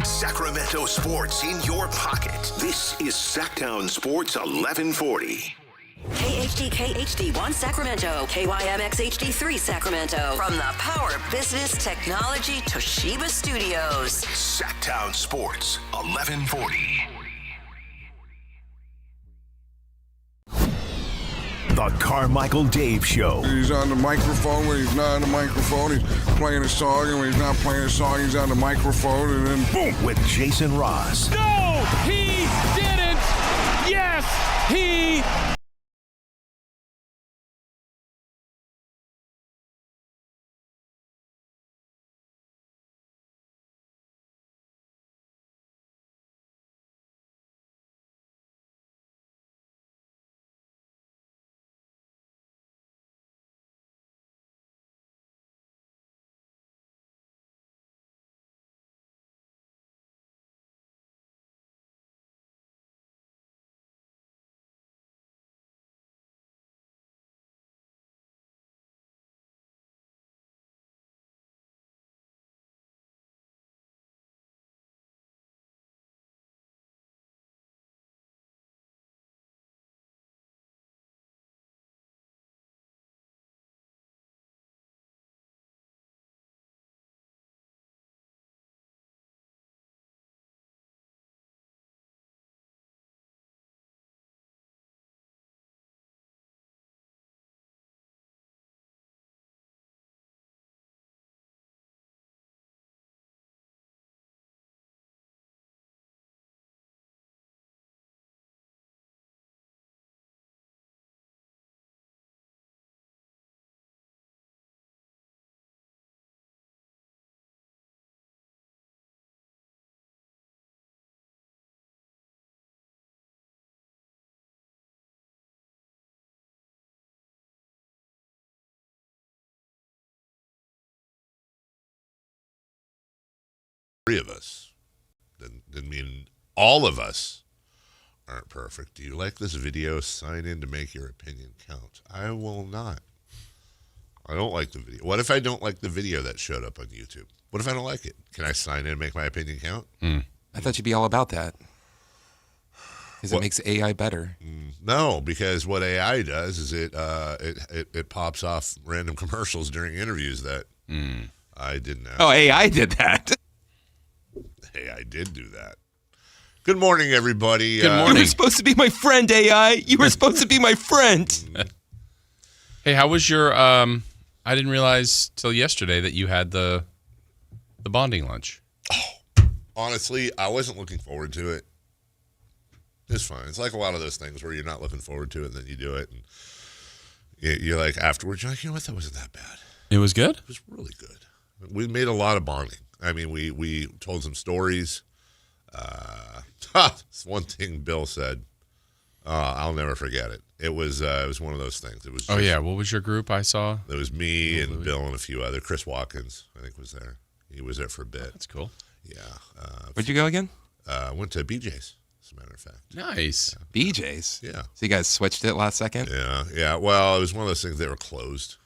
Sacramento sports in your pocket. This is Sactown Sports 1140. KHD1 Sacramento, KYMX HD3 Sacramento. From the Power Business Technology Toshiba Studios. Sactown Sports 1140. The Carmichael Dave Show. He's on the microphone when he's not on the microphone. He's playing a song, and when he's not playing a song, he's on the microphone, and then boom. With Jason Ross. No, he didn't. Yes, he. Three of us. Didn't mean all of us aren't perfect. Do you like this video? Sign in to make your opinion count. I will not. I don't like the video. What if I don't like the video that showed up on YouTube? What if I don't like it? Can I sign in and make my opinion count? I thought you'd be all about that. Because it makes AI better. No, because what AI does is it pops off random commercials during interviews that I didn't ask. Oh, AI did that. AI did do that. Good morning, everybody. Good morning. You were supposed to be my friend, AI. You were supposed to be my friend. Hey, how was your? I didn't realize till yesterday that you had the bonding lunch. Oh, honestly, I wasn't looking forward to it. It's fine. It's like a lot of those things where you're not looking forward to it, and then you do it, and you're like afterwards, you're like, you know what, that wasn't that bad. It was good? It was really good. We made a lot of bonding. I mean, we told some stories. One thing Bill said, I'll never forget it. It was one of those things. It was. Oh yeah, what was your group I saw? It was me and Bill and a few other. Chris Watkins, I think, was there. He was there for a bit. Oh, that's cool. Yeah. Where'd you go again? Went to BJ's, as a matter of fact. Nice. Yeah. BJ's? Yeah. So you guys switched it last second? Yeah. Well, it was one of those things that were closed.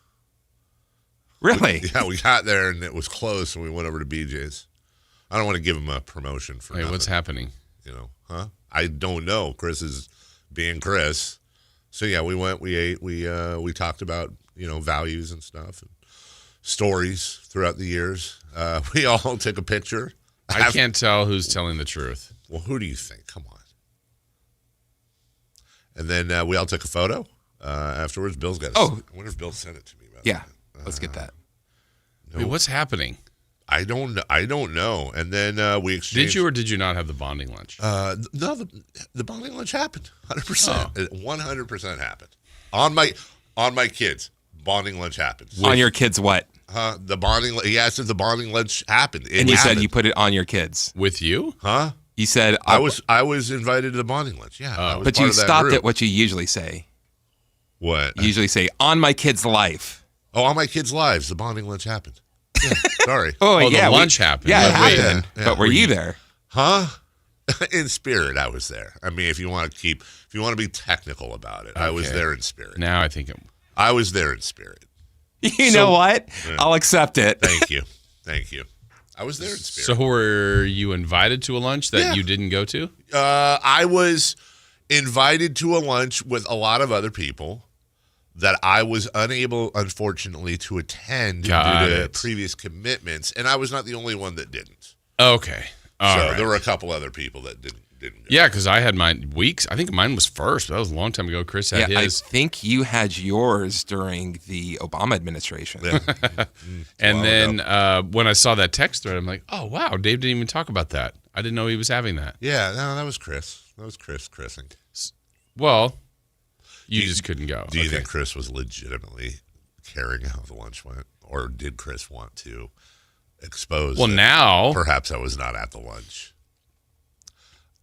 Really? We got there and it was closed, so we went over to BJ's. I don't want to give him a promotion for nothing. What's happening? I don't know. Chris is being Chris. So yeah, we went, we ate, we talked about, values and stuff and stories throughout the years. We all took a picture. I can't tell who's telling the truth. Well, who do you think? Come on. And then we all took a photo afterwards. Bill's got I wonder if Bill sent it to me. Yeah. Let's get that. No. Wait, what's happening? I don't know. And then we exchanged. Did you or did you not have the bonding lunch? No, the bonding lunch happened. 100%. 100% happened. On my kids, bonding lunch happened. On your kids what? The bonding. He asked if the bonding lunch happened. And you said you put it on your kids. With you? Huh? You said I was invited to the bonding lunch. Yeah. But you stopped at what you usually say. What? You usually say on my kids' life. Oh, on my kids' lives, the bonding lunch happened. Yeah, sorry. Yeah, the lunch happened. Yeah, it happened. Yeah. But were you there? Huh? In spirit, I was there. I mean, if you want to be technical about it, okay. I was there in spirit. Now I think I was there in spirit. You know what? Yeah. I'll accept it. Thank you. I was there in spirit. So were you invited to a lunch that you didn't go to? I was invited to a lunch with a lot of other people that I was unable, unfortunately, to attend due to previous commitments, and I was not the only one that didn't. Okay. So there were a couple other people that didn't go. Yeah, because I had mine weeks. I think mine was first. That was a long time ago. Chris had his. I think you had yours during the Obama administration. Yeah. And then when I saw that text thread, I'm like, oh, wow, Dave didn't even talk about that. I didn't know he was having that. Yeah, no, that was Chris. That was Chrising. Well, you just couldn't go. Do you think Chris was legitimately caring how the lunch went? Or did Chris want to expose now perhaps I was not at the lunch?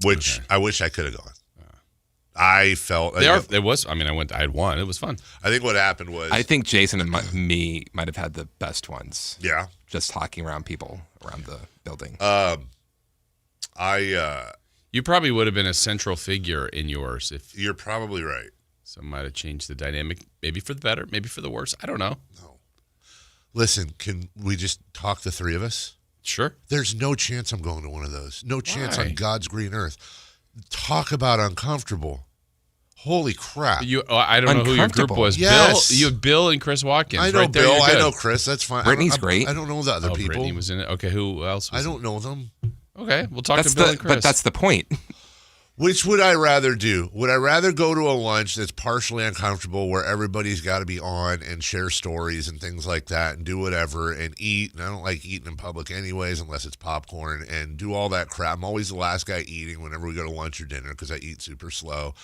Which I wish I could have gone. I felt it was. I mean, I had one. It was fun. I think what happened was I think Jason and me might have had the best ones. Yeah, just talking around people around the building. You probably would have been a central figure in yours if you're probably right. Some might have changed the dynamic, maybe for the better, maybe for the worse. I don't know. No. Listen, can we just talk the three of us? Sure. There's no chance I'm going to one of those. No chance on God's green earth. Talk about uncomfortable. Holy crap. I don't know who your group was. Yes. Bill, you have Bill and Chris Watkins. I know right there, Bill. I know Chris. That's fine. Brittany's great. I don't know the other people. Brittany was in it. Okay, who else was I don't know them. Okay, we'll talk to Bill and Chris. But that's the point. Which would I rather do? Would I rather go to a lunch that's partially uncomfortable where everybody's got to be on and share stories and things like that and do whatever and eat? And I don't like eating in public anyways unless it's popcorn and do all that crap. I'm always the last guy eating whenever we go to lunch or dinner because I eat super slow.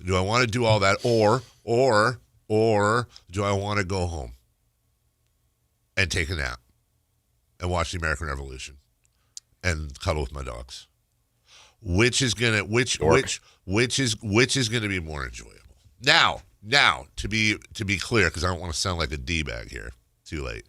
Do I want to do all that or do I want to go home and take a nap and watch the American Revolution and cuddle with my dogs? Which is gonna be more enjoyable? Now to be clear, because I don't want to sound like a D-bag here. Too late.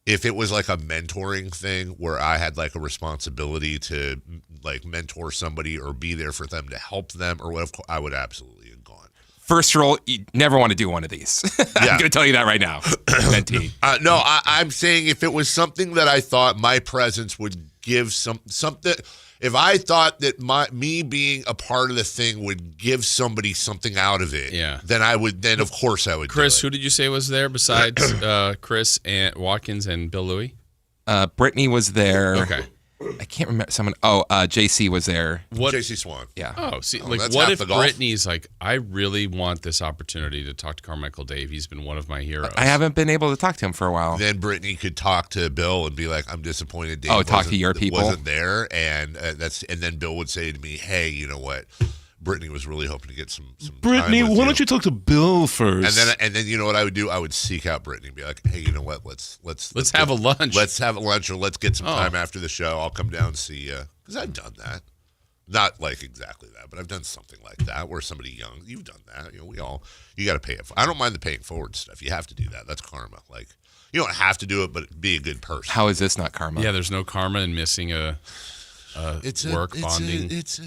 If it was like a mentoring thing where I had like a responsibility to like mentor somebody or be there for them to help them or whatever, I would absolutely have gone. First rule, you never want to do one of these. I'm going to tell you that right now. Mentee. No, I'm saying if it was something that I thought my presence would give something. If I thought that me being a part of the thing would give somebody something out of it, then of course I would. Chris, do it. who did you say was there besides Chris and Watkins and Bill Louie? Brittany was there. Okay. I can't remember someone. Oh, JC was there. JC Swan. Yeah. Oh, see, like what if Brittany's like, I really want this opportunity to talk to Carmichael Dave. He's been one of my heroes. I haven't been able to talk to him for a while. Then Brittany could talk to Bill and be like, I'm disappointed Dave talk to your people. Wasn't there, and then Bill would say to me, hey, you know what? Brittany was really hoping to get some Brittany, time with why don't you talk to Bill first? And then you know what I would do? I would seek out Brittany and be like, hey, you know what? Let's have a lunch. Let's have a lunch, or let's get some time after the show. I'll come down and see you. Because I've done that. Not like exactly that, but I've done something like that where somebody young, you've done that. You know, you got to pay it. I don't mind the paying forward stuff. You have to do that. That's karma. Like, you don't have to do it, but be a good person. How is this not karma? Yeah, there's no karma in missing a work bonding. It's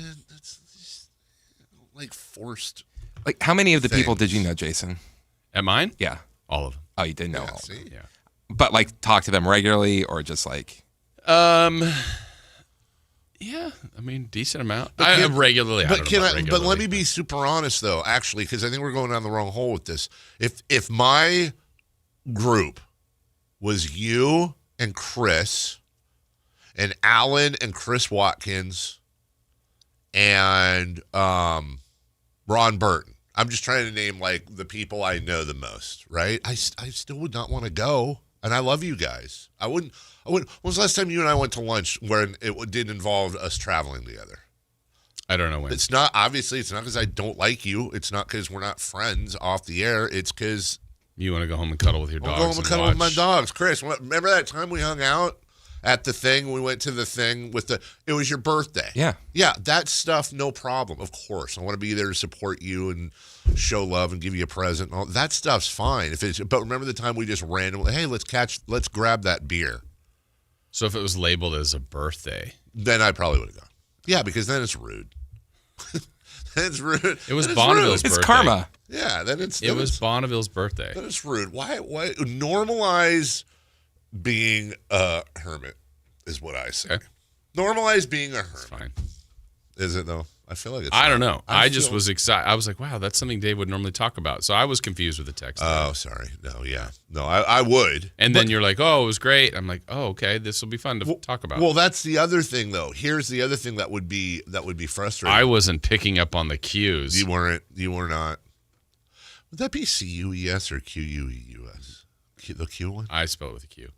like forced. Like, how many of the things. people did you know, Jason? At mine? Yeah. All of them. Oh, you didn't know all of them. Yeah. But, like, talk to them regularly or just, like... Yeah, I mean, decent amount. Regularly. But let me be super honest, though, actually, because I think we're going down the wrong hole with this. If my group was you and Chris and Alan and Chris Watkins and Ron Burton. I'm just trying to name like the people I know the most, right? I still would not want to go, and I love you guys. I wouldn't. When was the last time you and I went to lunch where it did involve us traveling together? I don't know when. It's not because I don't like you. It's not because we're not friends off the air. It's because you want to go home and cuddle with your dogs. I'll go home and cuddle with my dogs. Chris, remember that time we hung out at the thing? We went to the thing it was your birthday. Yeah. Yeah, that stuff, no problem. Of course. I want to be there to support you and show love and give you a present. All that stuff's fine. But remember the time we just randomly, hey, let's grab that beer. So if it was labeled as a birthday, then I probably would have gone. Yeah, because then it's rude. It's rude. It was Bonneville's birthday. It's karma. Yeah, it was Bonneville's birthday. Then it's rude. Why normalize being a hermit? is what I say. Okay. Normalize being a hermit. Fine. Is it though? I feel like it's. I don't know. I just feel- was excited. I was like, wow, that's something Dave would normally talk about. So I was confused with the text. Oh, sorry. No, yeah. No, I would. And then you're like, oh, it was great. I'm like, oh, okay, this will be fun to talk about. Well, that's the other thing, though. Here's the other thing that would be frustrating. I wasn't picking up on the cues. You weren't. You were not. Would that be CUES or QUEUS? The Q one? I spell it with a Q.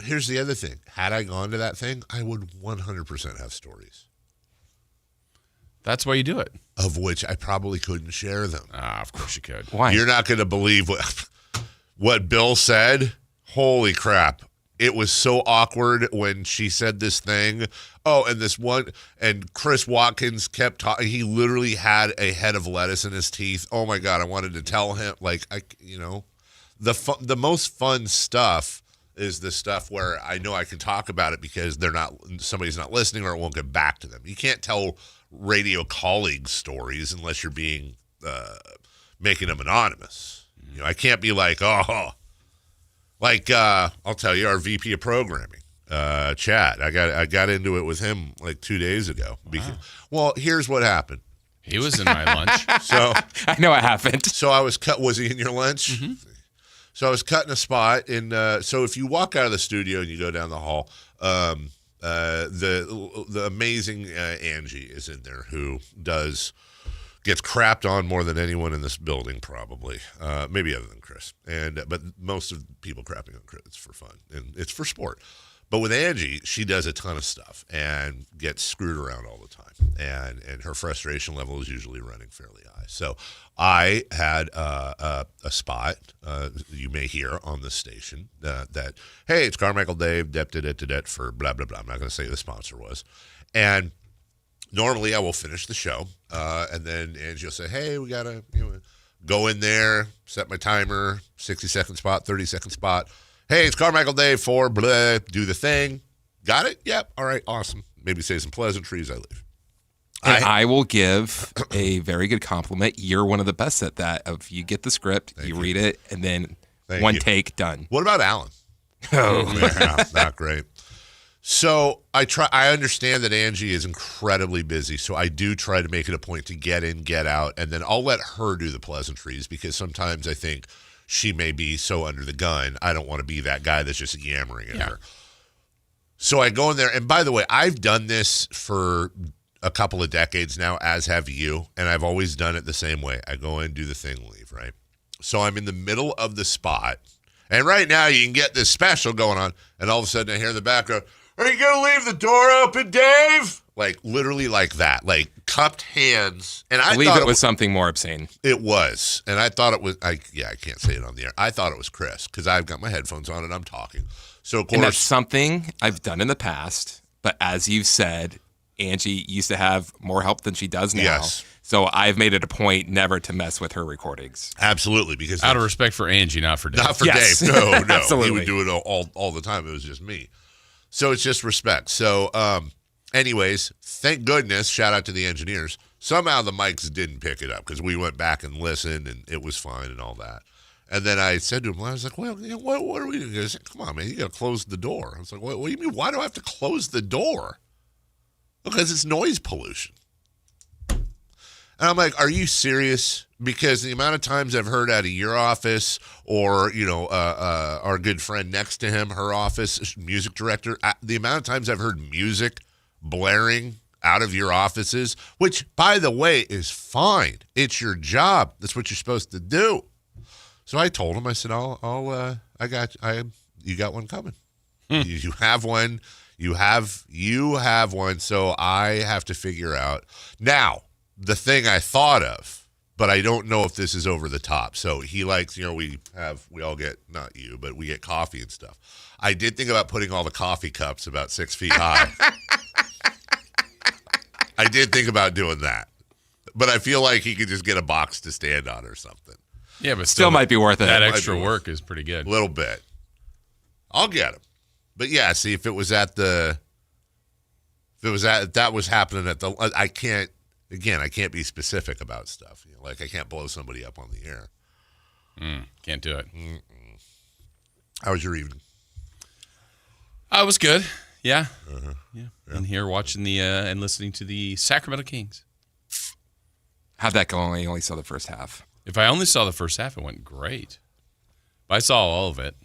Here's the other thing. Had I gone to that thing, I would 100% have stories. That's why you do it. Of which I probably couldn't share them. Of course you could. Why? You're not going to believe what Bill said. Holy crap. It was so awkward when she said this thing. Oh, and this one, and Chris Watkins kept talking. He literally had a head of lettuce in his teeth. Oh my God. I wanted to tell him, the most fun stuff is the stuff where I know I can talk about it because somebody's not listening or it won't get back to them. You can't tell radio colleagues stories unless you're being making them anonymous. I can't be like, I'll tell you, our VP of programming, Chad. I got into it with him like 2 days ago. Well, here's what happened. He was in my lunch. So I know it happened. So I was was he in your lunch? Mm-hmm. So I was cutting a spot, and so if you walk out of the studio and you go down the hall, the amazing Angie is in there, who gets crapped on more than anyone in this building, probably, maybe other than Chris. But most of the people crapping on Chris, it's for fun and it's for sport. But with Angie, she does a ton of stuff and gets screwed around all the time, and her frustration level is usually running fairly high. So I had a spot you may hear on the station that, hey, it's Carmichael Dave, det for blah, blah, blah. I'm not going to say who the sponsor was. And normally I will finish the show, and then Angie will say, hey, we got to go in there, set my timer, 60-second spot, 30-second spot. Hey, it's Carmichael Dave for blah, do the thing. Got it? Yep. All right, awesome. Maybe say some pleasantries, I leave. And I will give a very good compliment. You're one of the best at that. Of you get the script, you read it, and then one take, done. What about Alan? Oh, yeah, not great. So I understand that Angie is incredibly busy, so I do try to make it a point to get in, get out, and then I'll let her do the pleasantries because sometimes I think she may be so under the gun. I don't want to be that guy that's just yammering at her. So I go in there, and by the way, I've done this for a couple of decades now, as have you, and I've always done it the same way. I go in, do the thing, leave, right? So I'm in the middle of the spot, and right now you can get this special going on, and all of a sudden I hear in the background, are you going to leave the door open, Dave? Like, literally like that, like cupped hands. And I believe thought it was something more obscene. It was, and I thought it was, I can't say it on the air. I thought it was Chris, because I've got my headphones on and I'm talking. So, of course. And that's something I've done in the past, but as you've said, Angie used to have more help than she does now. Yes. So I've made it a point never to mess with her recordings. Absolutely, because Out of respect for Angie, not for Dave. not for Yes. Dave. No, Absolutely. He would do it all the time. It was just me. So it's just respect. So, anyways, thank goodness, shout out to the engineers. Somehow the mics didn't pick it up because we went back and listened, and it was fine and all that. And then I said to him, I was like, well, what are we doing? He goes, come on, man, you got to close the door. I was like, what do you mean? Why do I have to close the door? Because it's noise pollution. And I'm like, are you serious? Because the amount of times I've heard out of your office or, our good friend next to him, her office, music director, the amount of times I've heard music blaring out of your offices, which, by the way, is fine. It's your job. That's what you're supposed to do. So I told him, I said, you got one coming. You have one. You have one. So I have to figure out now. The thing I thought of, but I don't know if this is over the top. So he likes, we all get, not you, but we get coffee and stuff. I did think about putting all the coffee cups about 6 feet high. I did think about doing that, but I feel like he could just get a box to stand on or something. Yeah, but Still might be worth it. That Might extra be work is pretty good. A little bit. I'll get him. But yeah, see, if that was happening at the, I can't be specific about stuff. Like I can't blow somebody up on the air. Can't do it. How was your evening? I was good. Yeah. Yeah. And here watching and listening to the Sacramento Kings. How'd that go? I only saw the first half. If I only saw the first half, it went great. But I saw all of it.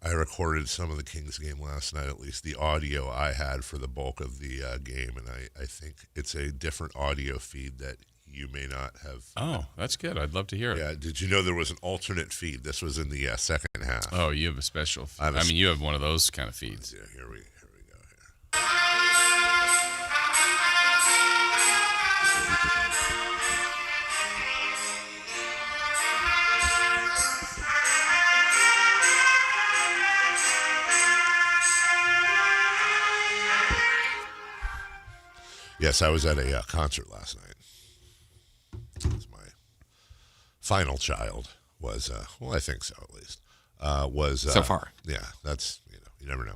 I recorded some of the Kings game last night, at least the audio I had for the bulk of the game, and I think it's a different audio feed that you may not have. Oh, that's good. I'd love to hear it. Yeah, did you know there was an alternate feed? This was in the second half. Oh, you have a special feed. You have one of those kind of feeds. Yeah, here we go here. Yes, I was at a concert last night. It was my final child was, I think so at least, was... so far. Yeah, that's, you never know.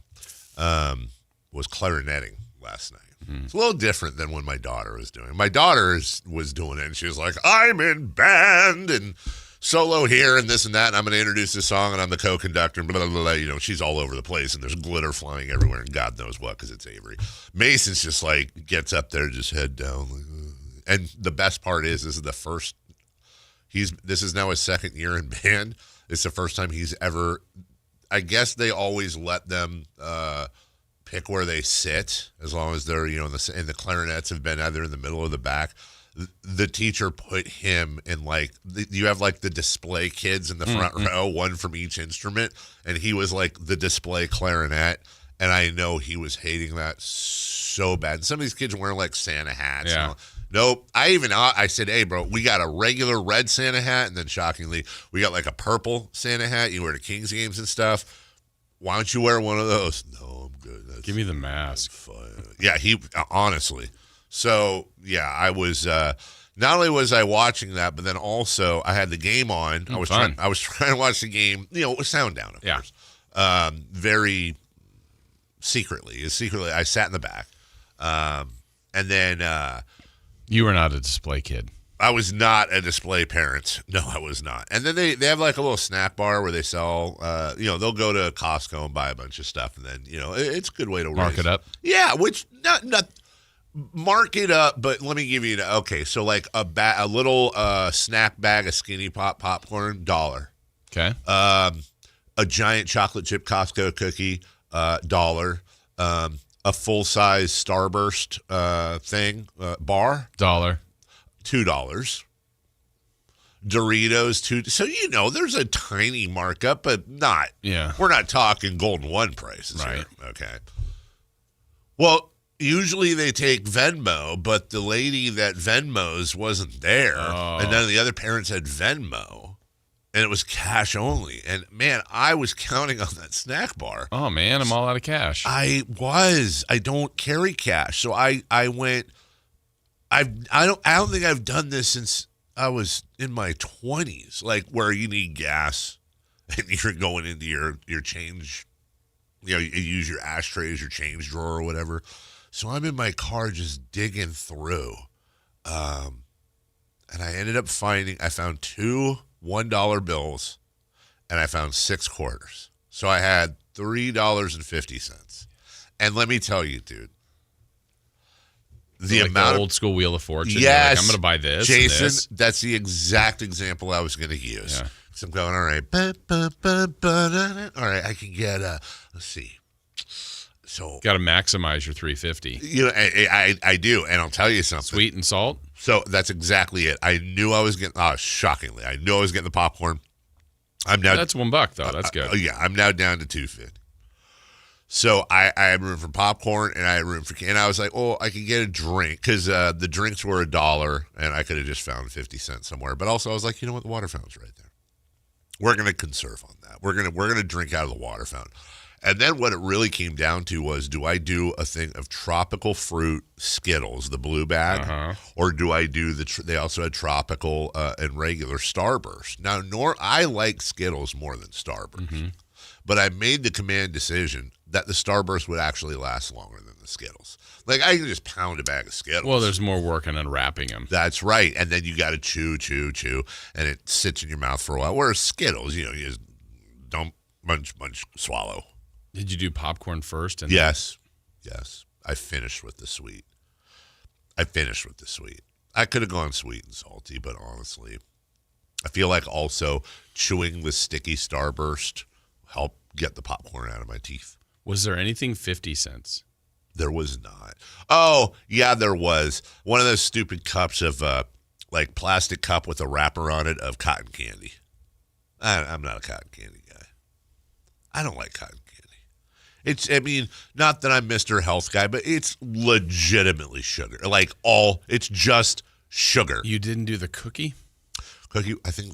Was clarinetting last night. It's a little different than when my daughter was doing. My daughter was doing it, and she was like, I'm in band, and solo here, and this and that, and I'm going to introduce this song, and I'm the co-conductor, and blah, blah, blah, blah. She's all over the place, and there's glitter flying everywhere, and God knows what, because it's Avery. Mason's just like, gets up there, just head down. And the best part is, this is now his second year in band. It's the first time he's ever, I guess they always let them pick where they sit, as long as they're, and the clarinets have been either in the middle or the back. The teacher put him in you have the display kids in the front row, one from each instrument, and he was the display clarinet, and I know he was hating that so bad. And some of these kids were wearing Santa hats. Yeah. Nope. I said, hey, bro, we got a regular red Santa hat, and then shockingly, we got a purple Santa hat. You wear to Kings games and stuff. Why don't you wear one of those? No, I'm good. Give me the mask. Yeah, honestly. So, yeah, I was not only was I watching that, but then also I had the game on. I was trying to watch the game, with sound down, of course. Very secretly. I sat in the back. And then you were not a display kid. I was not a display parent. No, I was not. And then they have a little snack bar where they sell, they'll go to Costco and buy a bunch of stuff, and then, it's a good way to mark it up. Yeah, which not mark it up, but let me give you so a little snack bag of Skinny Pop popcorn, $1. Okay. A giant chocolate chip Costco cookie, $1. A full size Starburst thing bar, $1. $2. Doritos, $2. So there's a tiny markup, but not. Yeah. We're not talking Golden One prices right here. Okay. Well, usually they take Venmo, but the lady that Venmos wasn't there, and none of the other parents had Venmo, and it was cash only. And man, I was counting on that snack bar. Oh man, I'm all out of cash. I don't carry cash, so I went. I don't think I've done this since I was in my 20s, where you need gas and you're going into your change. You use your ashtray as your change drawer or whatever. So I'm in my car just digging through. And I ended up I found 2 $1 bills, and I found 6 quarters. So I had $3.50. And let me tell you, dude, the amount the old school Wheel of Fortune. Yes, I'm going to buy this. Jason, and this. That's the exact example I was going to use. Yeah. So I'm going, all right, all right, I can get, let's see. So got to maximize your $3.50. I do, and I'll tell you something. Sweet and salt. So that's exactly it. I knew I was getting. Shockingly, I knew I was getting the popcorn. I'm now. That's $1 though. That's good. Yeah, I'm now down to $2.50. So I had room for popcorn, and I had room for. And I was like, I could get a drink because the drinks were $1, and I could have just found 50 cents somewhere. But also, I was like, you know what, the water fountain's right there. We're gonna conserve on that. We're gonna drink out of the water fountain. And then what it really came down to was, do I do a thing of tropical fruit Skittles, the blue bag, or do I do they also had tropical and regular Starburst. Now, I like Skittles more than Starburst, but I made the command decision that the Starburst would actually last longer than the Skittles. I can just pound a bag of Skittles. Well, there's more work in unwrapping them. That's right. And then you got to chew, and it sits in your mouth for a while. Whereas Skittles, you just dump, munch, swallow. Did you do popcorn first? And Yes. I finished with the sweet. I could have gone sweet and salty, but honestly, I feel like also chewing the sticky Starburst helped get the popcorn out of my teeth. Was there anything 50 cents? There was not. Oh, yeah, there was. One of those stupid cups of, like, plastic cup with a wrapper on it of cotton candy. I'm not a cotton candy guy. I don't like cotton candy. Not that I'm Mr. Health guy, but it's legitimately sugar. It's just sugar. You didn't do the cookie? Did I say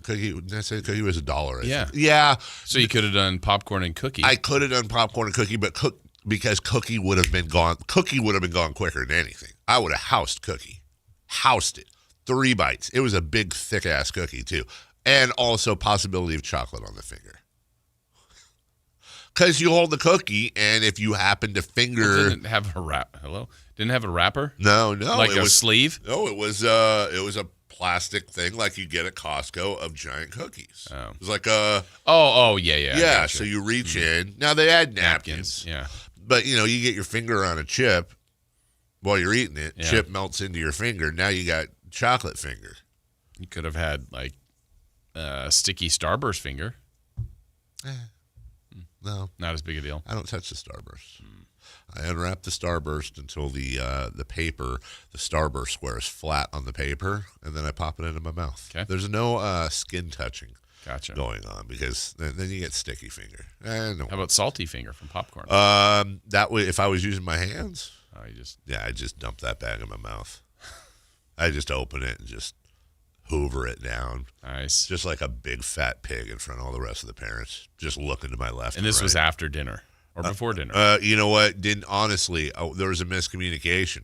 cookie was $1? Yeah. Yeah. So you could have done popcorn and cookie. I could have done popcorn and cookie, but because cookie would have been gone. Cookie would have been gone quicker than anything. I would have housed cookie. Housed it. 3 bites. It was a big, thick-ass cookie, too. And also possibility of chocolate on the finger. Because you hold the cookie, and if you happen to finger... Didn't have a wrap. Hello? Didn't have a wrapper? No. Like a sleeve? No, it was a plastic thing like you get at Costco of giant cookies. Oh. It was like a... Oh, yeah. Yeah, so you reach in. Now, they add napkins. Yeah. But, you get your finger on a chip while you're eating it. Yeah. Chip melts into your finger. Now you got chocolate finger. You could have had, like, a sticky Starburst finger. No. Not as big a deal. I don't touch the Starburst. I unwrap the Starburst until the paper, the Starburst square is flat on the paper, and then I pop it into my mouth. Okay. There's no skin touching going on because then you get sticky finger. No. How about salty finger from popcorn? That way, if I was using my hands, I just dump that bag in my mouth. I just open it and just hoover it down. Nice. Just like a big fat pig in front of all the rest of the parents, just looking to my left. And this right. was after dinner or before dinner? You know what? There was a miscommunication.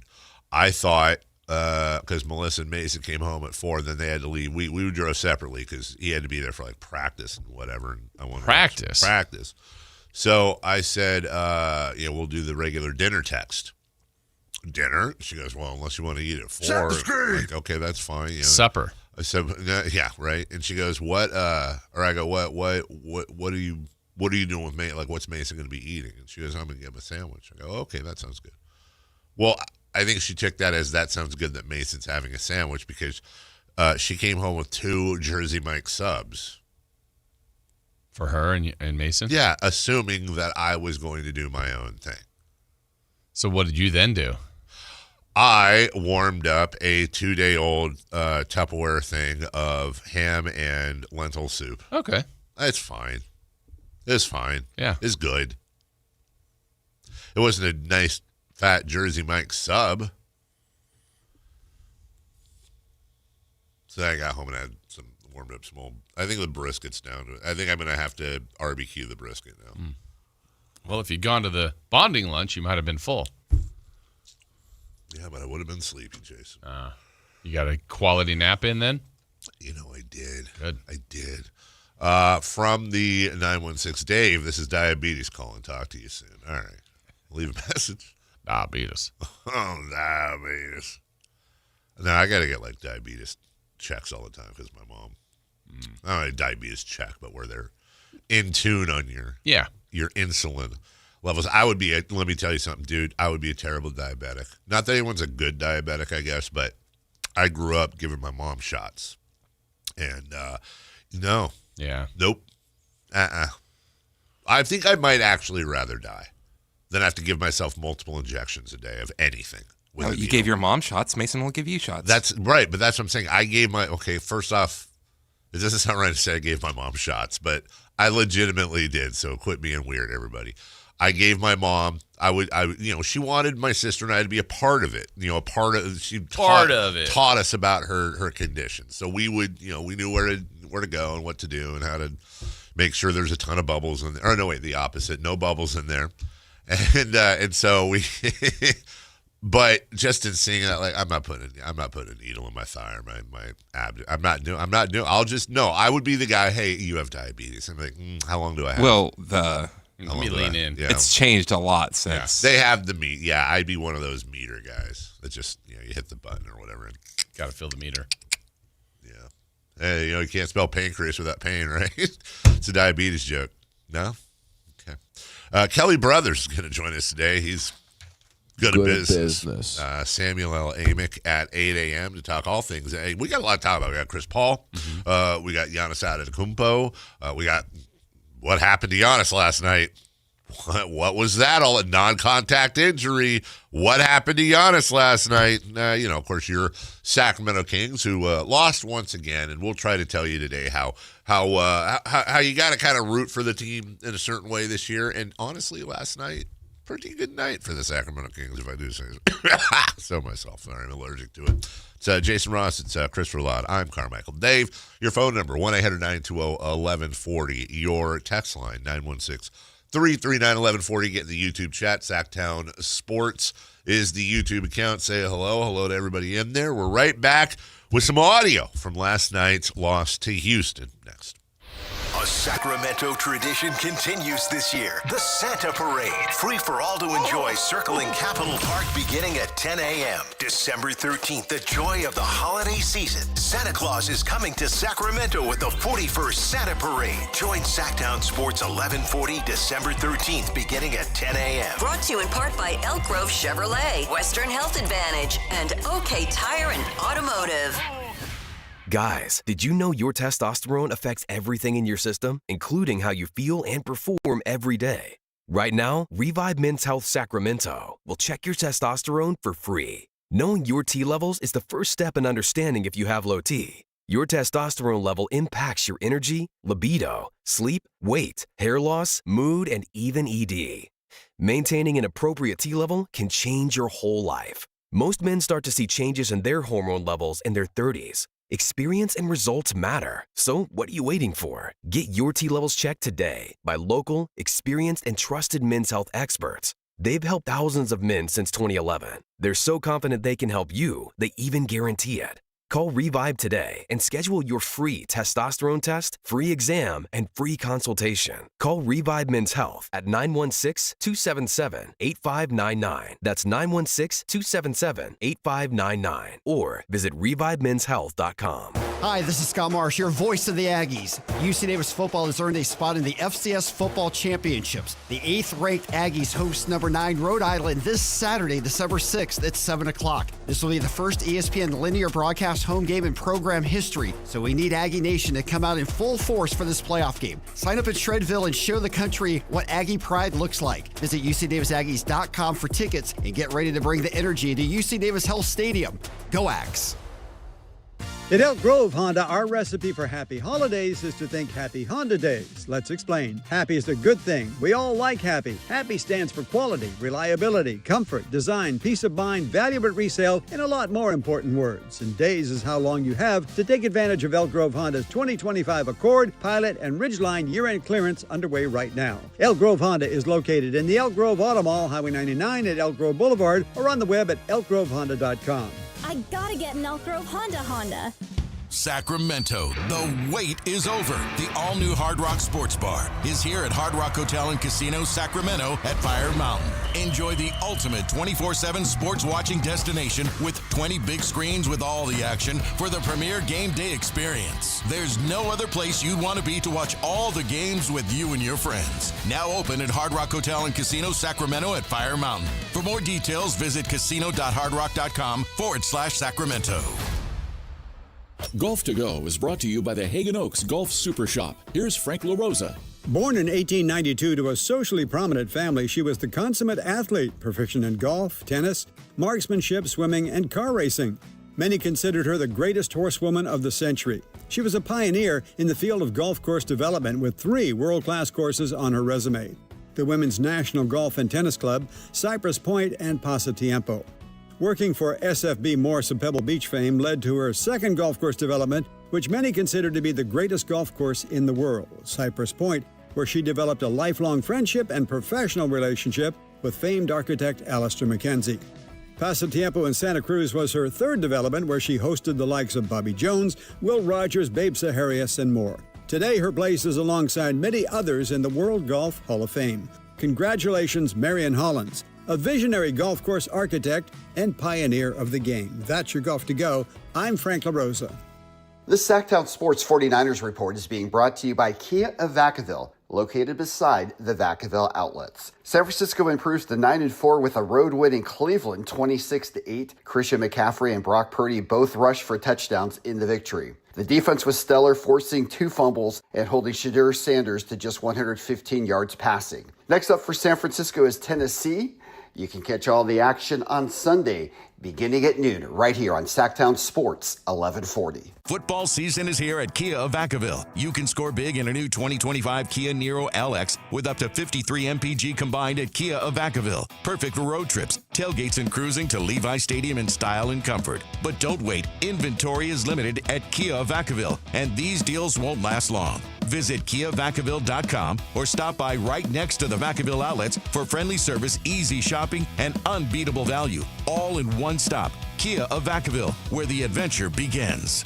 I thought, because Melissa and Mason came home at 4, then they had to leave. We drove separately because he had to be there for like practice and whatever. And I wanted practice. So I said, we'll do the regular dinner text. Dinner? She goes, well, unless you want to eat at 4. Like, okay, that's fine. Supper. I said, yeah, right. And she goes, what? Or I go, what are you doing with Mason? Like, what's Mason going to be eating? And she goes, I'm going to get him a sandwich. I go, okay, that sounds good. Well, I think she took that as that sounds good that Mason's having a sandwich because she came home with 2 Jersey Mike subs. For her and Mason? Yeah, assuming that I was going to do my own thing. So what did you then do? I warmed up a 2-day-old Tupperware thing of ham and lentil soup. Okay. It's fine. It's fine. Yeah. It's good. It wasn't a nice, fat Jersey Mike sub. So I got home and had warmed up some old, I think the brisket's down to it. I think I'm going to have to barbecue the brisket now. Well, if you'd gone to the bonding lunch, you might have been full. Yeah, but I would have been sleepy, Jason. You got a quality nap in then? I did. Good. I did. From the 916 Dave, this is Diabetes calling. Talk to you soon. All right. Leave a message. Diabetes. Oh, diabetes. Now, I got to get like diabetes checks all the time because my mom. Not a diabetes check, but where they're in tune on your insulin levels. Let me tell you something, dude. I would be a terrible diabetic. Not that anyone's a good diabetic, I guess, but I grew up giving my mom shots. And, no. Yeah. Nope. I think I might actually rather die than have to give myself multiple injections a day of anything. No, you gave your mom shots. Mason will give you shots. That's right, but that's what I'm saying. I gave first off, it doesn't sound right to say I gave my mom shots, but I legitimately did, so quit being weird, everybody. I gave my mom, she wanted my sister and I to be a part of it. She taught us about her condition. So we would, we knew where to go and what to do and how to make sure there's a ton of bubbles in there. Or no, wait, the opposite, no bubbles in there. And so we, but just in seeing that, like, I'm not putting a needle in my thigh or my abdomen. I would be the guy, hey, you have diabetes. I'm like, how long do I have? Well, let me lean in. Yeah. It's changed a lot since. They have the meat. Yeah, I'd be one of those meter guys that just, you hit the button or whatever. And got to fill the meter. Yeah. Hey, you can't spell pancreas without pain, right? It's a diabetes joke. No? Okay. Kelly Brothers is going to join us today. He's good at business. Samuel L. Amick at 8 a.m. to talk all things. Hey, we got a lot to talk about. We got Chris Paul. We got Giannis Antetokounmpo. We got what happened to Giannis last night. What was that? All a non-contact injury. What happened to Giannis last night? Of course, your Sacramento Kings, who lost once again, and we'll try to tell you today how you got to kind of root for the team in a certain way this year. And honestly, last night, pretty good night for the Sacramento Kings, if I do say so myself. Sorry, I'm allergic to it. It's Jason Ross. It's Chris Bhullar. I'm Carmichael Dave. Your phone number, 1-800-920-1140. Your text line, 916-339-1140. Get in the YouTube chat. Sactown Sports is the YouTube account. Say hello. Hello to everybody in there. We're right back with some audio from last night's loss to Houston next. A Sacramento tradition continues this year. The Santa Parade. Free for all to enjoy, circling Capitol Park beginning at 10 a.m. December 13th, the joy of the holiday season. Santa Claus is coming to Sacramento with the 41st Santa Parade. Join Sactown Sports 1140 December 13th beginning at 10 a.m. Brought to you in part by Elk Grove Chevrolet, Western Health Advantage, and OK Tire and Automotive. Guys, did you know your testosterone affects everything in your system, including how you feel and perform every day? Right now, Revive Men's Health Sacramento will check your testosterone for free. Knowing your T levels is the first step in understanding if you have low T. Your testosterone level impacts your energy, libido, sleep, weight, hair loss, mood, and even ED. Maintaining an appropriate T level can change your whole life. Most men start to see changes in their hormone levels in their 30s. Experience and results matter. So what are you waiting for? Get your T levels checked today by local, experienced, and trusted men's health experts. They've helped thousands of men since 2011. They're so confident they can help you, they even guarantee it. Call Revive today and schedule your free testosterone test, free exam, and free consultation. Call Revive Men's Health at 916-277-8599. That's 916-277-8599. Or visit ReviveMen'sHealth.com. Hi, this is Scott Marsh, your voice of the Aggies. UC Davis football has earned a spot in the FCS Football Championships. The 8th-ranked Aggies host number 9 Rhode Island this Saturday, December 6th at 7 o'clock. This will be the first ESPN linear broadcast home game in program history, so we need Aggie Nation to come out in full force for this playoff game. Sign up at Shredville and show the country what Aggie pride looks like. Visit UCDavisAggies.com for tickets and get ready to bring the energy to UC Davis Health Stadium. Go Ags! At Elk Grove Honda, our recipe for happy holidays is to think Happy Honda Days. Let's explain. Happy is a good thing. We all like happy. Happy stands for quality, reliability, comfort, design, peace of mind, value at resale, and a lot more important words. And days is how long you have to take advantage of Elk Grove Honda's 2025 Accord, Pilot, and Ridgeline year-end clearance underway right now. Elk Grove Honda is located in the Elk Grove Auto Mall, Highway 99 at Elk Grove Boulevard, or on the web at elkgrovehonda.com. I gotta get an Elk Grove Honda. Sacramento, the wait is over. The all-new Hard Rock Sports Bar is here at Hard Rock Hotel and Casino Sacramento at Fire Mountain. Enjoy the ultimate 24/7 sports watching destination with 20 big screens with all the action for the premier game day experience. There's no other place you'd want to be to watch all the games with you and your friends. Now open at Hard Rock Hotel and Casino Sacramento at Fire Mountain. For more details, visit casino.hardrock.com/Sacramento. Golf to Go is brought to you by the Hagen Oaks Golf Super Shop. Here's Frank LaRosa. Born in 1892 to a socially prominent family, she was the consummate athlete, proficient in golf, tennis, marksmanship, swimming, and car racing. Many considered her the greatest horsewoman of the century. She was a pioneer in the field of golf course development with 3 world-class courses on her resume: the Women's National Golf and Tennis Club, Cypress Point, and Pasatiempo. Working for SFB Morse of Pebble Beach fame led to her second golf course development, which many consider to be the greatest golf course in the world, Cypress Point, where she developed a lifelong friendship and professional relationship with famed architect Alistair McKenzie. Pasatiempo in Santa Cruz was her third development, where she hosted the likes of Bobby Jones, Will Rogers, Babe Saharias, and more. Today, her place is alongside many others in the World Golf Hall of Fame. Congratulations, Marion Hollins, a visionary golf course architect and pioneer of the game. That's your Golf to Go. I'm Frank LaRosa. This Sactown Sports 49ers report is being brought to you by Kia of Vacaville. located beside the Vacaville outlets. San Francisco improves to 9-4 with a road win in Cleveland, 26-8. Christian McCaffrey and Brock Purdy both rushed for touchdowns in the victory. The defense was stellar, forcing 2 fumbles and holding Shadur Sanders to just 115 yards passing. Next up for San Francisco is Tennessee. You can catch all the action on Sunday, beginning at noon, right here on Sactown Sports 1140. Football season is here at Kia of Vacaville. You can score big in a new 2025 Kia Niro LX with up to 53 MPG combined at Kia of Vacaville. Perfect for road trips, tailgates, and cruising to Levi Stadium in style and comfort. But don't wait. Inventory is limited at Kia of Vacaville, and these deals won't last long. Visit KiaVacaville.com or stop by right next to the Vacaville outlets for friendly service, easy shopping, and unbeatable value. All in one stop. Kia of Vacaville, where the adventure begins.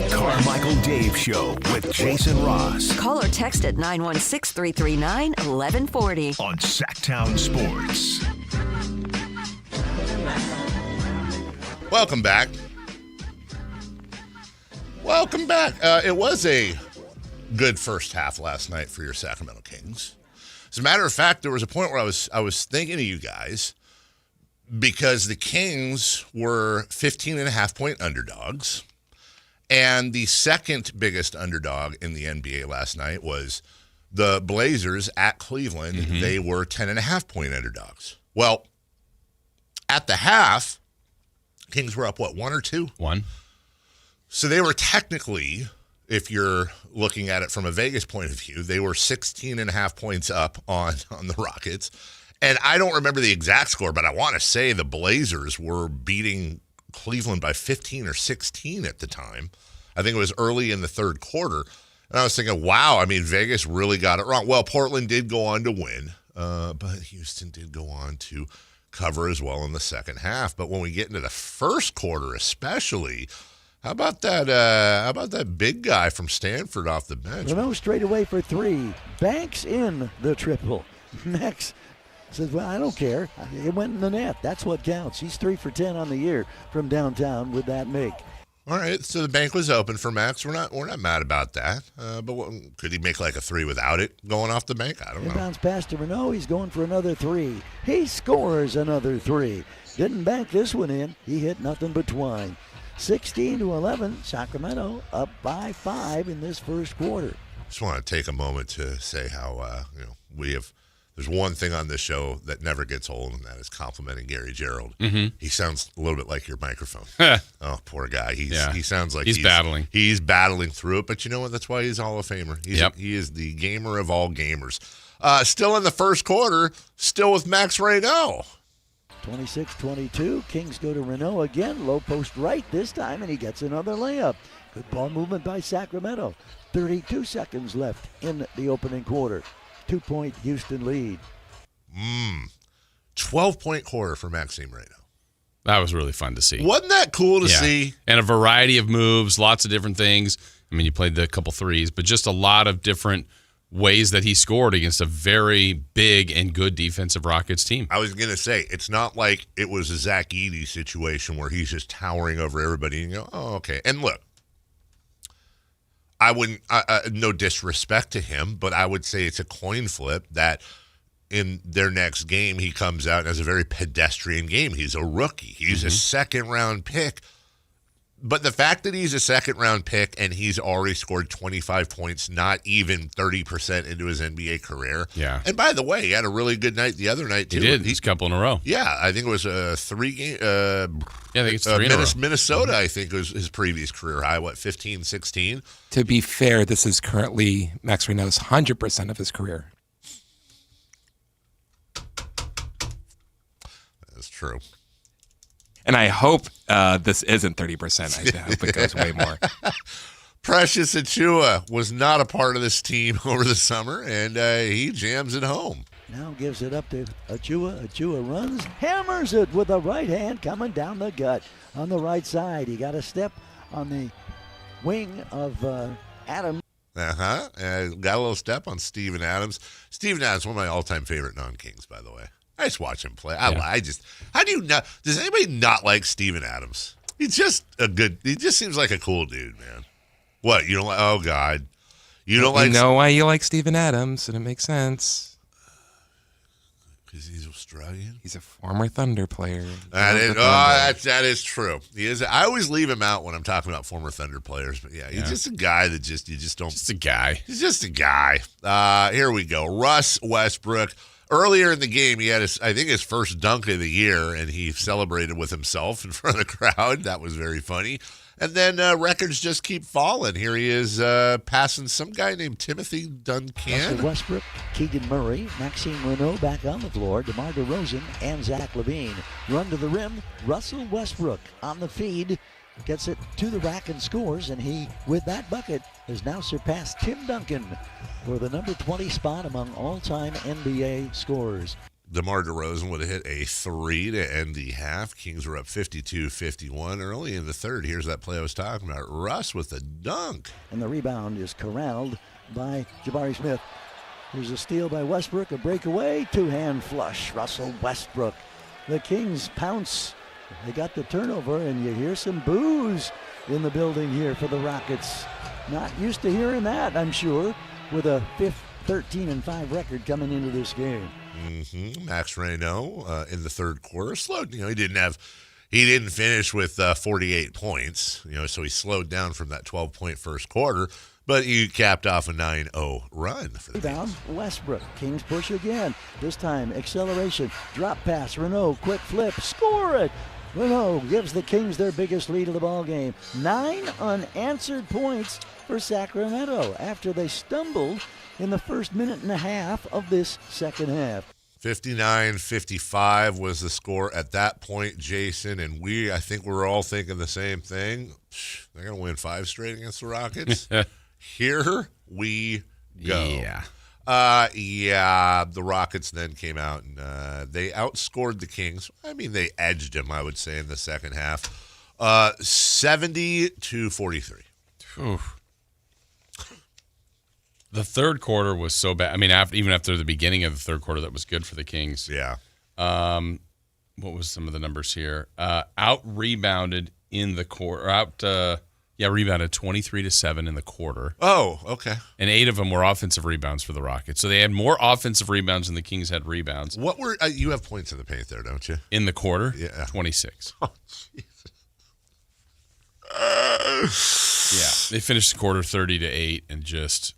The Carmichael Dave Show with Jason Ross. Call or text at 916-339-1140. On Sactown Sports. Welcome back. Welcome back. It was a good first half last night for your Sacramento Kings. As a matter of fact, there was a point where I was thinking of you guys because the Kings were 15.5-point underdogs. And the second biggest underdog in the NBA last night was the Blazers at Cleveland. Mm-hmm. They were 10.5-point underdogs. Well, at the half, Kings were up, 1 or 2? 1. So they were technically, if you're looking at it from a Vegas point of view, they were 16.5 points up on the Rockets. And I don't remember the exact score, but I want to say the Blazers were beating Cleveland by 15 or 16 at the time. I think it was early in the third quarter. And I was thinking, wow, I mean, Vegas really got it wrong. Well, Portland did go on to win, but Houston did go on to cover as well in the second half. But when we get into the first quarter especially, how about that big guy from Stanford off the bench? Raynaud straight away for 3. Banks in the triple. Max says, well, I don't care. It went in the net. That's what counts. He's 3 for 10 on the year from downtown with that make. All right, so the bank was open for Max. We're not mad about that. But could he make like a 3 without it going off the bank? I don't know. Bounce pass to Raynaud. He's going for another 3. He scores another 3. Didn't bank this one in. He hit nothing but twine. 16-11. Sacramento up by 5 in this first quarter. Just want to take a moment to say how there's one thing on this show that never gets old, and that is complimenting Gary Gerald. Mm-hmm. He sounds a little bit like your microphone. Oh, poor guy. He sounds like he's battling. He's battling through it, but you know what? That's why he's Hall of Famer. He is the gamer of all gamers. Still in the first quarter, still with Max Raynaud. 26-22. Kings go to Raynaud again. Low post right this time, and he gets another layup. Good ball movement by Sacramento. 32 seconds left in the opening quarter. 2-point Houston lead. 12-point quarter for Maxime Raynaud. That was really fun to see. Wasn't that cool to see? And a variety of moves, lots of different things. I mean, you played the couple threes, but just a lot of different ways that he scored against a very big and good defensive Rockets team. I was going to say, it's not like it was a Zach Edey situation where he's just towering over everybody and you go, oh, okay. And look, I wouldn't, no disrespect to him, but I would say it's a coin flip that in their next game, he comes out and has a very pedestrian game. He's a rookie. He's a second-round pick. But the fact that he's a second-round pick and he's already scored 25 points, not even 30% into his NBA career. Yeah. And by the way, he had a really good night the other night, too. He did. He's a couple in a row. Yeah, I think it was a 3-game. I think it's 3 in a row. Minnesota, I think, was his previous career high, 15, 16? To be fair, this is currently Max Raynaud's 100% of his career. That's true. And I hope this isn't 30%. I hope it goes way more. Precious Achiuwa was not a part of this team over the summer, and he jams it home. Now gives it up to Achiuwa. Achiuwa runs, hammers it with the right hand coming down the gut on the right side. He got a step on the wing of Adams. Got a little step on Steven Adams. Steven Adams, one of my all-time favorite non-Kings, by the way. I just watch him play. How do you not? Does anybody not like Steven Adams? He just seems like a cool dude, man. What, you don't like? Oh, God. You don't like? You know why you like Steven Adams, and it makes sense. Because he's Australian? He's a former Thunder player. That is true. He is. I always leave him out when I'm talking about former Thunder players, but he's just a guy that you just don't. Just a guy. He's just a guy. Here we go. Russ Westbrook. Earlier in the game, he had his first dunk of the year, and he celebrated with himself in front of the crowd. That was very funny. And then records just keep falling. Here he is passing some guy named Timothy Duncan. Russell Westbrook, Keegan Murray, Maxime Raynaud back on the floor, DeMar DeRozan, and Zach LaVine. Run to the rim, Russell Westbrook on the feed. Gets it to the rack and scores, and he, with that bucket, has now surpassed Tim Duncan for the number 20 spot among all-time NBA scorers. DeMar DeRozan would have hit a 3 to end the half. Kings were up 52-51 early in the third. Here's that play I was talking about. Russ with a dunk. And the rebound is corralled by Jabari Smith. Here's a steal by Westbrook, a breakaway, two-hand flush. Russell Westbrook. The Kings pounce. They got the turnover, and you hear some boos in the building here for the Rockets. Not used to hearing that, I'm sure, with a 13-5 record coming into this game. Max Raynaud in the third quarter slowed. He didn't finish with 48 points. So he slowed down from that 12-point first quarter. But he capped off a 9-0 run for the Kings. Westbrook. Kings push again. This time acceleration, drop pass. Raynaud, quick flip, score it. Raynaud gives the Kings their biggest lead of the ball game. 9 unanswered points for Sacramento after they stumbled in the first minute and a half of this second half. 59-55 was the score at that point, Jason, and I think we're all thinking the same thing. They're going to win 5 straight against the Rockets. Here we go. The Rockets then came out and they outscored the Kings. They edged them, I would say, in the second half. 70-43. Oof. The third quarter was so bad. Even after the beginning of the third quarter, that was good for the Kings. Yeah. What was some of the numbers here? Out-rebounded in the quarter. Rebounded 23-7 in the quarter. Oh, okay. And 8 of them were offensive rebounds for the Rockets. So they had more offensive rebounds than the Kings had rebounds. What were you have points in the paint there, don't you? In the quarter? Yeah. 26. Oh, Jesus. They finished the quarter 30-8 and just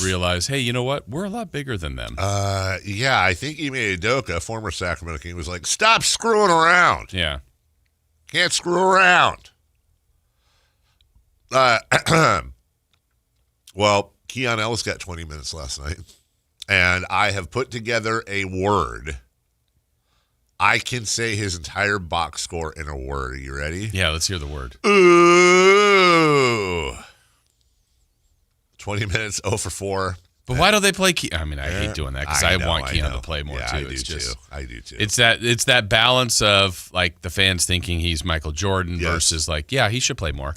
realized, hey, you know what? We're a lot bigger than them. I think Ime Udoka, former Sacramento King, was like, stop screwing around. Yeah. Can't screw around. Well, Keon Ellis got 20 minutes last night, and I have put together a word. I can say his entire box score in a word. Are you ready? Yeah, let's hear the word. Ooh. 20 minutes, 0 for 4. But why don't they play Keon? I hate doing that because I want Keon to play more, too. I do, too. It's that balance of, the fans thinking he's Michael Jordan versus, he should play more.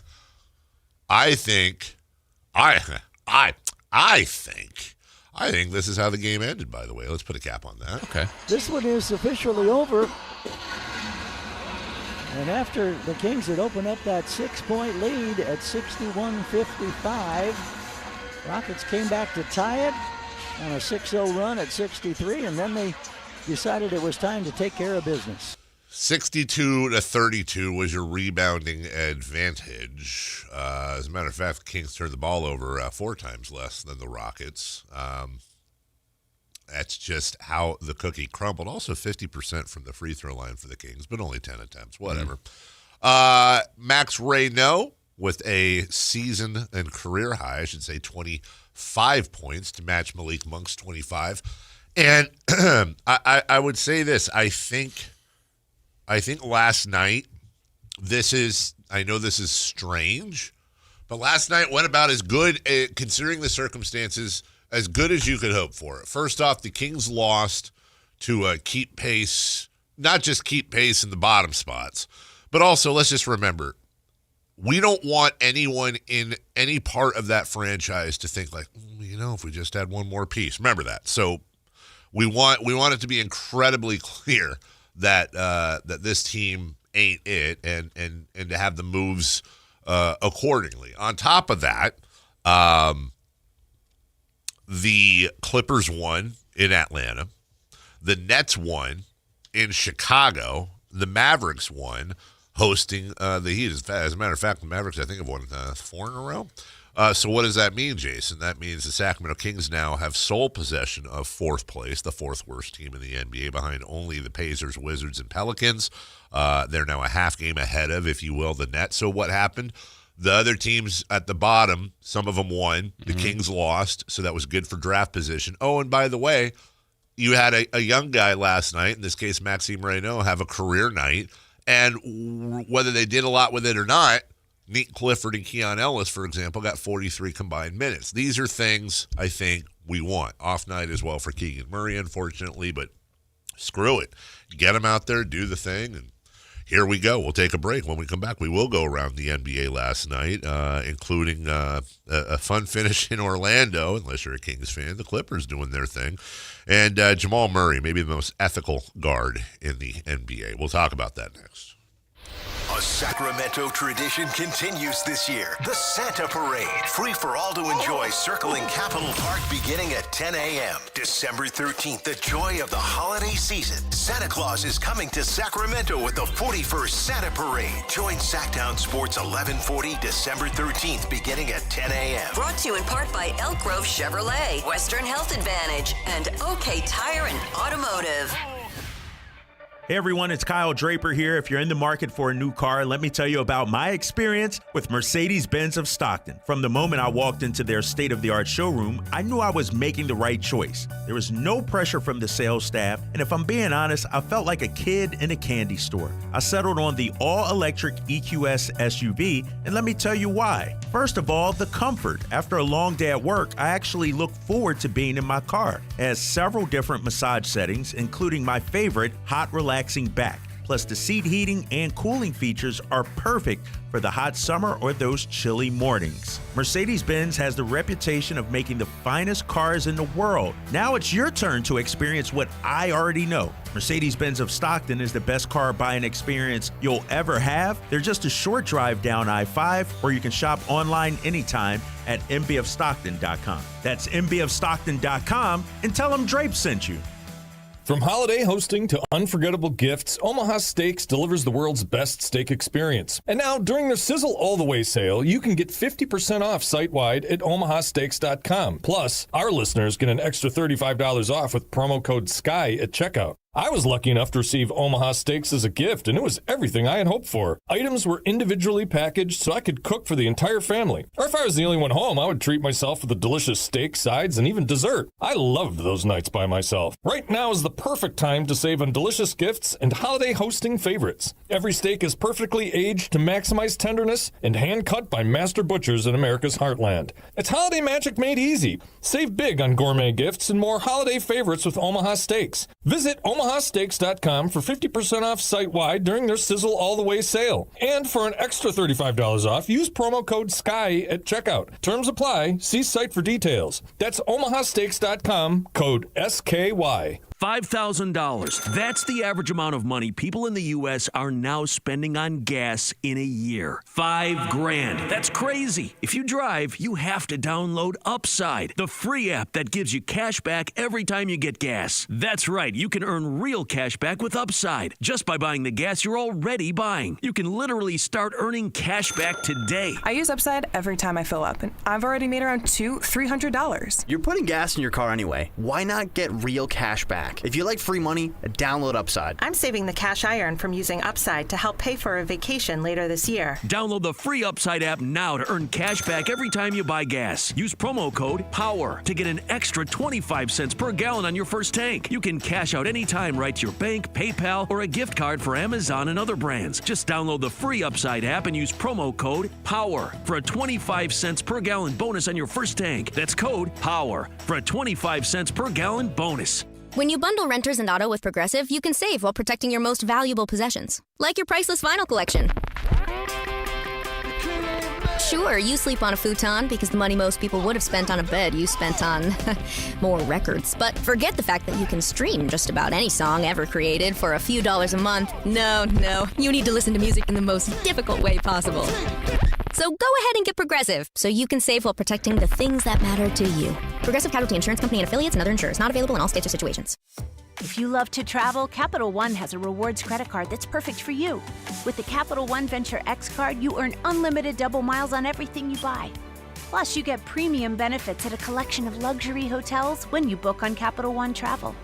I think this is how the game ended, by the way. Let's put a cap on that. Okay. This one is officially over. And after the Kings had opened up that 6-point lead at 61-55, Rockets came back to tie it on a 6-0 run at 63, and then they decided it was time to take care of business. 62-32 was your rebounding advantage. As a matter of fact, the Kings turned the ball over 4 times less than the Rockets. That's just how the cookie crumbled. Also 50% from the free throw line for the Kings, but only 10 attempts. Whatever. Max Raynaud with a season and career high, I should say 25 points to match Malik Monk's 25. And I would say this. I think last night I know this is strange, but last night went about as good, considering the circumstances, as good as you could hope for. First off, the Kings lost to keep pace, not just keep pace in the bottom spots, but also let's just remember, we don't want anyone in any part of that franchise to think like, if we just had one more piece. Remember that. So we want it to be incredibly clear that that this team ain't it, and to have the moves accordingly. On top of that, the Clippers won in Atlanta. The Nets won in Chicago. The Mavericks won hosting the Heat. As a matter of fact, the Mavericks, I think, have won 4 in a row. So what does that mean, Jason? That means the Sacramento Kings now have sole possession of 4th place, the 4th worst team in the NBA, behind only the Pacers, Wizards, and Pelicans. They're now a half game ahead of, if you will, the Nets. So what happened? The other teams at the bottom, some of them won. The Kings lost, so that was good for draft position. Oh, and by the way, you had a young guy last night, in this case Maxime Raynaud, have a career night. And whether they did a lot with it or not, Nick Clifford and Keon Ellis, for example, got 43 combined minutes. These are things I think we want. Off night as well for Keegan Murray, unfortunately, but screw it. Get him out there, do the thing, and here we go. We'll take a break. When we come back, we will go around the NBA last night, including a fun finish in Orlando, unless you're a Kings fan. The Clippers doing their thing. And Jamal Murray, maybe the most ethical guard in the NBA. We'll talk about that next. A Sacramento tradition continues this year. The Santa Parade, free for all to enjoy, circling Capitol Park beginning at 10 a.m. December 13th, the joy of the holiday season. Santa Claus is coming to Sacramento with the 41st Santa Parade. Join Sactown Sports 1140 December 13th beginning at 10 a.m. Brought to you in part by Elk Grove Chevrolet, Western Health Advantage, and OK Tire and Automotive. Hey everyone, it's Kyle Draper here. If you're in the market for a new car, let me tell you about my experience with Mercedes-Benz of Stockton. From the moment I walked into their state-of-the-art showroom, I knew I was making the right choice. There was no pressure from the sales staff, and if I'm being honest, I felt like a kid in a candy store. I settled on the all-electric EQS SUV, and let me tell you why. First of all, the comfort. After a long day at work, I actually look forward to being in my car. It has several different massage settings, including my favorite, hot relaxing back. Plus, the seat heating and cooling features are perfect for the hot summer or those chilly mornings. Mercedes-Benz has the reputation of making the finest cars in the world. Now it's your turn to experience what I already know. Mercedes-Benz of Stockton is the best car buying experience you'll ever have. They're just a short drive down I-5, or you can shop online anytime at mbofstockton.com. That's mbofstockton.com, and tell them Drape sent you. From holiday hosting to unforgettable gifts, Omaha Steaks delivers the world's best steak experience. And now, during their Sizzle All the Way sale, you can get 50% off site-wide at omahasteaks.com. Plus, our listeners get an extra $35 off with promo code SKY at checkout. I was lucky enough to receive Omaha Steaks as a gift, and it was everything I had hoped for. Items were individually packaged so I could cook for the entire family. Or if I was the only one home, I would treat myself with a delicious steak, sides, and even dessert. I loved those nights by myself. Right now is the perfect time to save on delicious gifts and holiday hosting favorites. Every steak is perfectly aged to maximize tenderness and hand-cut by master butchers in America's heartland. It's holiday magic made easy. Save big on gourmet gifts and more holiday favorites with Omaha Steaks. Visit omahasteaks.com for 50% off site-wide during their Sizzle All the Way sale. And for an extra $35 off, use promo code SKY at checkout. Terms apply. See site for details. That's omahasteaks.com, code SKY. $5,000. That's the average amount of money people in the U.S. are now spending on gas in a year. $5,000. That's crazy. If you drive, you have to download Upside, the free app that gives you cash back every time you get gas. That's right. You can earn real cash back with Upside just by buying the gas you're already buying. You can literally start earning cash back today. I use Upside every time I fill up, and I've already made around $300. You're putting gas in your car anyway. Why not get real cash back? back. If you like free money, download Upside. I'm saving the cash I earn from using Upside to help pay for a vacation later this year. Download the free Upside app now to earn cash back every time you buy gas. Use promo code POWER to get an extra 25 cents per gallon on your first tank. You can cash out anytime right to your bank, PayPal, or a gift card for Amazon and other brands. Just download the free Upside app and use promo code POWER for a 25 cents per gallon bonus on your first tank. That's code POWER for a 25 cents per gallon bonus. When you bundle renters and auto with Progressive, you can save while protecting your most valuable possessions, like your priceless vinyl collection. Sure, you sleep on a futon because the money most people would have spent on a bed you spent on more records. But forget the fact that you can stream just about any song ever created for a few dollars a month. No, you need to listen to music in the most difficult way possible. So go ahead and get Progressive so you can save while protecting the things that matter to you. Progressive Casualty Insurance Company and affiliates and other insurers. Not available in all states or situations. If you love to travel, Capital One has a rewards credit card that's perfect for you. With the Capital One Venture X card, you earn unlimited double miles on everything you buy. Plus, you get premium benefits at a collection of luxury hotels when you book on Capital One Travel.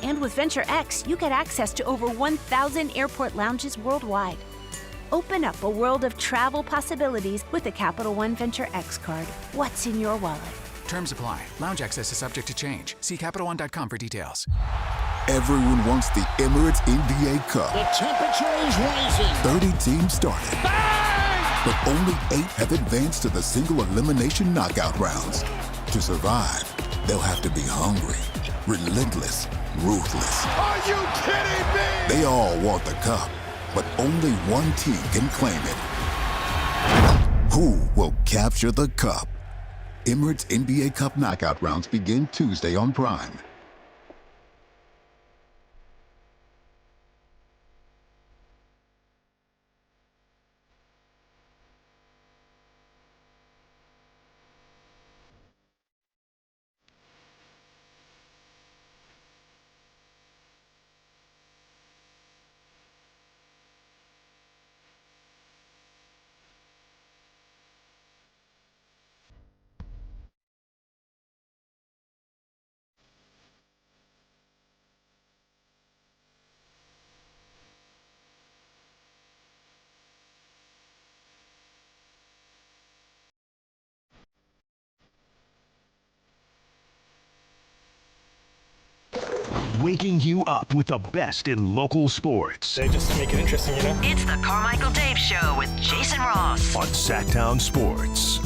And with Venture X, you get access to over 1,000 airport lounges worldwide. Open up a world of travel possibilities with the Capital One Venture X card. What's in your wallet? Terms apply. Lounge access is subject to change. See CapitalOne.com for details. Everyone wants the Emirates NBA Cup. The temperature is rising. 30 teams started. Bang! But only 8 have advanced to the single elimination knockout rounds. To survive, they'll have to be hungry, relentless, ruthless. Are you kidding me? They all want the cup, but only one team can claim it. Who will capture the cup? Emirates NBA Cup knockout rounds begin Tuesday on Prime. Waking you up with the best in local sports. They just make it interesting, you know? It's the Carmichael Dave Show with Jason Ross on Sactown Sports.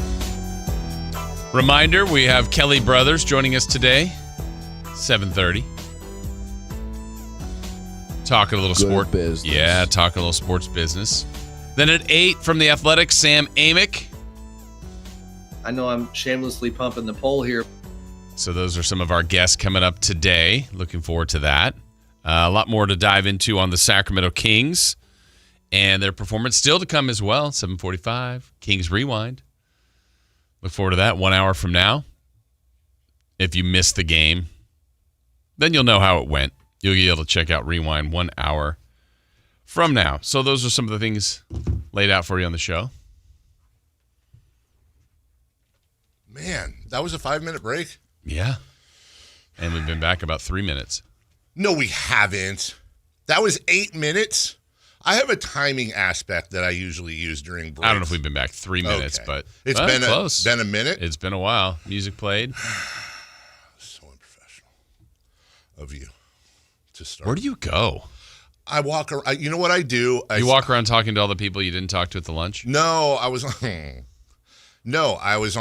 Reminder, we have Kelly Brothers joining us today, 7:30. Talk a little sport business. Yeah, talk a little sports business. Then at 8 from the Athletics, Sam Amick. I know I'm shamelessly pumping the poll here. So those are some of our guests coming up today. Looking forward to that. A lot more to dive into on the Sacramento Kings and their performance still to come as well. 7:45, Kings Rewind. Look forward to that 1 hour from now. If you missed the game, then you'll know how it went. You'll be able to check out Rewind 1 hour from now. So those are some of the things laid out for you on the show. Man, that was a 5-minute break? Yeah. And we've been back about 3 minutes. No, we haven't. That was 8 minutes. I have a timing aspect that I usually use during breaks. I don't know if we've been back 3 minutes, but it's been close. Been a minute. It's been a while. Music played. So unprofessional of you to start. Where do you go? I walk around. You know what I do? You walk around talking to all the people you didn't talk to at the lunch? No, I was on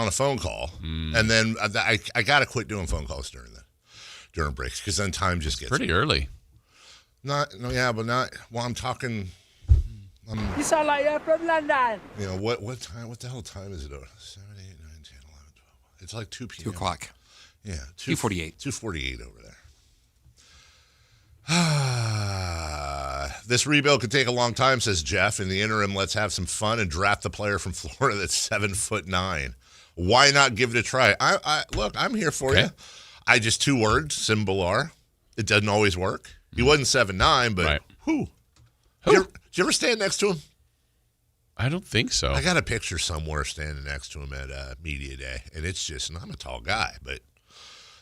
a phone call, and then I got to quit doing phone calls during breaks because then time just gets pretty early. I'm talking. You sound like you're from London. You know what time? What the hell time is it? 7, 8, 9, 10, 11, 12. It's like 2 p.m. 2 o'clock. Yeah, 2:48. 2:48 over there. This rebuild could take a long time, says Jeff. In the interim, let's have some fun and draft the player from Florida that's 7'9". Why not give it a try? Look, I'm here for you. I just 2 words, Bhullar. It doesn't always work. He wasn't 7'9", but who? Did you ever stand next to him? I don't think so. I got a picture somewhere standing next to him at Media Day, and it's just, and I'm a tall guy, but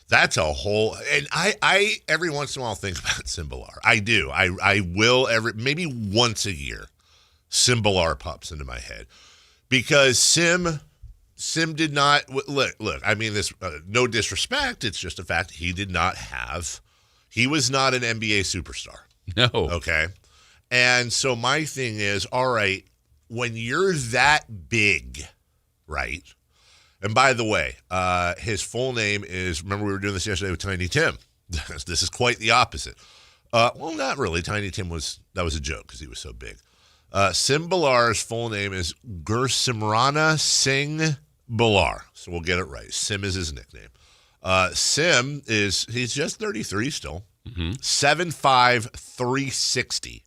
That's a whole, and I every once in a while think about Sim Bhullar. I do. I will maybe once a year, Sim Bhullar pops into my head because Sim did not look. I mean this, no disrespect. It's just a fact. He was not an NBA superstar. No. Okay. And so my thing is, all right, when you're that big, right? And by the way, his full name is, remember we were doing this yesterday with Tiny Tim. This is quite the opposite. Well, not really. Tiny Tim that was a joke because he was so big. Sim Bhullar's full name is Gursimrana Singh Bhullar. So we'll get it right. Sim is his nickname. Sim he's just 33 still. 7'5", 360.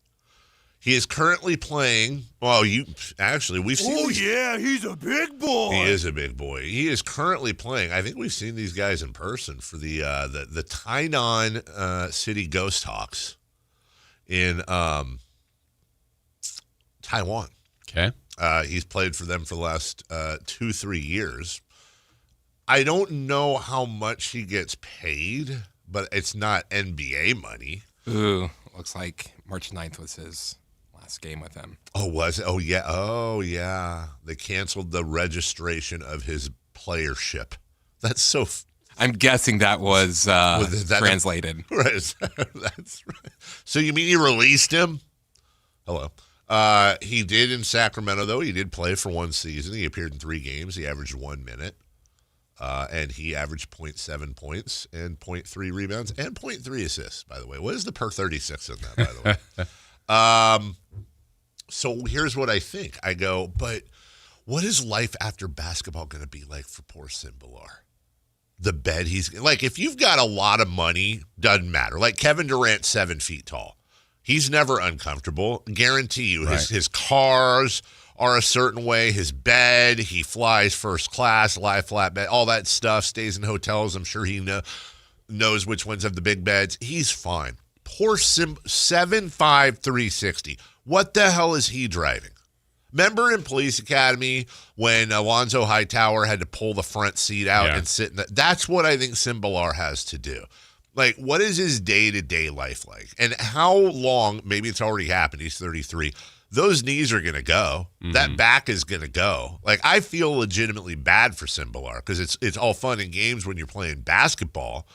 He is currently playing. Well, we've seen. Oh yeah, he's a big boy. He is a big boy. He is currently playing. I think we've seen these guys in person for the Tainan City Ghost Hawks in Taiwan. Okay. He's played for them for the last 2-3 years. I don't know how much he gets paid, but it's not NBA money. Ooh, looks like March 9th was his last game with them. Oh, was it? Oh, yeah. They canceled the registration of his playership. That's so... I'm guessing that was translated. Right. That's right. So you mean you released him? Hello. He did in Sacramento, though. He did play for one season. He appeared in 3 games. He averaged 1 minute. And he averaged 0.7 points and 0.3 rebounds and 0.3 assists, by the way. What is the per 36 in that, by the way? So here's what I think. I go, but what is life after basketball going to be like for poor Sim Bhullar? The bed like, if you've got a lot of money, doesn't matter. Like Kevin Durant, 7 feet tall. He's never uncomfortable. Guarantee you, his cars are a certain way. His bed, he flies first class, lie flat bed, all that stuff, stays in hotels. I'm sure he knows which ones have the big beds. He's fine. Poor Sim, 7'5", 360. What the hell is he driving? Remember in Police Academy when Alonzo Hightower had to pull the front seat out and sit in that's what I think Sim Bhullar has to do. Like, what is his day-to-day life like? And how long, maybe it's already happened, he's 33, those knees are going to go. Mm-hmm. That back is going to go. Like, I feel legitimately bad for Sim Bhullar because it's all fun and games when you're playing basketball.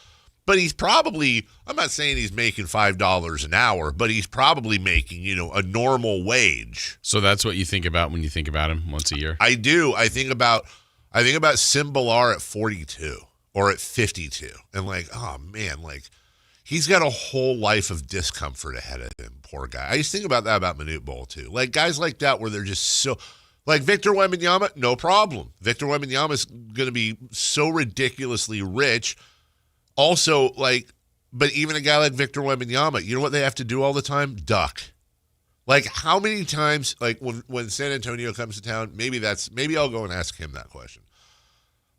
But he's probably, I'm not saying he's making $5 an hour, but he's probably making, a normal wage. So that's what you think about when you think about him once a year? I do. I think about Sim Bhullar at 42 or at 52. And like, oh man, like he's got a whole life of discomfort ahead of him, poor guy. I used to think about that about Manute Bol too. Like guys like that where they're just so, like Victor Wembanyama, no problem. Victor Wembanyama is going to be so ridiculously rich. Also, but even a guy like Victor Wembanyama, you know what they have to do all the time? Duck. Like, how many times, like, when San Antonio comes to town, maybe I'll go and ask him that question.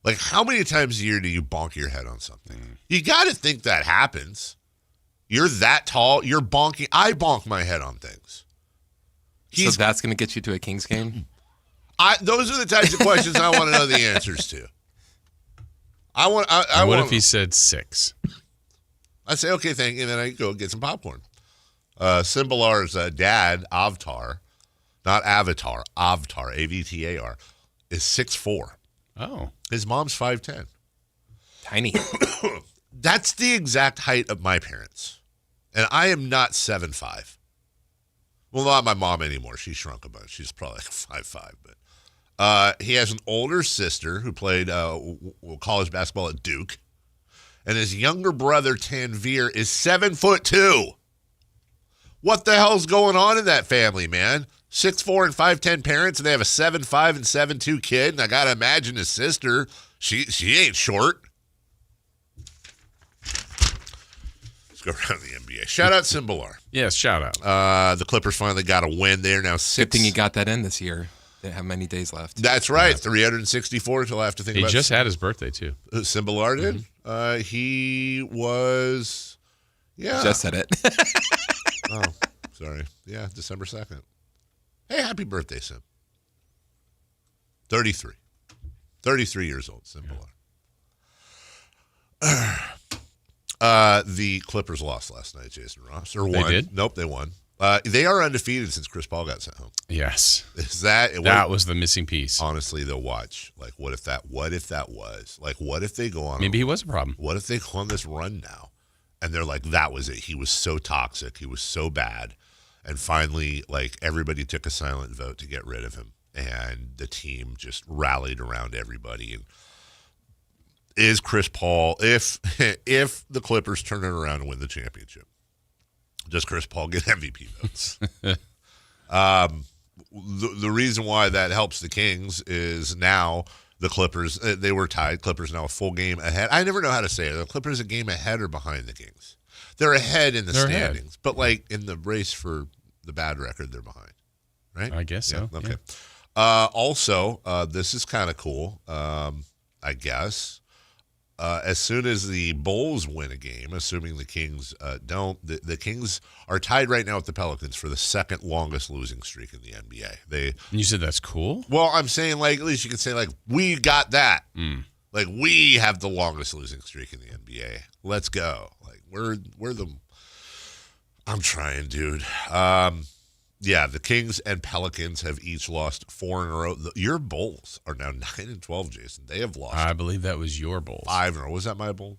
Like, how many times a year do you bonk your head on something? You got to think that happens. You're that tall. You're bonking. I bonk my head on things. So that's going to get you to a Kings game? Those are the types of questions I want to know the answers to. What if he said 6? I'd say, okay, thank you, and then I go get some popcorn. Sim Bhullar's dad, Avtar, not Avatar, Avtar, A-V-T-A-R, is 6'4". Oh. His mom's 5'10". Tiny. That's the exact height of my parents. And I am not 7'5". Well, not my mom anymore. She shrunk a bunch. She's probably like 5'5", but. He has an older sister who played college basketball at Duke, and his younger brother Tanvir is 7'2". What the hell's going on in that family, man? 6'4" and 5'10" parents, and they have a 7'5" and 7'2" kid. And I gotta imagine his sister, she ain't short. Let's go around the NBA. Shout out Sim Bhullar. Yes, shout out. The Clippers finally got a win there. Now 6. Good thing you got that in this year. Didn't have many days left. That's right. Yeah. 364 until I have to think about it. He just had his birthday, too. Sim Bhullar did? Mm-hmm. He was, Just said it. Oh, sorry. Yeah, December 2nd. Hey, happy birthday, Sim. 33. 33 years old, Sim Bhullar. The Clippers lost last night, Jason Ross. Or won. They did? Nope, they won. They are undefeated since Chris Paul got sent home. Yes. That was the missing piece. Honestly, they'll watch. Like, what if that was? Like, what if they go on? Maybe he was a problem. What if they go on this run now? And they're like, that was it. He was so toxic. He was so bad. And finally, like, everybody took a silent vote to get rid of him. And the team just rallied around everybody. And is Chris Paul, if the Clippers turn it around and win the championship, does Chris Paul get MVP votes? The reason why that helps the Kings is now the Clippers, they were tied. Clippers now a full game ahead. I never know how to say it. Are the Clippers a game ahead or behind the Kings? They're ahead in the standings. Ahead. But, like, in the race for the bad record, they're behind. Right? I guess so. Okay. Yeah. Also, this is kind of cool, I guess. As soon as the Bulls win a game, assuming the Kings don't, the Kings are tied right now with the Pelicans for the second longest losing streak in the NBA. You said that's cool? Well, I'm saying, like, at least you can say, like, we got that. Like, we have the longest losing streak in the NBA. Let's go. Like, we're the – I'm trying, dude. Yeah, the Kings and Pelicans have each lost 4 in a row. Your Bulls are now 9-12, Jason. They have lost. I believe that was your Bulls. 5 in a row. Was that my Bulls?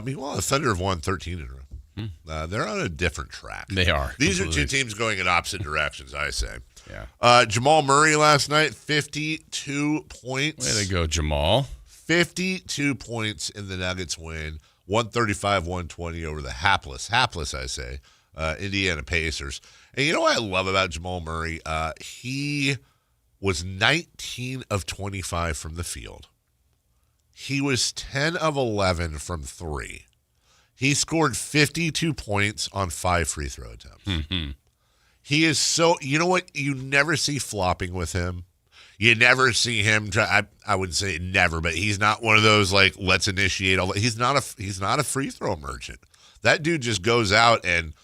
Meanwhile, the Thunder have won 13 in a row. They're on a different track. They are. These completely. are two teams going in opposite directions, I say. Yeah. Jamal Murray last night, 52 points. Way to go, Jamal. 52 points in the Nuggets win. 135-120 over the hapless, I say, Indiana Pacers. And you know what I love about Jamal Murray? He was 19 of 25 from the field. He was 10 of 11 from 3. He scored 52 points on 5 free throw attempts. Mm-hmm. He is so, you know what? You never see flopping with him. You never see him try. I wouldn't say never, but he's not one of those, like, let's initiate all. He's not a free throw merchant. That dude just goes out and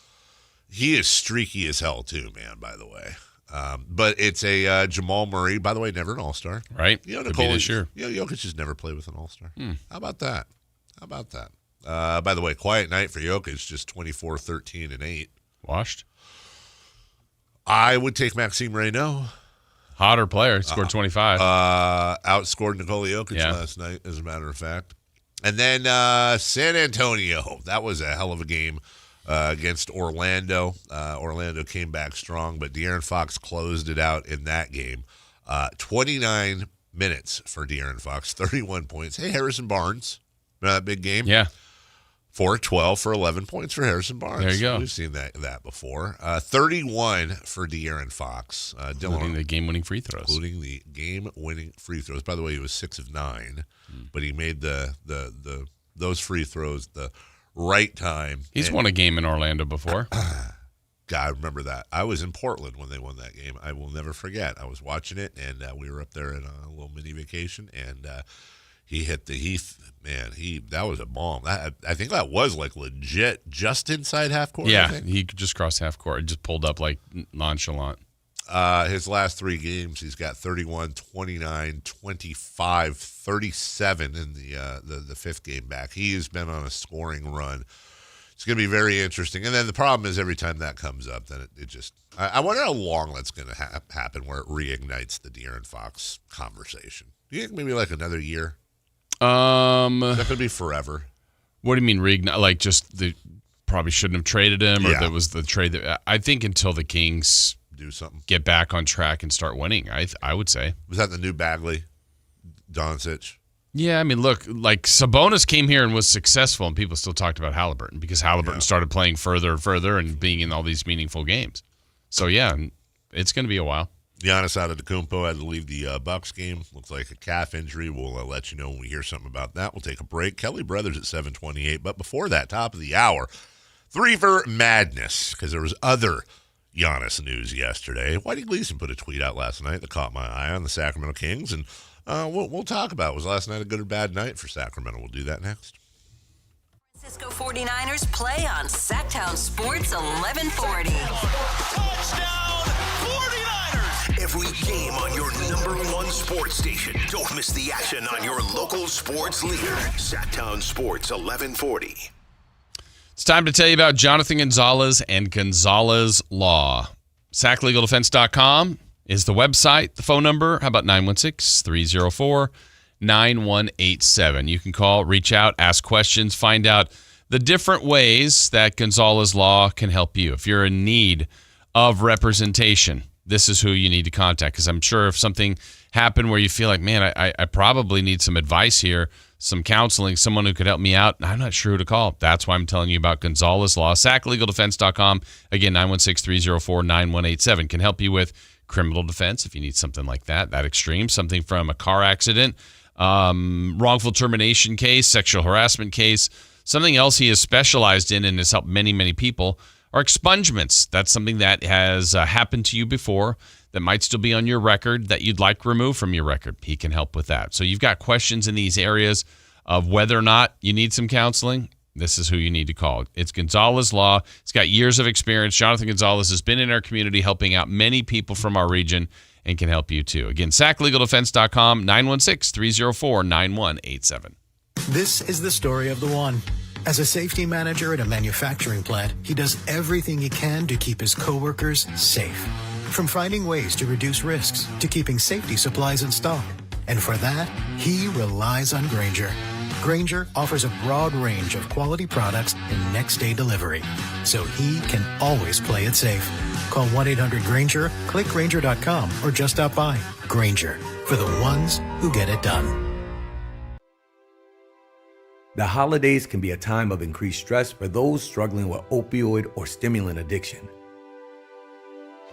he is streaky as hell too, man, by the way. But it's a Jamal Murray, by the way, never an All-Star. Right. You know, Could be this year. Jokic has never played with an All-Star. How about that? By the way, quiet night for Jokic, just 24, 13, and 8. Washed? I would take Maxime Raynaud. Hotter player. Scored 25. Outscored Nikola Jokic last night, as a matter of fact. And then San Antonio. That was a hell of a game. Against Orlando. Orlando came back strong, but De'Aaron Fox closed it out in that game. 29 minutes for De'Aaron Fox, 31 points. Hey, Harrison Barnes. Remember that big game? Yeah. 4-12 for 11 points for Harrison Barnes. There you go. We've seen that before. 31 for De'Aaron Fox. Including the game-winning free throws. Including the game-winning free throws. By the way, he was 6 of 9, but he made those free throws the right time. He's won a game in Orlando before. God, I remember that. I was in Portland when they won that game. I will never forget. I was watching it, and we were up there in a little mini vacation, and he hit the Heath. Man, that was a bomb. I think that was, like, legit just inside half court. Yeah, he just crossed half court. It just pulled up, like, nonchalant. His last 3 games, he's got 31, 29, 25, 37 in the 5th game back. He has been on a scoring run. It's going to be very interesting. And then the problem is every time that comes up, then it just – I wonder how long that's going to happen where it reignites the De'Aaron Fox conversation. Do you think maybe like another year? Is that going to be forever? What do you mean reignite? Like just the probably shouldn't have traded him, or that was the trade that I think until the Kings do something, get back on track and start winning. I would say. Was that the new Bagley, Doncic? Yeah, I mean, look, like Sabonis came here and was successful, and people still talked about Halliburton because Halliburton started playing further and further and being in all these meaningful games. So yeah, it's going to be a while. Giannis Antetokounmpo had to leave the Bucks game. Looks like a calf injury. We'll let you know when we hear something about that. We'll take a break. Kelly Brothers at 7:28. But before that, top of the hour, 3 for Madness, because there was other Giannis news yesterday. Whitey Gleason put a tweet out last night that caught my eye on the Sacramento Kings, and we'll talk about it. Was last night a good or bad night for Sacramento? We'll do that next. Francisco 49ers play on Sactown Sports 1140. Touchdown 49ers! Every game on your #1 sports station. Don't miss the action on your local sports leader. Sactown Sports 1140. It's time to tell you about Jonathan Gonzalez and Gonzalez Law. SacLegalDefense.com is the website. The phone number, how about 916-304-9187. You can call, reach out, ask questions, find out the different ways that Gonzalez Law can help you. If you're in need of representation, this is who you need to contact, because I'm sure if something happened where you feel like, man, I probably need some advice here, some counseling, someone who could help me out, I'm not sure who to call. That's why I'm telling you about Gonzalez Law. SacLegalDefense.com. Again, 916-304-9187 can help you with criminal defense if you need something like that extreme, something from a car accident, wrongful termination case, sexual harassment case. Something else he has specialized in and has helped many, many people are expungements. That's something that has happened to you before that might still be on your record that you'd like removed from your record. He can help with that. So you've got questions in these areas of whether or not you need some counseling. This is who you need to call. It's Gonzalez Law. It's got years of experience. Jonathan Gonzalez has been in our community helping out many people from our region and can help you too. Again, SacLegalDefense.com, 916-304-9187. This is the story of the one. As a safety manager at a manufacturing plant, he does everything he can to keep his coworkers safe. From finding ways to reduce risks to keeping safety supplies in stock. And for that, he relies on Grainger. Grainger offers a broad range of quality products and next-day delivery, so he can always play it safe. Call 1-800-GRAINGER, click Grainger.com, or just stop by. Grainger, for the ones who get it done. The holidays can be a time of increased stress for those struggling with opioid or stimulant addiction.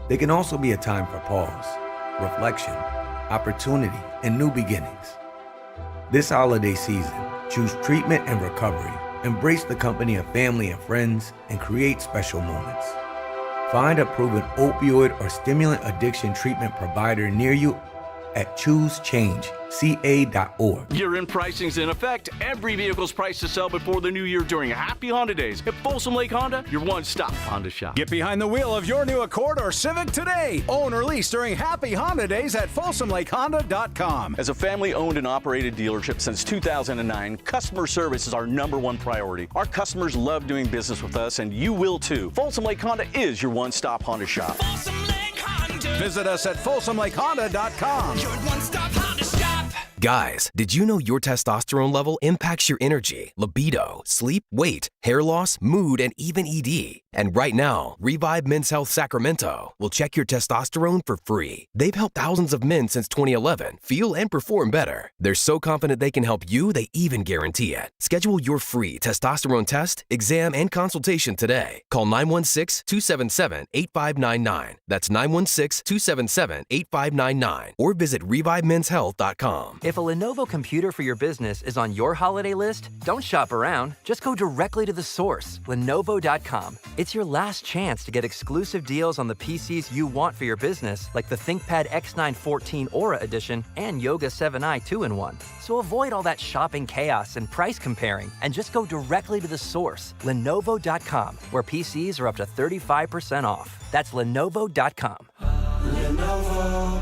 They can also be a time for pause, reflection, opportunity, and new beginnings. This holiday season, choose treatment and recovery. Embrace the company of family and friends and create special moments. Find a proven opioid or stimulant addiction treatment provider near you at ChooseChangeCA.org. Year-end pricing's in effect. Every vehicle's priced to sell before the new year during Happy Honda Days. At Folsom Lake Honda, your one-stop Honda shop. Get behind the wheel of your new Accord or Civic today. Own or lease during Happy Honda Days at FolsomLakeHonda.com. As a family-owned and operated dealership since 2009, customer service is our #1 priority. Our customers love doing business with us, and you will too. Folsom Lake Honda is your one-stop Honda shop. Visit us at FolsomLakeHonda.com. Your one-stop Honda shop. Guys, did you know your testosterone level impacts your energy, libido, sleep, weight, hair loss, mood, and even ED? And right now, Revive Men's Health Sacramento will check your testosterone for free. They've helped thousands of men since 2011 feel and perform better. They're so confident they can help you, they even guarantee it. Schedule your free testosterone test, exam, and consultation today. Call 916-277-8599. That's 916-277-8599. Or visit ReviveMen'sHealth.com. If a Lenovo computer for your business is on your holiday list, don't shop around. Just go directly to the source, Lenovo.com. It's your last chance to get exclusive deals on the PCs you want for your business, like the ThinkPad X9 14 Aura Edition and Yoga 7i 2-in-1. So avoid all that shopping chaos and price comparing, and just go directly to the source, Lenovo.com, where PCs are up to 35% off. That's Lenovo.com. Lenovo.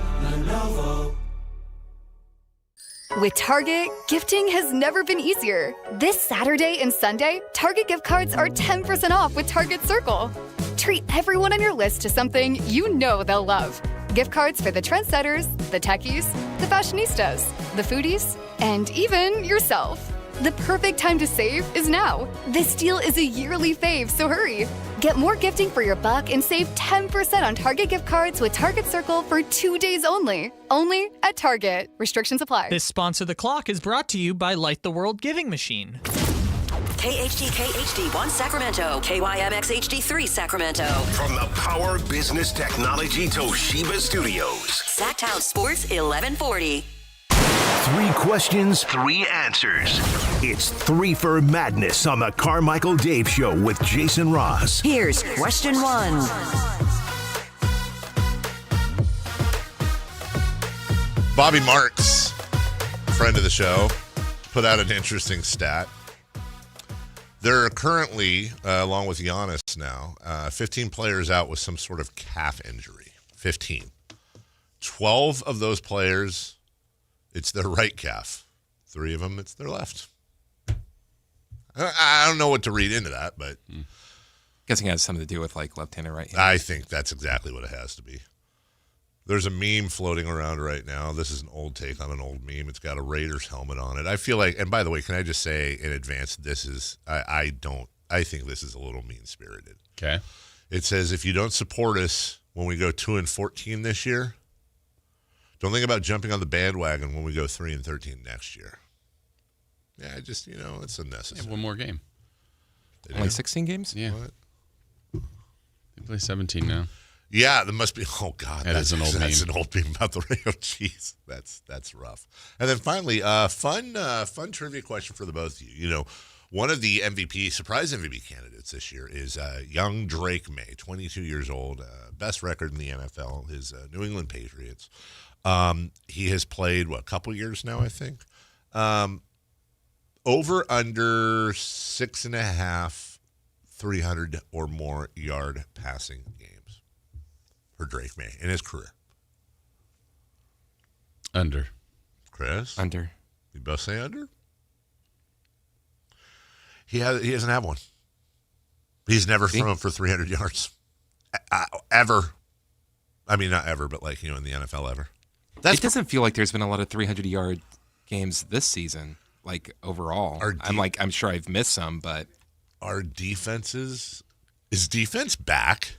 With Target, gifting has never been easier. This Saturday and Sunday, Target gift cards are 10% off with Target Circle. Treat everyone on your list to something you know they'll love. Gift cards for the trendsetters, the techies, the fashionistas, the foodies, and even yourself. The perfect time to save is now. This deal is a yearly fave, so hurry. Get more gifting for your buck and save 10% on Target gift cards with Target Circle for 2 days only. Only at Target. Restrictions apply. This Sponsor the Clock is brought to you by Light the World Giving Machine. KHTK HD1 Sacramento, KYMX HD3 Sacramento. From the Power Business Technology Toshiba Studios. Sactown Sports 1140. 3 questions, 3 answers. It's 3 for Madness on the Carmichael Dave Show with Jason Ross. Here's question 1. Bobby Marks, friend of the show, put out an interesting stat. There are currently, along with Giannis now, 15 players out with some sort of calf injury. 15. 12 of those players, it's their right calf. 3 of them, it's their left. I don't know what to read into that, but Guessing it has something to do with like left-handed, right-handed. I think that's exactly what it has to be. There's a meme floating around right now. This is an old take on an old meme. It's got a Raiders helmet on it. I feel like, and by the way, can I just say in advance, I think this is a little mean-spirited. Okay. It says, if you don't support us when we go 2-14 this year, don't think about jumping on the bandwagon when we go 3-13 next year. Yeah, just, it's unnecessary. Yeah, one more game. Only 16 games? Yeah. What? They play 17 now. Yeah, there must be. Oh God, that's an old meme. That's an old meme about the radio. Jeez, that's rough. And then finally, fun trivia question for the both of you. One of the surprise MVP candidates this year is young Drake May, 22 years old, best record in the NFL. His New England Patriots. He has played a couple years now, I think. Over under 6.5 300 or more yard passing games for Drake May in his career. Under. Chris? Under. You both say under? He doesn't have one. He's never thrown for 300 yards. Ever. I mean, not ever, but in the NFL ever. It doesn't feel like there's been a lot of 300-yard games this season, overall. I'm sure I've missed some, but... Our defenses... Is defense back?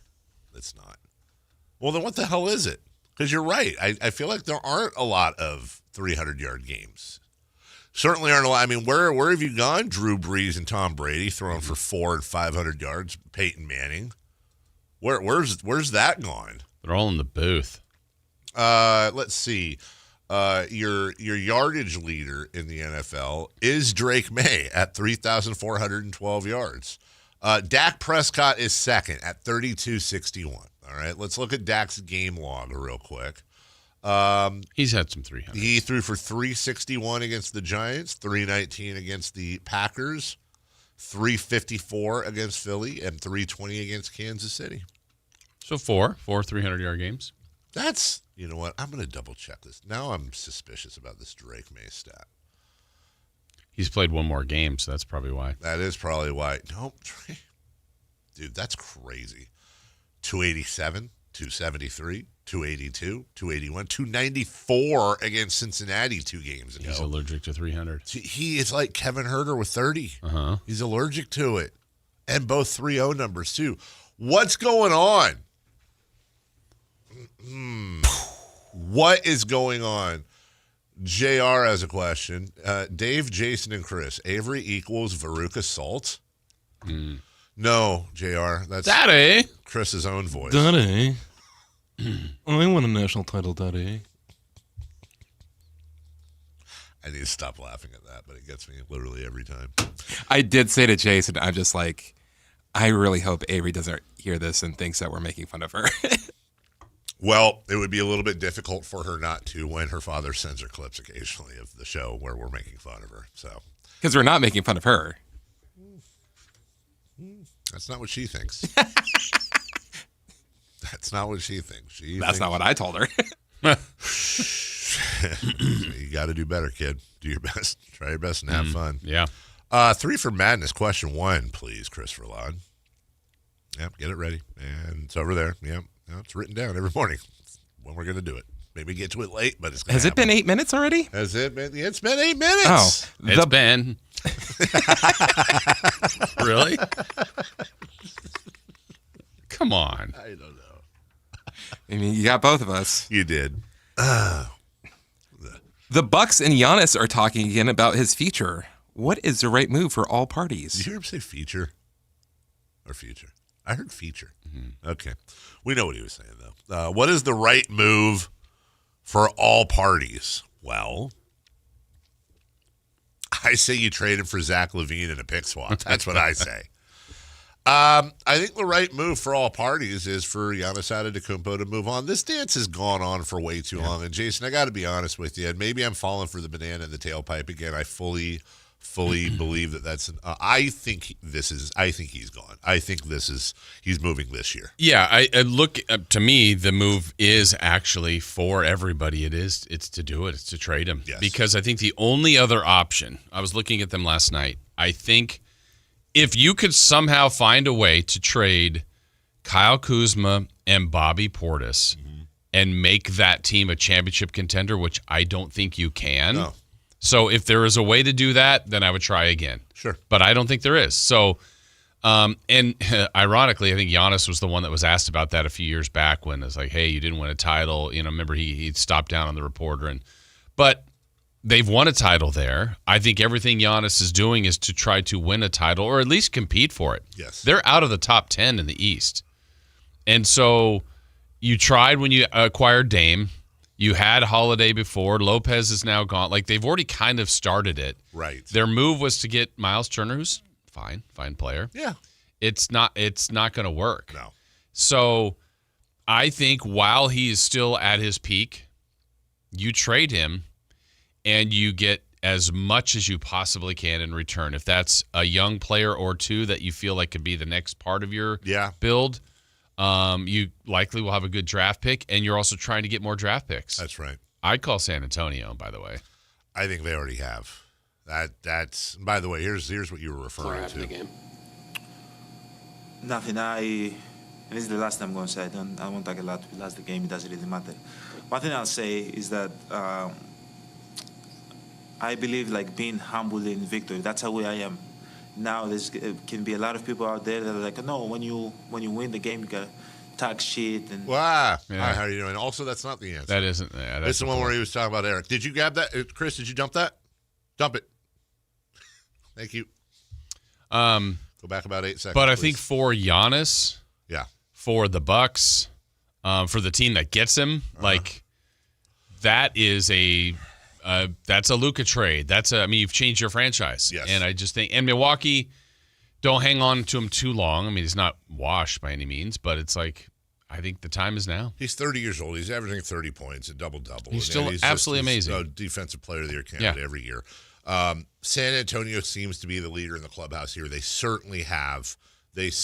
It's not. Well, then what the hell is it? Because you're right. I feel like there aren't a lot of 300-yard games. Certainly aren't a lot. I mean, where have you gone? Drew Brees and Tom Brady throwing for 400 and 500 yards. Peyton Manning. Where's that gone? They're all in the booth. Let's see. Your yardage leader in the NFL is Drake May at 3,412 yards. Dak Prescott is second at 3,261. All right, let's look at Dak's game log real quick. He's had some 300. He threw for 361 against the Giants, 319 against the Packers, 354 against Philly, and 320 against Kansas City. So four 300-yard games. That's, you know what, I'm going to double check this. Now I'm suspicious about this Drake May stat. He's played one more game, so that's probably why. That is probably why. Nope. Dude, that's crazy. 287, 273, 282, 281, 294 against Cincinnati 2 games ago. He's allergic to 300. He is like Kevin Huerter with 30. Uh-huh. He's allergic to it. And both 3-0 numbers, too. What's going on? What is going on? JR has a question. Dave, Jason, and Chris. Avery equals Veruca Salt? No, JR. That's Daddy. Chris's own voice. Daddy. I want a national title, Daddy. I need to stop laughing at that, but it gets me literally every time. I did say to Jason, I'm just like, I really hope Avery doesn't hear this and thinks that we're making fun of her. Well, it would be a little bit difficult for her not to when her father sends her clips occasionally of the show where we're making fun of her. So, because we're not making fun of her. That's not what she thinks. That's not what she thinks. That's not what I told her. You got to do better, kid. Do your best. Try your best and have fun. Yeah. 3 for Madness. Question 1, please, Christopher Laud. Yep, get it ready. And it's over there. Yep. No, it's written down every morning when we're going to do it. Maybe get to it late, but it's going to Has it been 8 minutes already? Has it been? Yeah, it's been 8 minutes. Oh. It's been. Really? Come on. I don't know. I mean, you got both of us. You did. The Bucks and Giannis are talking again about his future. What is the right move for all parties? Did you hear him say feature or future? I heard feature. Mm-hmm. Okay. We know what he was saying, though. What is the right move for all parties? Well, I say you trade him for Zach LaVine in a pick swap. That's what I say. I think the right move for all parties is for Giannis Antetokounmpo to move on. This dance has gone on for way too long. And, Jason, I got to be honest with you. And maybe I'm falling for the banana in the tailpipe again. I fully fully believe that that's I think he's gone. I think he's moving this year. Yeah, I look to me the move is actually for everybody. It's to do it. It's to trade him. Yes. Because I think the only other option, I was looking at them last night. I think if you could somehow find a way to trade Kyle Kuzma and Bobby Portis and make that team a championship contender, which I don't think you can. No. So if there is a way to do that, then I would try again. Sure. But I don't think there is. So, and ironically, I think Giannis was the one that was asked about that a few years back when it's like, hey, you didn't win a title. Remember he stopped down on the reporter. But they've won a title there. I think everything Giannis is doing is to try to win a title or at least compete for it. Yes. They're out of the top 10 in the East. And so you tried when you acquired Dame. You had Holiday before. Lopez is now gone. Like, they've already kind of started it. Right. Their move was to get Miles Turner, who's fine player. Yeah. It's not going to work. No. So I think while he is still at his peak, you trade him and you get as much as you possibly can in return. If that's a young player or two that you feel like could be the next part of your build, you likely will have a good draft pick, and you're also trying to get more draft picks. That's right. I'd call San Antonio, by the way. I think they already have. That's. By the way, here's what you were referring to. The game. Nothing. This is the last time I'm going to say. I won't talk a lot. We lost the game. It doesn't really matter. One thing I'll say is that I believe like being humble in victory. That's how I am. Now there can be a lot of people out there that are like, no, when you win the game, you gotta talk shit and. Wow. Yeah. Hi, how are you doing? Also, that's not the answer. That isn't. Yeah, that's the one where he was talking about Eric. Did you grab that, Chris? Did you dump that? Dump it. Thank you. Go back about 8 seconds. But I please. think for Giannis, for the Bucks, for the team that gets him, like that is that's a Luka trade. You've changed your franchise. Yes. And I just think, and Milwaukee, don't hang on to him too long. I mean, he's not washed by any means, but it's like, I think the time is now. He's 30 years old. He's averaging 30 points, a double-double. He's still absolutely amazing. He's a defensive player of the year candidate every year. San Antonio seems to be the leader in the clubhouse here. They certainly have the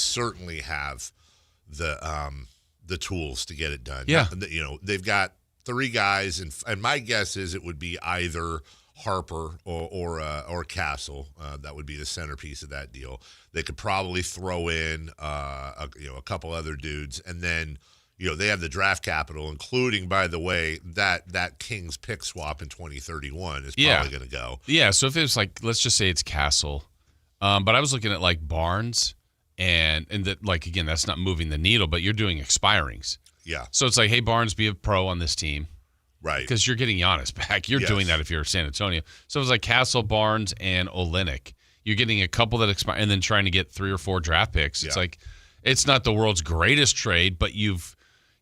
tools to get it done. Yeah. They've got 3 guys, and my guess is it would be either Harper or Castle. That would be the centerpiece of that deal. They could probably throw in a couple other dudes, and then they have the draft capital, including, by the way, that Kings pick swap in 2031 is probably going to go. Yeah. So if it's like, let's just say it's Castle, but I was looking at like Barnes, and that, like, again, that's not moving the needle, but you're doing expirings. Yeah. So it's like, hey, Barnes, be a pro on this team. Right. Because you're getting Giannis back. You're doing that if you're San Antonio. So it was like Castle, Barnes, and Olynyk. You're getting a couple that expire and then trying to get 3 or 4 draft picks. It's like, it's not the world's greatest trade, but you've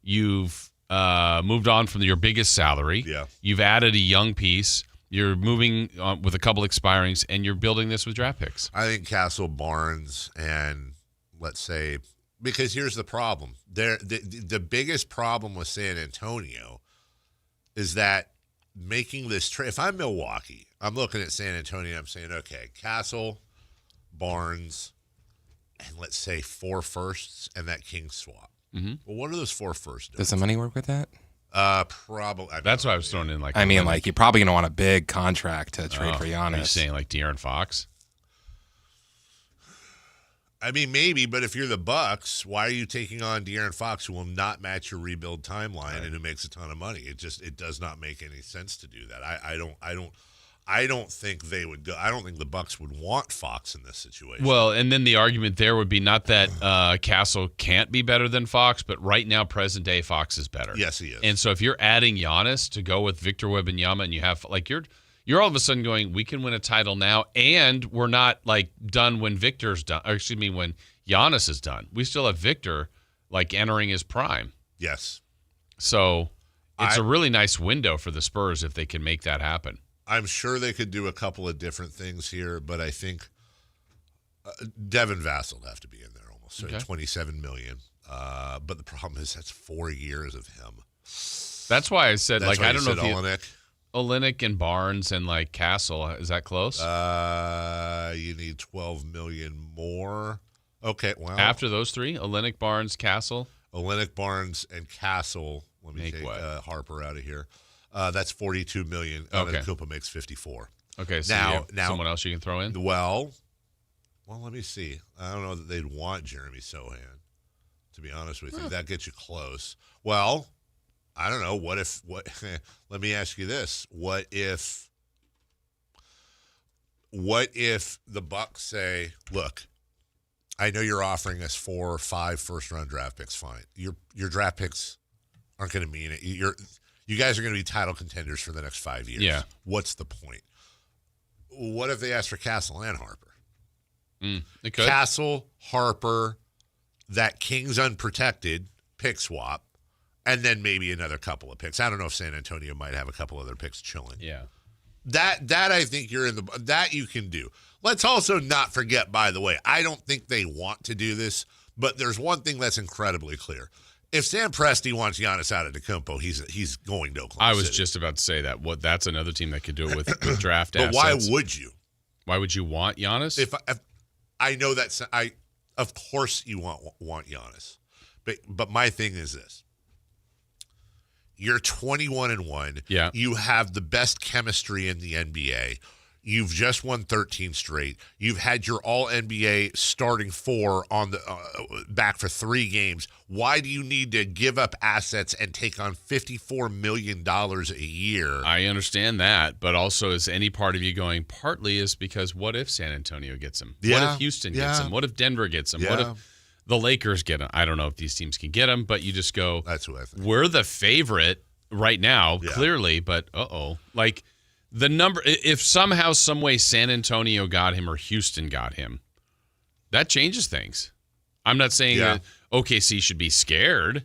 moved on from your biggest salary. Yeah. You've added a young piece. You're moving with a couple expirings, and you're building this with draft picks. I think Castle, Barnes, and let's say, because here's the problem. The biggest problem with San Antonio is that making this trade, if I'm Milwaukee, I'm looking at San Antonio, I'm saying, okay, Castle, Barnes, and let's say 4 firsts and that Kings swap. Mm-hmm. Well, what are those 4 firsts doing? Does the money work with that? Probably. That's why I was throwing in like. You're probably going to want a big contract to trade for Giannis. Are you saying like De'Aaron Fox? I mean, maybe, but if you're the Bucks, why are you taking on De'Aaron Fox, who will not match your rebuild timeline and who makes a ton of money? It does not make any sense to do that. I don't think they would go. I don't think the Bucks would want Fox in this situation. Well, and then the argument there would be not that Castle can't be better than Fox, but right now, present day, Fox is better. Yes, he is. And so if you're adding Giannis to go with Victor Wembanyama, and you have like you're all of a sudden going, we can win a title now, and we're not like done when Victor's done, or excuse me, when Giannis is done. We still have Victor like entering his prime. Yes. So it's a really nice window for the Spurs if they can make that happen. I'm sure they could do a couple of different things here, but I think Devin Vassell would have to be in there almost. So $27 million. But the problem is that's 4 years of him. That's why I said, that's like, I don't know if Olynyk. Olynyk and Barnes and like Castle. Is that close? You need 12 million more. Okay, well. After those three, Olynyk, Barnes, Castle. Olynyk, Barnes, and Castle. Let me take Harper out of here. That's 42 million. Okay. Antetokounmpo makes 54. Okay, so now someone else you can throw in? Well, let me see. I don't know that they'd want Jeremy Sohan, to be honest with you. That gets you close. Well, I don't know. Let me ask you this. What if the Bucks say, look, I know you're offering us 4 or 5 first-round draft picks. Fine. Your draft picks aren't going to mean it. You guys are going to be title contenders for the next 5 years. Yeah. What's the point? What if they ask for Castle and Harper? They could. Castle, Harper, that Kings unprotected pick swap, and then maybe another couple of picks. I don't know if San Antonio might have a couple other picks chilling. Yeah. That I think that you can do. Let's also not forget, by the way, I don't think they want to do this, but there's one thing that's incredibly clear. If Sam Presti wants Giannis Antetokounmpo, he's going to Oklahoma I was City. just about to say that. That's another team that could do it with draft but assets. why would you? Why would you want Giannis? If I know that of course you want Giannis, but my thing is this: you're 21-1. Yeah. You have the best chemistry in the NBA. You've just won 13 straight. You've had your All-NBA starting 4 on the back for 3 games. Why do you need to give up assets and take on $54 million a year? I understand that, but also is any part of you going, partly is because what if San Antonio gets him? Yeah. What if Houston gets him? What if Denver gets him? Yeah. What if the Lakers get him? I don't know if these teams can get him, but you just go, that's what I think. We're the favorite right now, clearly, but like the number, if somehow, some way San Antonio got him or Houston got him, that changes things. I'm not saying that OKC should be scared.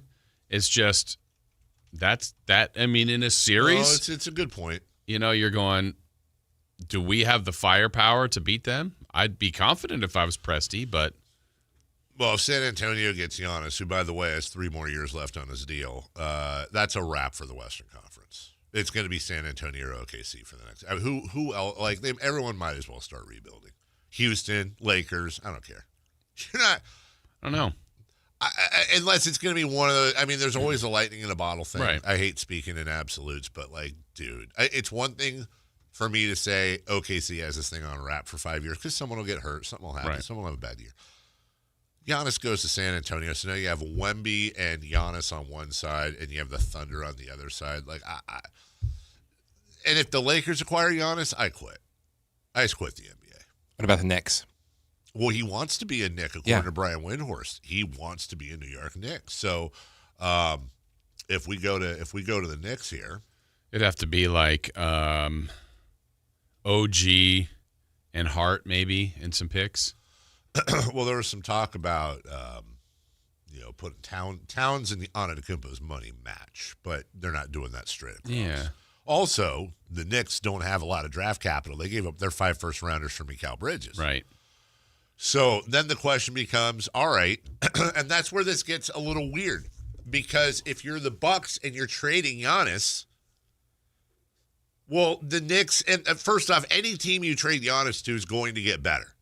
It's just that. I mean, in a series, it's a good point. You're going, do we have the firepower to beat them? I'd be confident if I was Presti, but. Well, if San Antonio gets Giannis, who, by the way, has 3 more years left on his deal, that's a wrap for the Western Conference. It's going to be San Antonio or OKC for the next. Who else? Like everyone might as well start rebuilding. Houston, Lakers. I don't care. You're not. I don't know. Unless it's going to be one of those. I mean, there's always a lightning in a bottle thing. Right. I hate speaking in absolutes, but dude, it's one thing for me to say OKC has this thing on wrap for 5 years because someone will get hurt, something will happen, Right. someone will have a bad year. Giannis goes to San Antonio, so now you have Wemby and Giannis on one side, and you have the Thunder on the other side. And if the Lakers acquire Giannis, I quit. I just quit the NBA. What about the Knicks? Well, he wants to be a Knick, according to Brian Windhorst. He wants to be a New York Knicks. So, if we go to the Knicks here, it'd have to be like OG and Hart maybe and some picks. Well, there was some talk about putting Towns and the Antetokounmpo's money match, but they're not doing that straight across. Yeah. Also, the Knicks don't have a lot of draft capital. They gave up their 5 first-rounders for Mikal Bridges. Right. So then the question becomes, all right, and that's where this gets a little weird, because if you're the Bucks and you're trading Giannis, well, the Knicks, and first off, any team you trade Giannis to is going to get better,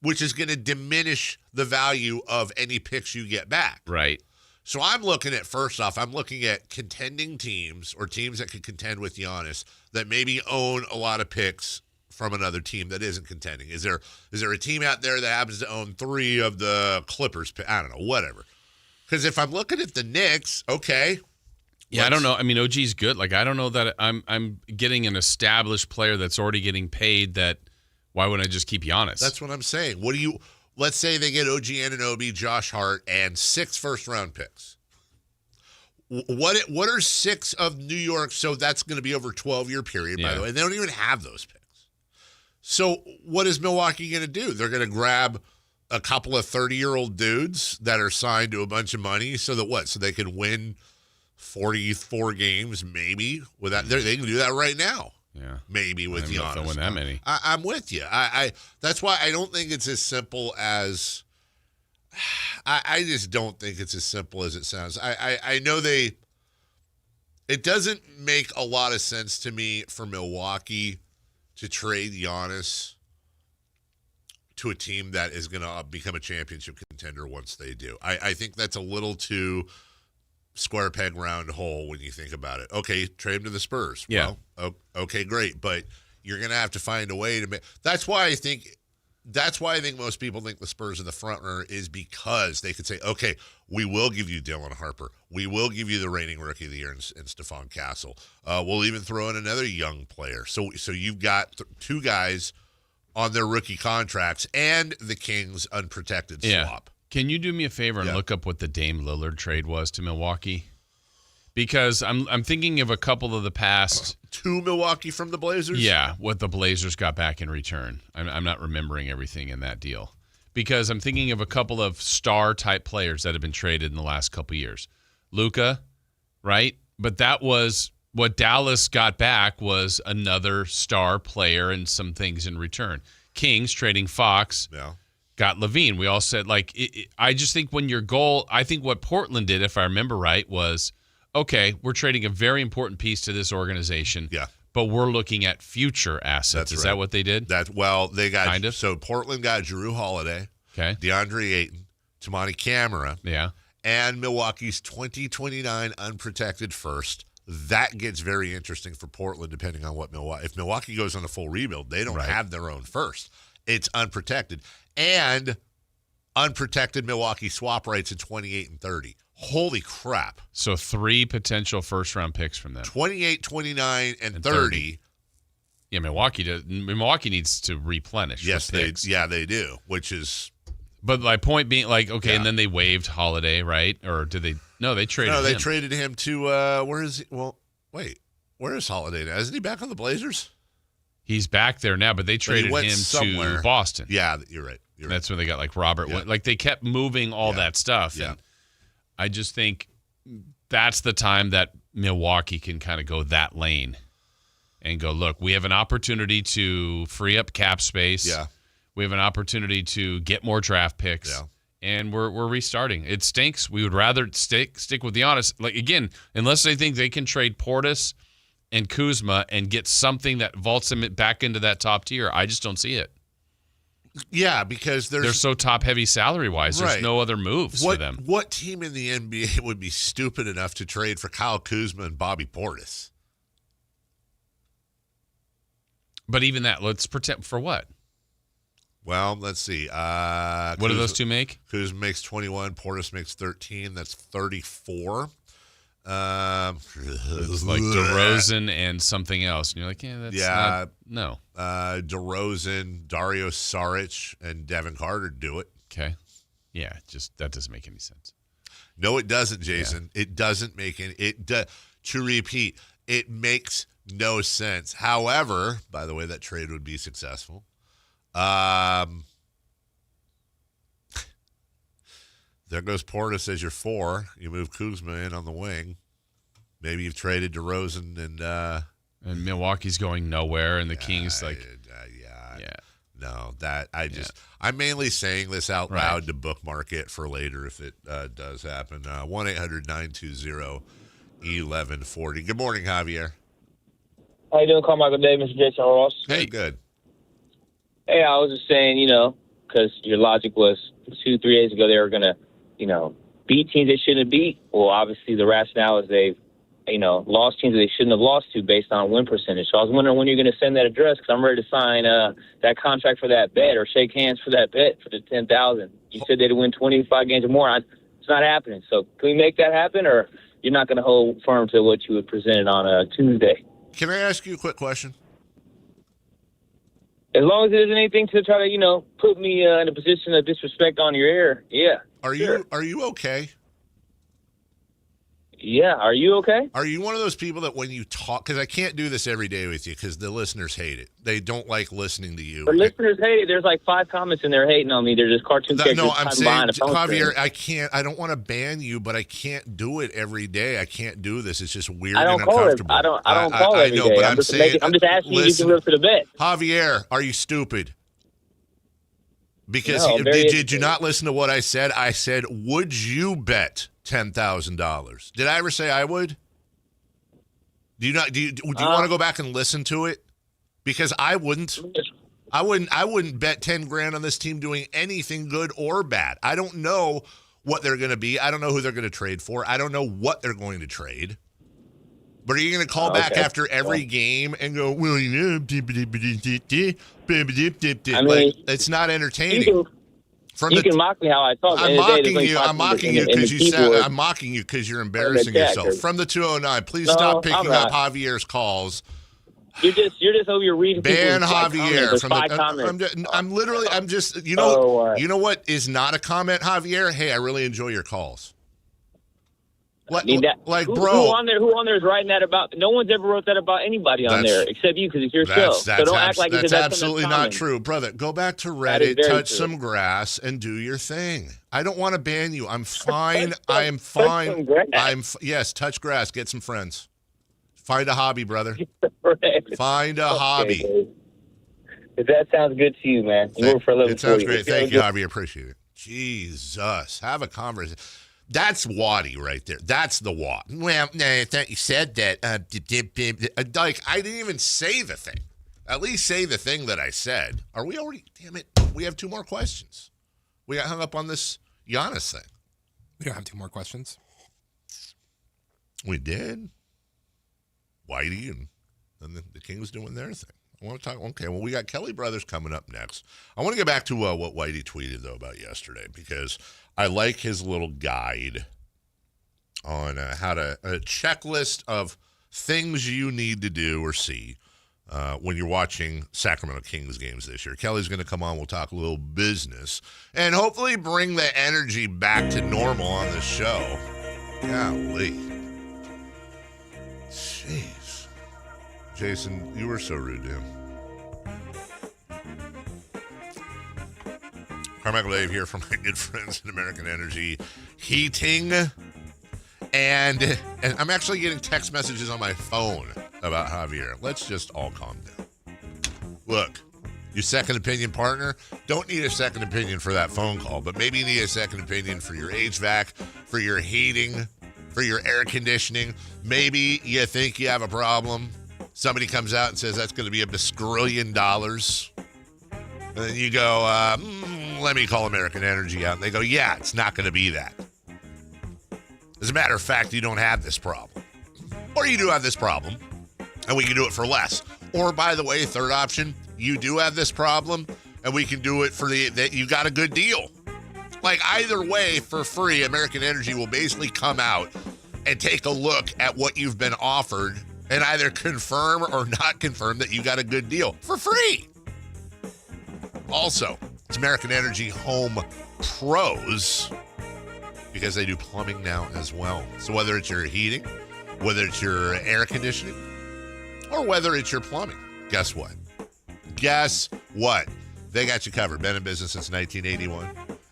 which is going to diminish the value of any picks you get back. Right. So I'm looking at contending teams or teams that could contend with Giannis that maybe own a lot of picks from another team that isn't contending. Is there a team out there that happens to own 3 of the Clippers? I don't know, whatever. Because if I'm looking at the Knicks, okay. Yeah, I don't know. I mean, OG's good. Like, I don't know that I'm getting an established player that's already getting paid that. Why wouldn't I just keep Giannis? That's what I'm saying. Let's say they get OG Anunoby, Josh Hart, and 6 first-round picks. What are 6 of New York? So that's going to be over a 12-year period, by the way. And they don't even have those picks. So what is Milwaukee going to do? They're going to grab a couple of 30-year-old dudes that are signed to a bunch of money so that what? So they can win 44 games maybe? They can do that right now. Yeah, maybe with Giannis. Don't win that many. I'm with you. I that's why I don't think it's as simple as. I just don't think it's as simple as it sounds. I know It doesn't make a lot of sense to me for Milwaukee to trade Giannis to a team that is going to become a championship contender once they do. I think that's a little too square peg round hole when you think about it. Okay, trade him to the Spurs. Yeah. Well, okay, great, but you're going to have to find a way to make. That's why I think most people think the Spurs are the front runner, is because they could say, okay, we will give you Dylan Harper. We will give you the reigning Rookie of the Year in Stephon Castle. We'll even throw in another young player. So you've got two guys on their rookie contracts and the Kings unprotected swap. Can you do me a favor and look up what the Dame Lillard trade was to Milwaukee? Because I'm thinking of a couple of the past. To Milwaukee from the Blazers? Yeah, what the Blazers got back in return. I'm not remembering everything in that deal. Because I'm thinking of a couple of star-type players that have been traded in the last couple of years. Luka, right? But that was what Dallas got back, was another star player and some things in return. Kings trading Fox. Yeah. Got Levine. We all said, like, I just think when your goal, I think what Portland did, if I remember right, was, okay, we're trading a very important piece to this organization. Yeah. But we're looking at future assets. Is that what they did? They got kind of. So Portland got Jrue Holiday, DeAndre Ayton, Tamani Camara, and Milwaukee's 2029 unprotected first. That gets very interesting for Portland, depending on what Milwaukee. If Milwaukee goes on a full rebuild, they don't have their own first. It's unprotected. And unprotected Milwaukee swap rights at 28 and 30. Holy crap. So 3 potential first-round picks from them. 28, 29, and 30. Yeah, Milwaukee needs to replenish. Yes, they do, which is... But my point being, like, okay, and then they waived Holiday, right? Or did they... No, they traded him. No, they traded him to... where is he? Well, wait. Where is Holiday now? Isn't he back on the Blazers? He's back there now, but they traded him to Boston. Yeah, you're right. That's when they got, like, Robert. Yeah. Like, they kept moving all that stuff. Yeah. And I just think that's the time that Milwaukee can kind of go that lane and go, look, we have an opportunity to free up cap space. Yeah. We have an opportunity to get more draft picks. Yeah. And we're restarting. It stinks. We would rather stick with Giannis. Like, again, unless they think they can trade Portis and Kuzma and get something that vaults him back into that top tier, I just don't see it. Yeah, because they're so top-heavy salary-wise. There's no other moves for them. What team in the NBA would be stupid enough to trade for Kyle Kuzma and Bobby Portis? But even that, let's pretend for what? Well, let's see. What do those two make? Kuzma makes 21. Portis makes 13. That's 34. It's like DeRozan and something else. And you're like, no. DeRozan, Dario Saric, and Devin Carter do it. Okay. Yeah, just that doesn't make any sense. No, it doesn't, Jason. Yeah. It doesn't make any. To repeat, it makes no sense. However, by the way, that trade would be successful. There goes Portis as your 4. You move Kuzma in on the wing. Maybe you've traded DeRozan and Milwaukee's going nowhere, and the Kings No, I'm mainly saying this out loud to bookmark it for later if it does happen. 1-800-920-1140. Good morning, Javier. How you doing, Carmichael Dave, Mr. Jason Ross? Hey, good. Hey, I was just saying, because your logic was 2-3 days ago they were going to, beat teams they shouldn't beat. Well, obviously the rationale is they've, lost teams that they shouldn't have lost to based on win percentage. So I was wondering when you're going to send that address because I'm ready to sign that contract for that bet or shake hands for that bet for the $10,000. You said they'd win 25 games or more. It's not happening. So can we make that happen, or you're not going to hold firm to what you had presented on a Tuesday? Can I ask you a quick question? As long as it isn't anything to try to, put me in a position of disrespect on your air, yeah. Are you okay? Yeah, are you okay? Are you one of those people that when you talk, because I can't do this every day with you because the listeners hate it. They don't like listening to you. The listeners hate it. There's like 5 comments in there hating on me. They're just cartoon characters. No, I'm saying, Javier, I don't want to ban you, but I can't do it every day. I can't do this. It's just weird and uncomfortable. I don't call it every day. But I'm just asking you to live to the bet. Javier, are you stupid? Because did you not listen to what I said? I said, would you bet $10,000? Did I ever say I would? Do you want to go back and listen to it? Because I wouldn't bet 10 grand on this team doing anything good or bad. I don't know what they're going to be. I don't know who they're going to trade for. I don't know what they're going to trade. But are you going to call back after every game and go, well, yeah, it's not entertaining. You can mock me how I talk. I'm mocking you because you're embarrassing yourself. From the 209, please stop picking up Javier's calls. You're just over here reading. Ban Javier from the. I'm just. You know what is not a comment, Javier? Hey, I really enjoy your calls. Who on there is writing that about? No one's ever wrote that about anybody on there except you because it's your show. So don't act like that's absolutely not true, brother. Go back to Reddit, touch some grass, and do your thing. I don't want to ban you. I'm fine. I am fine. Yes, touch grass. Get some friends. Find a hobby, brother. Find a hobby. If that sounds good to you, man. You work for a living. It sounds great. Thank you, Javi. Appreciate it. Jesus. Have a conversation. That's Waddy right there. That's the Wad. Well, no, I thought you said that. Like, I didn't even say the thing. At least say the thing that I said. Are we already? Damn it. We have 2 more questions. We got hung up on this Giannis thing. We don't have 2 more questions. We did. Whitey and the Kings doing their thing. I want to talk. Okay, well, we got Kelly Brothers coming up next. I want to get back to what Whitey tweeted, though, about yesterday, because I like his little guide on a checklist of things you need to do or see when you're watching Sacramento Kings games this year. Kelly's going to come on. We'll talk a little business and hopefully bring the energy back to normal on the show. Golly. Jeez. Jason, you were so rude to him. Carmichael Dave here from my good friends at American Energy Heating. And I'm actually getting text messages on my phone about Javier. Let's just all calm down. Look, your second opinion partner, don't need a second opinion for that phone call, but maybe you need a second opinion for your HVAC, for your heating, for your air conditioning. Maybe you think you have a problem. Somebody comes out and says that's going to be $1 bazillion. And then you go, let me call American Energy out. And they go, yeah, it's not going to be that. As a matter of fact, you don't have this problem. Or you do have this problem, and we can do it for less. Or, by the way, third option, you do have this problem, and we can do it for that you got a good deal. Like, either way, for free, American Energy will basically come out and take a look at what you've been offered and either confirm or not confirm that you got a good deal for free. Also, it's American Energy Home Pros because they do plumbing now as well. So whether it's your heating, whether it's your air conditioning, or whether it's your plumbing, guess what? They got you covered. Been in business since 1981.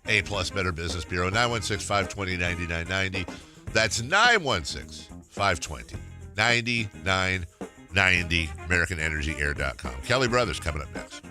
A+ Better Business Bureau, 916-520-9990. That's 916-520-9990. AmericanEnergyAir.com. Kelly Brothers coming up next.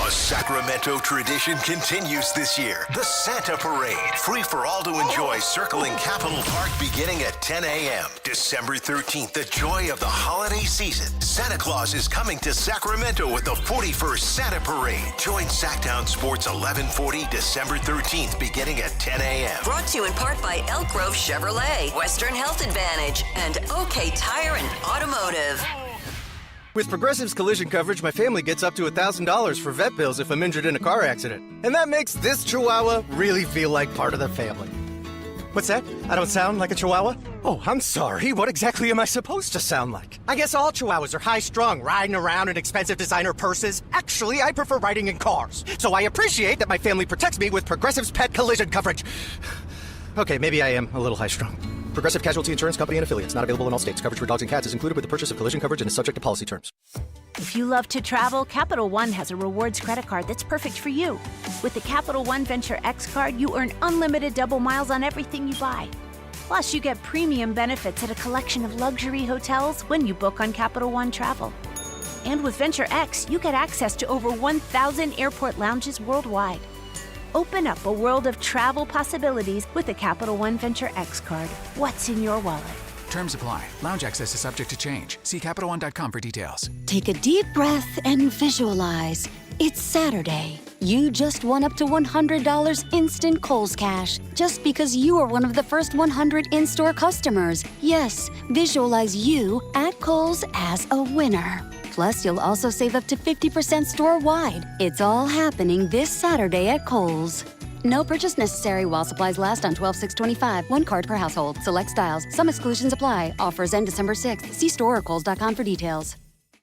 A Sacramento tradition continues this year. The Santa Parade. Free for all to enjoy, circling Capitol Park beginning at 10 a.m. December 13th, the joy of the holiday season. Santa Claus is coming to Sacramento with the 41st Santa Parade. Join Sactown Sports 1140 December 13th beginning at 10 a.m. Brought to you in part by Elk Grove Chevrolet, Western Health Advantage, and OK Tire and Automotive. With Progressive's collision coverage, my family gets up to $1,000 for vet bills if I'm injured in a car accident. And that makes this Chihuahua really feel like part of the family. What's that? I don't sound like a Chihuahua? Oh, I'm sorry. What exactly am I supposed to sound like? I guess all Chihuahuas are high-strung, riding around in expensive designer purses. Actually, I prefer riding in cars. So I appreciate that my family protects me with Progressive's pet collision coverage. Okay, maybe I am a little high-strung. Progressive Casualty Insurance Company and affiliates. Not available in all states. Coverage for dogs and cats is included with the purchase of collision coverage and is subject to policy terms. If you love to travel, Capital One has a rewards credit card that's perfect for you. With the Capital One Venture X card, you earn unlimited double miles on everything you buy. Plus, you get premium benefits at a collection of luxury hotels when you book on Capital One Travel. And with Venture X, you get access to over 1,000 airport lounges worldwide. Open up a world of travel possibilities with the Capital One Venture X card. What's in your wallet? Terms apply. Lounge access is subject to change. See CapitalOne.com for details. Take a deep breath and visualize. It's Saturday. You just won up to $100 instant Kohl's Cash just because you are one of the first 100 in-store customers. Yes, visualize you at Kohl's as a winner. Plus, you'll also save up to 50% store-wide. It's all happening this Saturday at Kohl's. No purchase necessary while supplies last on 12/6/25. One card per household. Select styles. Some exclusions apply. Offers end December 6th. See store or Kohl's.com for details.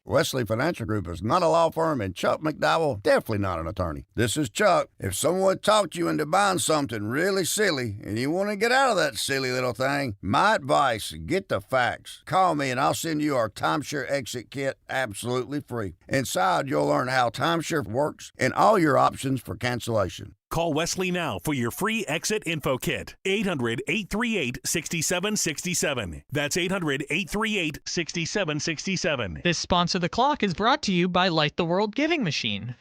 Wesley Financial Group is not a law firm, and Chuck McDowell definitely not an attorney. This is Chuck. If someone talked you into buying something really silly and you want to get out of that silly little thing, my advice, get the facts. Call me and I'll send you our timeshare exit kit absolutely free. Inside, you'll learn how timeshare works and all your options for cancellation. Call Wesley now for your free exit info kit. 800-838-6767. That's 800-838-6767. This Sponsor the Clock is brought to you by Light the World Giving Machine.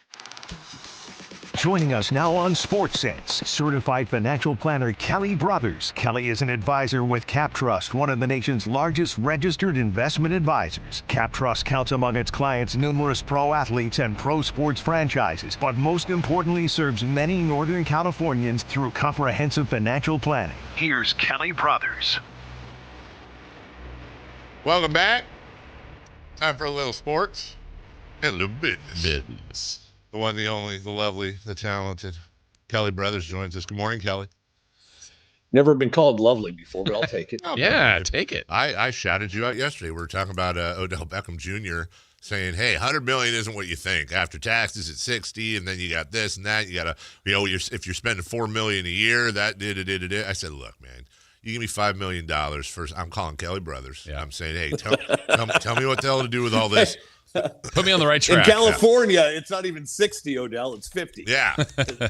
Joining us now on Sports Sense, certified financial planner Kelly Brothers. Kelly is an advisor with CapTrust, one of the nation's largest registered investment advisors. CapTrust counts among its clients numerous pro athletes and pro sports franchises, but most importantly serves many Northern Californians through comprehensive financial planning. Here's Kelly Brothers. Welcome back. Time for a little sports and a little business. The one, the only, the lovely, the talented Kelly Brothers joins us. Good morning, Kelly. Never been called lovely before, but I'll take it. Take it. I shouted you out yesterday. We were talking about Odell Beckham Jr. saying, "Hey, $100 million isn't what you think. After taxes, it's 60, and then you got this and that. You got to, if you're spending $4 million a year, that did it. I said, look, man. You give me $5 million first. I'm calling Kelly Brothers. Yeah. I'm saying, hey, tell me what the hell to do with all this. Put me on the right track. In California, it's not even 60, Odell. It's 50. Yeah.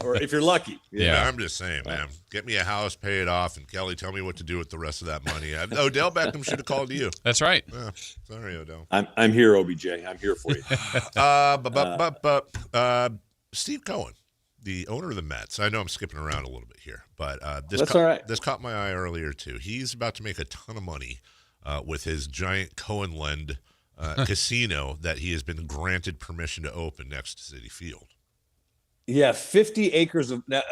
Or if you're lucky. Yeah, I'm just saying, man. Get me a house, pay it off, and Kelly, tell me what to do with the rest of that money. Odell Beckham should have called you. That's right. Yeah. Sorry, Odell. I'm here, OBJ. I'm here for you. Steve Cohen, the owner of the Mets. I know I'm skipping around a little bit here, but that's all right. This caught my eye earlier, too. He's about to make a ton of money with his giant Cohen-lend casino that he has been granted permission to open next to Citi Field. Yeah, 50 acres of. Now,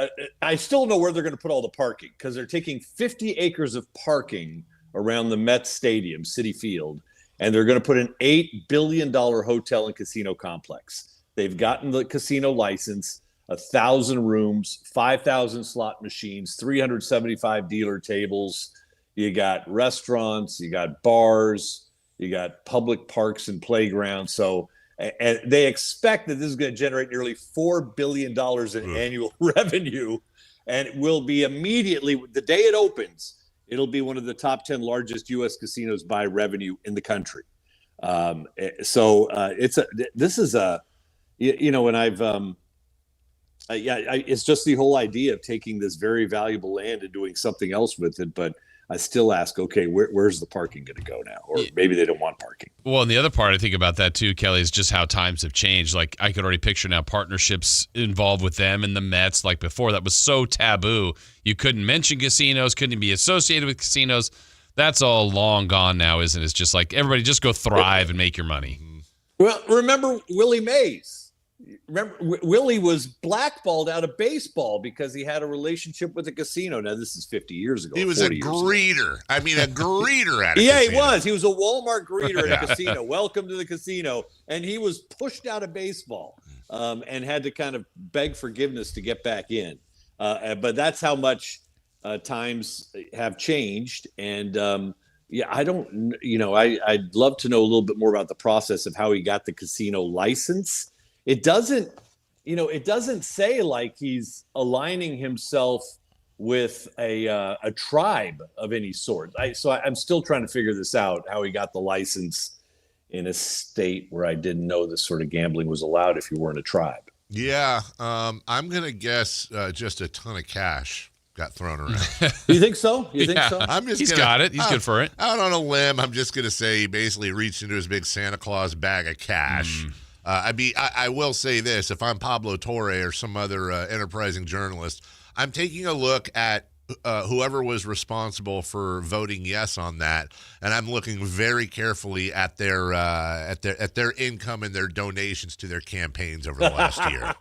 I still don't know where they're going to put all the parking because they're taking 50 acres of parking around the Mets Stadium, Citi Field, and they're going to put an $8 billion hotel and casino complex. They've gotten the casino license, 1,000 rooms, 5,000 slot machines, 375 dealer tables. You got restaurants, you got bars. You got public parks and playgrounds. So and they expect that this is going to generate nearly $4 billion in annual revenue. And it will be immediately, the day it opens, it'll be one of the top 10 largest U.S. casinos by revenue in the country. It's just the whole idea of taking this very valuable land and doing something else with it. But I still ask, okay, where's the parking going to go now? Or maybe they don't want parking. Well, and the other part I think about that too, Kelly, is just how times have changed. Like I could already picture now partnerships involved with them and the Mets. Like before, that was so taboo. You couldn't mention casinos, couldn't be associated with casinos. That's all long gone now, isn't it? It's just like everybody just go thrive and make your money. Well, remember Willie Mays. Remember, Willie was blackballed out of baseball because he had a relationship with a casino. Now, this is 50 years ago. He was a greeter. I mean, a greeter at a casino. He was. He was a Walmart greeter at a casino. Welcome to the casino. And he was pushed out of baseball and had to kind of beg forgiveness to get back in. But that's how much times have changed. And, I'd love to know a little bit more about the process of how he got the casino license. It doesn't say like he's aligning himself with a tribe of any sort. So I'm still trying to figure this out, how he got the license in a state where I didn't know this sort of gambling was allowed if you weren't a tribe. Yeah, I'm going to guess just a ton of cash got thrown around. You think so? He's got it. He's good for it. Out on a limb, I'm just going to say he basically reached into his big Santa Claus bag of cash. I will say this. If I'm Pablo Torre or some other enterprising journalist, I'm taking a look at whoever was responsible for voting yes on that, and I'm looking very carefully at their income and their donations to their campaigns over the last year.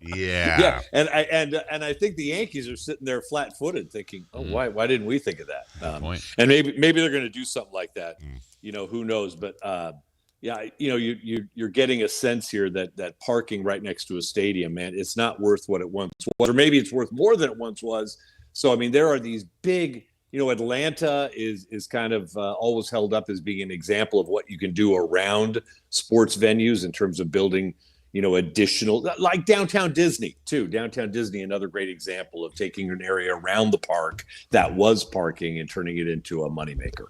Yeah, and I think the Yankees are sitting there flat-footed, thinking, "Oh, why didn't we think of that?" And maybe they're going to do something like that. Who knows? But you're getting a sense here that parking right next to a stadium, man, it's not worth what it once was, or maybe it's worth more than it once was. So I mean, there are these big. Atlanta is kind of always held up as being an example of what you can do around sports venues in terms of building. Additional, like downtown Disney too. Downtown Disney, another great example of taking an area around the park that was parking and turning it into a moneymaker.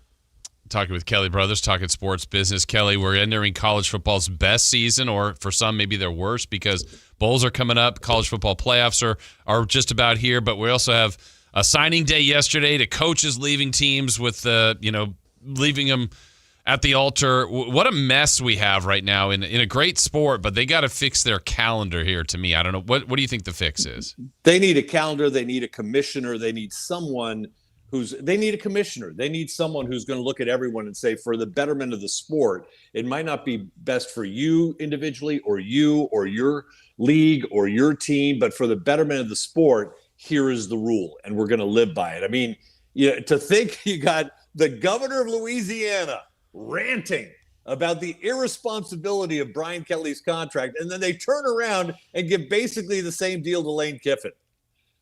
Talking with Kelly Brothers, talking sports business. Kelly, we're entering college football's best season, or for some, maybe their worst, because bowls are coming up. College football playoffs are just about here, but we also have a signing day yesterday to coaches leaving teams with, leaving them at the altar. What a mess we have right now in a great sport, but they got to fix their calendar here to me. I don't know. What do you think the fix is? They need a calendar. They need a commissioner. They need someone they need a commissioner. They need someone who's going to look at everyone and say, for the betterment of the sport, it might not be best for you individually or you or your league or your team, but for the betterment of the sport, here is the rule, and we're going to live by it. I mean, to think you got the governor of Louisiana ranting about the irresponsibility of Brian Kelly's contract, and then they turn around and give basically the same deal to Lane Kiffin.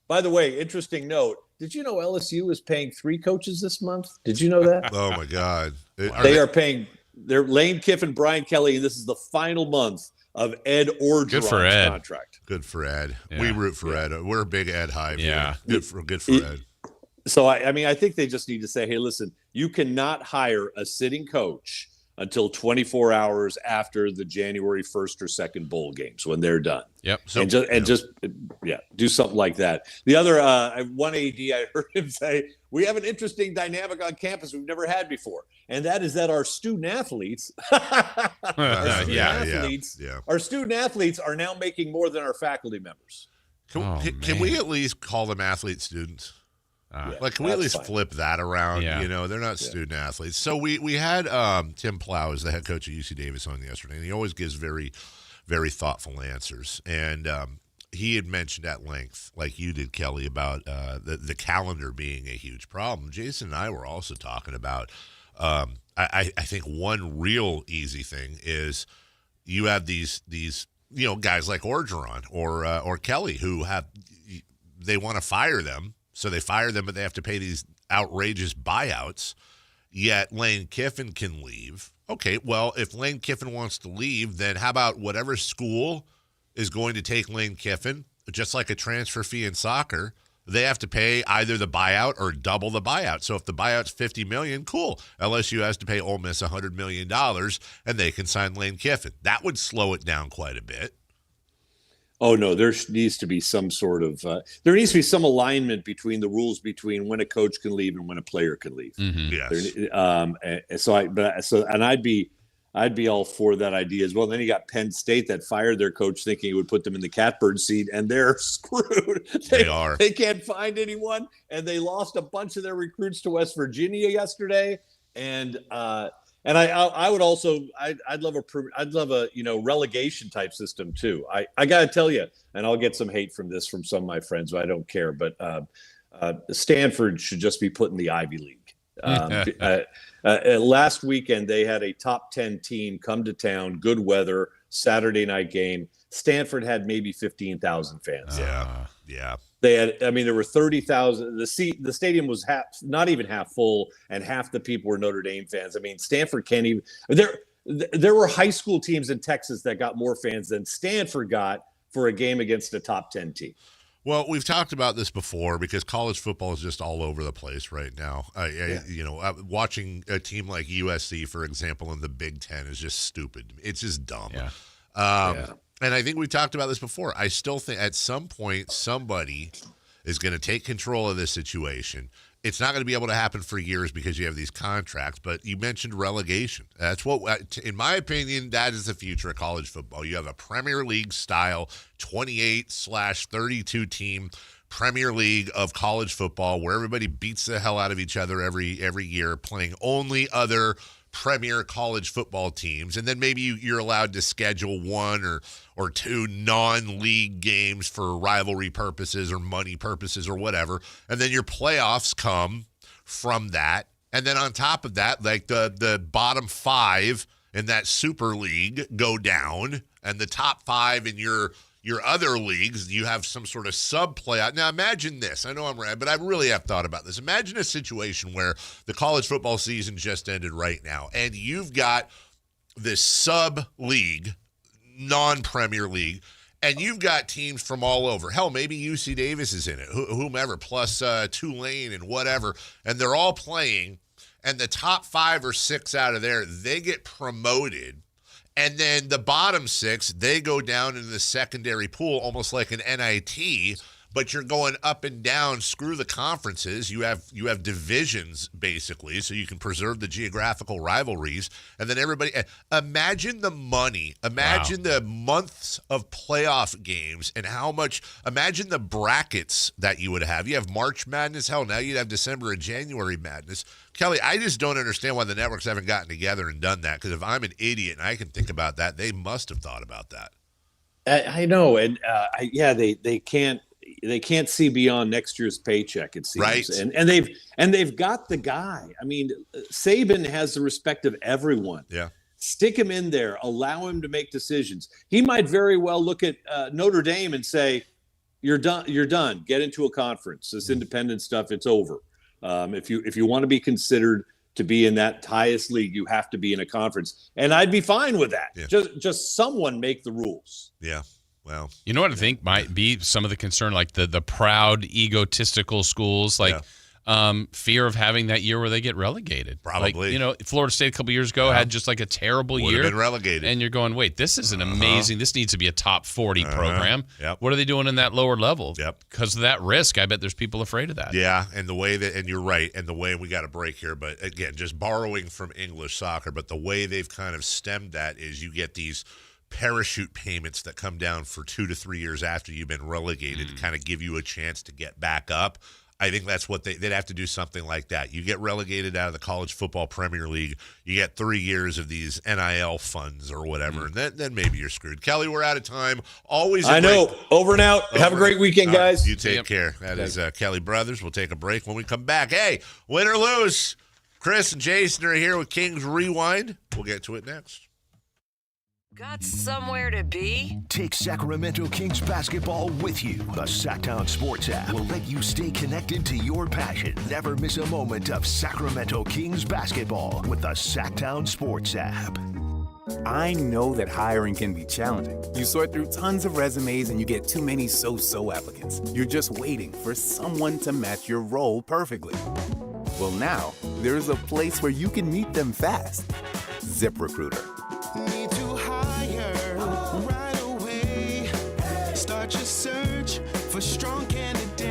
By the way, interesting note, did you know LSU is paying 3 coaches this month? Did you know that? Oh, my God. They are paying they're Lane Kiffin, Brian Kelly, and this is the final month of Ed Orgeron's contract. Good for Ed. Yeah. We root for Ed. We're a big Ed hive. Yeah. Good for Ed. So, I think they just need to say, hey, listen, you cannot hire a sitting coach until 24 hours after the January 1st or 2nd bowl games when they're done. Yep. So, just do something like that. The other one AD, I heard him say, we have an interesting dynamic on campus we've never had before, and that is that our student athletes, our student athletes are now making more than our faculty members. Can we at least call them athlete students? Can we at least flip that around? Yeah. They're not student athletes. So we had Tim Plow as the head coach at UC Davis on yesterday, and he always gives very, very thoughtful answers. And he had mentioned at length, like you did, Kelly, about the calendar being a huge problem. Jason and I were also talking about, I think one real easy thing is you have these guys like Orgeron or Kelly who they want to fire them. So they fire them, but they have to pay these outrageous buyouts, yet Lane Kiffin can leave. Okay, well, if Lane Kiffin wants to leave, then how about whatever school is going to take Lane Kiffin, just like a transfer fee in soccer, they have to pay either the buyout or double the buyout. So if the buyout's $50 million, cool. LSU has to pay Ole Miss $100 million, and they can sign Lane Kiffin. That would slow it down quite a bit. Oh, no, there needs to be some sort of there needs to be some alignment between the rules between when a coach can leave and when a player can leave. Mm-hmm. Yes. I'd be all for that idea as well. And then you got Penn State that fired their coach thinking it would put them in the catbird seat, and they're screwed. They can't find anyone, and they lost a bunch of their recruits to West Virginia yesterday. And I would also I'd love a relegation type system too. I got to tell you, and I'll get some hate from some of my friends, but I don't care. But Stanford should just be put in the Ivy League. Last weekend they had a top 10 team come to town, good weather, Saturday night game. Stanford had maybe 15,000 fans. Yeah. They had, there were 30,000. The stadium was not even half full, and half the people were Notre Dame fans. Stanford can't even. There were high school teams in Texas that got more fans than Stanford got for a game against a top 10 team. Well, we've talked about this before because college football is just all over the place right now. Watching a team like USC, for example, in the Big Ten is just stupid. It's just dumb. And I think we've talked about this before. I still think at some point somebody is going to take control of this situation. It's not going to be able to happen for years because you have these contracts, but you mentioned relegation. That's what, in my opinion, that is the future of college football. You have a Premier League style 28/32 team Premier League of college football where everybody beats the hell out of each other every year, playing only other premier college football teams, and then maybe you're allowed to schedule one or two non-league games for rivalry purposes or money purposes or whatever, and then your playoffs come from that, and then on top of that, like the bottom 5 in that super league go down, and the top 5 in your other leagues, you have some sort of sub-playoff. Now, imagine this. I know I'm right, but I really have thought about this. Imagine a situation where the college football season just ended right now, and you've got this sub-league, non-Premier League, and you've got teams from all over. Hell, maybe UC Davis is in it, whomever, plus Tulane and whatever, and they're all playing, and the top 5 or 6 out of there, they get promoted. And then the bottom 6, they go down into the secondary pool, almost like an NIT, but you're going up and down. Screw the conferences. You have divisions, basically, so you can preserve the geographical rivalries. And then everybody – imagine the money. Imagine the months of playoff games and how much – imagine the brackets that you would have. You have March Madness. Hell, now you'd have December and January Madness. Kelly, I just don't understand why the networks haven't gotten together and done that, because if I'm an idiot and I can think about that, they must have thought about that. I know, and they can't see beyond next year's paycheck, it seems. Right. And they've got the guy. I mean, Saban has the respect of everyone. Yeah. Stick him in there, allow him to make decisions. He might very well look at Notre Dame and say, "You're done. Get into a conference. This independent stuff, it's over." If you want to be considered to be in that highest league, you have to be in a conference, and I'd be fine with that. Yeah. Just someone make the rules. Yeah. Well, you know what I think might be some of the concern, like the proud, egotistical schools, like fear of having that year where they get relegated. Probably. Like, Florida State a couple years ago had just like a terrible year. Been relegated. And you're going, wait, this is an amazing, this needs to be a top 40 program. Yep. What are they doing in that lower level? Yep. Because of that risk, I bet there's people afraid of that. Yeah, and you're right, and the way we got a break here, but again, just borrowing from English soccer, but the way they've kind of stemmed that is you get these parachute payments that come down for 2 to 3 years after you've been relegated to kind of give you a chance to get back up. I think that's what they'd have to do, something like that. You get relegated out of the College Football Premier League, you get 3 years of these NIL funds or whatever, and then maybe you're screwed. Kelly, we're out of time. I know. Over and out. Have a great weekend, guys. Right, you take care. That is Kelly Brothers. We'll take a break. When we come back, hey, win or lose, Chris and Jason are here with Kings Rewind. We'll get to it next. Got somewhere to be? Take Sacramento Kings basketball with you. The Sactown Sports app will let you stay connected to your passion. Never miss a moment of Sacramento Kings basketball with the Sactown Sports app. I know that hiring can be challenging. You sort through tons of resumes and you get too many so-so applicants. You're just waiting for someone to match your role perfectly. Well, now, there's a place where you can meet them fast. ZipRecruiter. Need to hire right away. Start your search for strong candidates.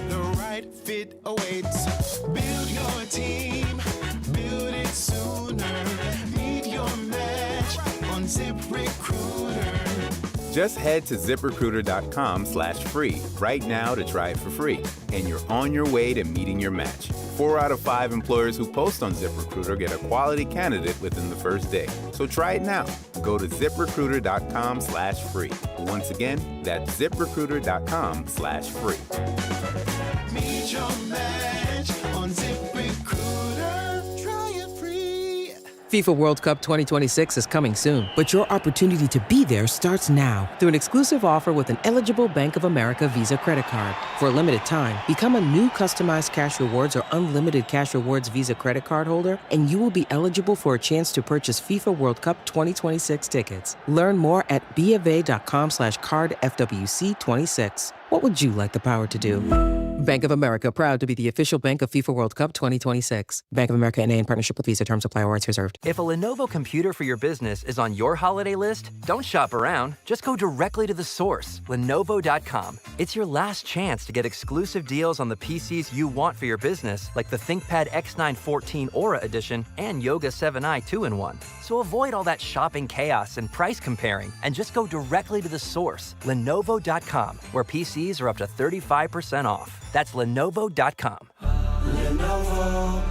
The right fit awaits. Build your team, build it sooner. Meet your match on ZipRecruiter. Just head to ZipRecruiter.com/free right now to try it for free, and you're on your way to meeting your match. 4 out of 5 employers who post on ZipRecruiter get a quality candidate within the first day. So try it now. Go to ZipRecruiter.com/free. Once again, that's ZipRecruiter.com/free. Meet your match on ZipRecruiter. Try it free. FIFA World Cup 2026 is coming soon, but your opportunity to be there starts now through an exclusive offer with an eligible Bank of America Visa credit card. For a limited time, become a new customized cash rewards or unlimited cash rewards Visa credit card holder, and you will be eligible for a chance to purchase FIFA World Cup 2026 tickets. Learn more at BofA.com/cardFWC26. What would you like the power to do? Bank of America, proud to be the official bank of FIFA World Cup 2026. Bank of America N.A. in partnership with Visa. Terms apply. Warrants reserved. If a Lenovo computer for your business is on your holiday list, don't shop around. Just go directly to the source, Lenovo.com. It's your last chance to get exclusive deals on the PCs you want for your business, like the ThinkPad X9 14 Aura Edition and Yoga 7i 2-in-1. So avoid all that shopping chaos and price comparing, and just go directly to the source, Lenovo.com, where PCs are up to 35% off. That's Lenovo.com. Lenovo.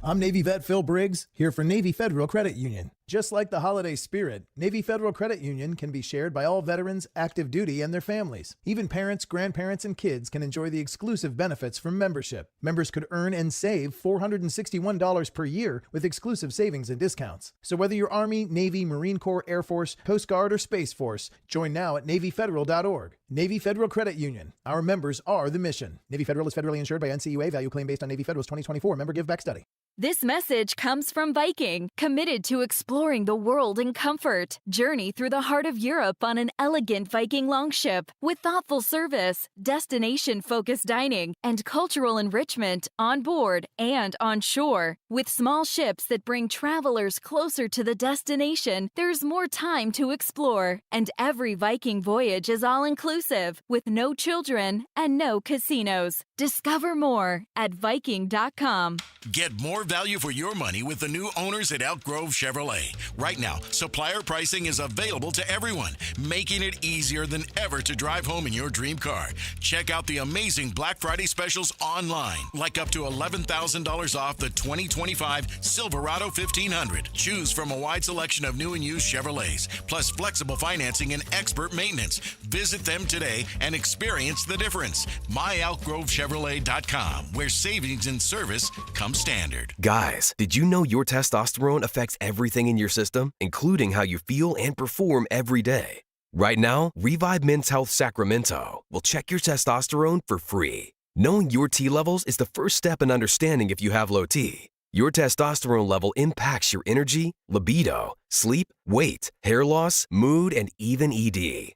I'm Navy vet Phil Briggs, here for Navy Federal Credit Union. Just like the holiday spirit, Navy Federal Credit Union can be shared by all veterans active duty and their families. Even parents, grandparents, and kids can enjoy the exclusive benefits from membership. Members could earn and save $461 per year with exclusive savings and discounts. So whether you're Army, Navy, Marine Corps, Air Force, Coast Guard, or Space Force, join now at NavyFederal.org. Navy Federal Credit Union. Our members are the mission. Navy Federal is federally insured by NCUA. Value claim based on Navy Federal's 2024 member give back study. This message comes from Viking, committed to exploring the world in comfort. Journey through the heart of Europe on an elegant Viking longship with thoughtful service, destination-focused dining, and cultural enrichment on board and on shore. With small ships that bring travelers closer to the destination, there's more time to explore. And every Viking voyage is all-inclusive, with no children and no casinos. Discover more at Viking.com. Get more value for your money with the new owners at Elk Grove Chevrolet. Right now, supplier pricing is available to everyone, making it easier than ever to drive home in your dream car. Check out the amazing Black Friday specials online, like up to $11,000 off the 2025 Silverado 1500. Choose from a wide selection of new and used Chevrolets, plus flexible financing and expert maintenance. Visit them today and experience the difference. MyElkGroveChevrolet.com, where savings and service come standard. Guys, did you know your testosterone affects everything in your system, including how you feel and perform every day? Right now, Revive Men's Health Sacramento will check your testosterone for free. Knowing your T levels is the first step in understanding if you have low T. Your testosterone level impacts your energy, libido, sleep, weight, hair loss, mood, and even ED.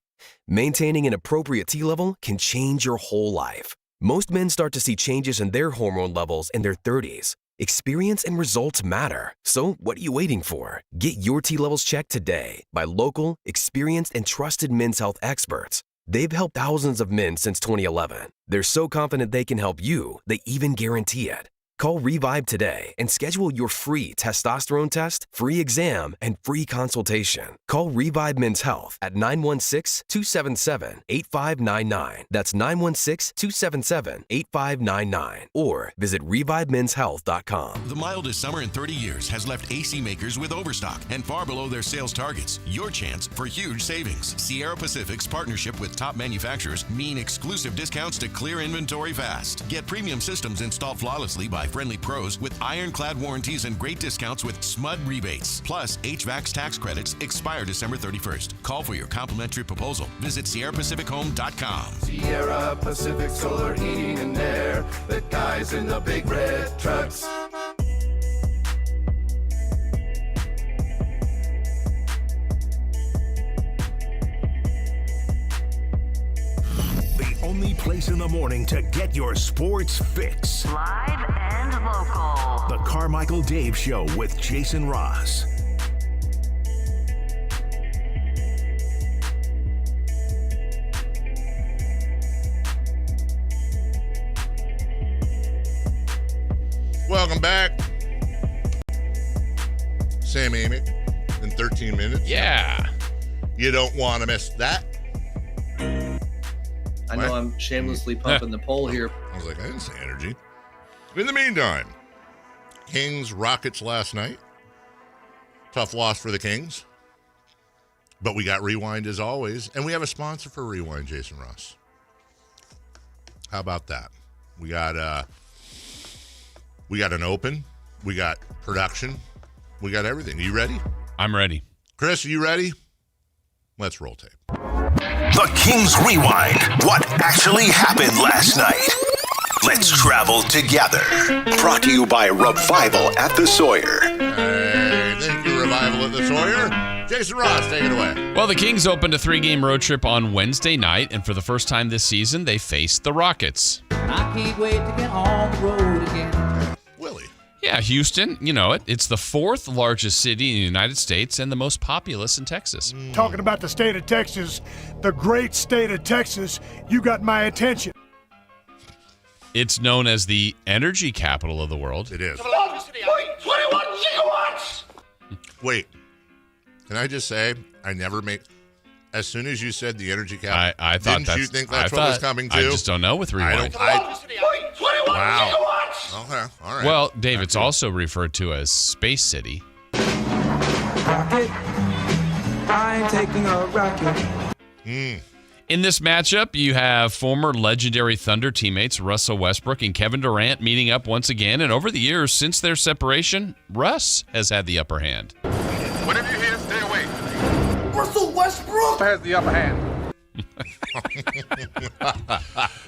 Maintaining an appropriate T level can change your whole life. Most men start to see changes in their hormone levels in their 30s. Experience and results matter. So what are you waiting for? Get your T levels checked today by local, experienced, and trusted men's health experts. They've helped thousands of men since 2011. They're so confident they can help you, they even guarantee it. Call Revive today and schedule your free testosterone test, free exam, and free consultation. Call Revive Men's Health at 916-277-8599. That's 916-277-8599. Or visit ReviveMen'sHealth.com. The mildest summer in 30 years has left AC makers with overstock and far below their sales targets. Your chance for huge savings. Sierra Pacific's partnership with top manufacturers mean exclusive discounts to clear inventory fast. Get premium systems installed flawlessly by friendly pros with ironclad warranties and great discounts with SMUD rebates. Plus, HVAC's tax credits expire December 31st. Call for your complimentary proposal. Visit SierraPacificHome.com. Sierra Pacific Solar Heating and Air. The guys in the big red trucks. The only place in the morning to get your sports fix. Live and local. The Carmichael Dave Show with Jason Ross. Welcome back. Sam Amick in 13 minutes. Yeah. You don't want to miss that. I know I'm shamelessly pumping the poll here. I was like, I didn't say energy. In the meantime, Kings, Rockets last night. Tough loss for the Kings. But we got Rewind as always. And we have a sponsor for Rewind, Jason Ross. How about that? We got an open. We got production. We got everything. Are you ready? I'm ready. Chris, are you ready? Let's roll tape. The Kings Rewind. What actually happened last night? Let's travel together. Brought to you by Revival at the Sawyer. Hey, thank you, Revival at the Sawyer. Jason Ross, take it away. Well, the Kings opened a 3-game road trip on Wednesday night, and for the first time this season, they faced the Rockets. I can't wait to get on the road again. Willie. Yeah, Houston, you know it. It's the 4th largest city in the United States and the most populous in Texas. Talking about the state of Texas, the great state of Texas, you got my attention. It's known as the energy capital of the world. It is. 21 gigawatts! Wait, can I just say, I never make... As soon as you said the energy capital, I thought didn't you think that's what was coming to? I just don't know with Rewind. 21 gigawatts! Okay, all right. Well, Dave, it's also referred to as Space City. Rocket, I'm taking a rocket. In this matchup, you have former legendary Thunder teammates Russell Westbrook and Kevin Durant meeting up once again. And over the years, since their separation, Russ has had the upper hand. Whatever you hear, stay away. Russell Westbrook has the upper hand.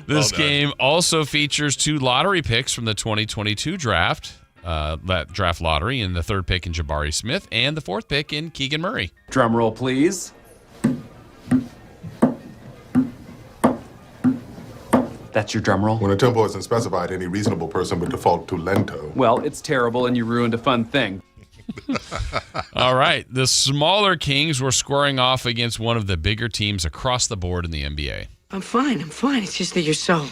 This game also features 2 lottery picks from the 2022 draft. That draft lottery, and the 3rd pick in Jabari Smith and the 4th pick in Keegan Murray. Drum roll, please. That's your drum roll? When a tempo isn't specified, any reasonable person would default to lento. Well, it's terrible, and you ruined a fun thing. All right. The smaller Kings were squaring off against one of the bigger teams across the board in the NBA. I'm fine. It's just that you're so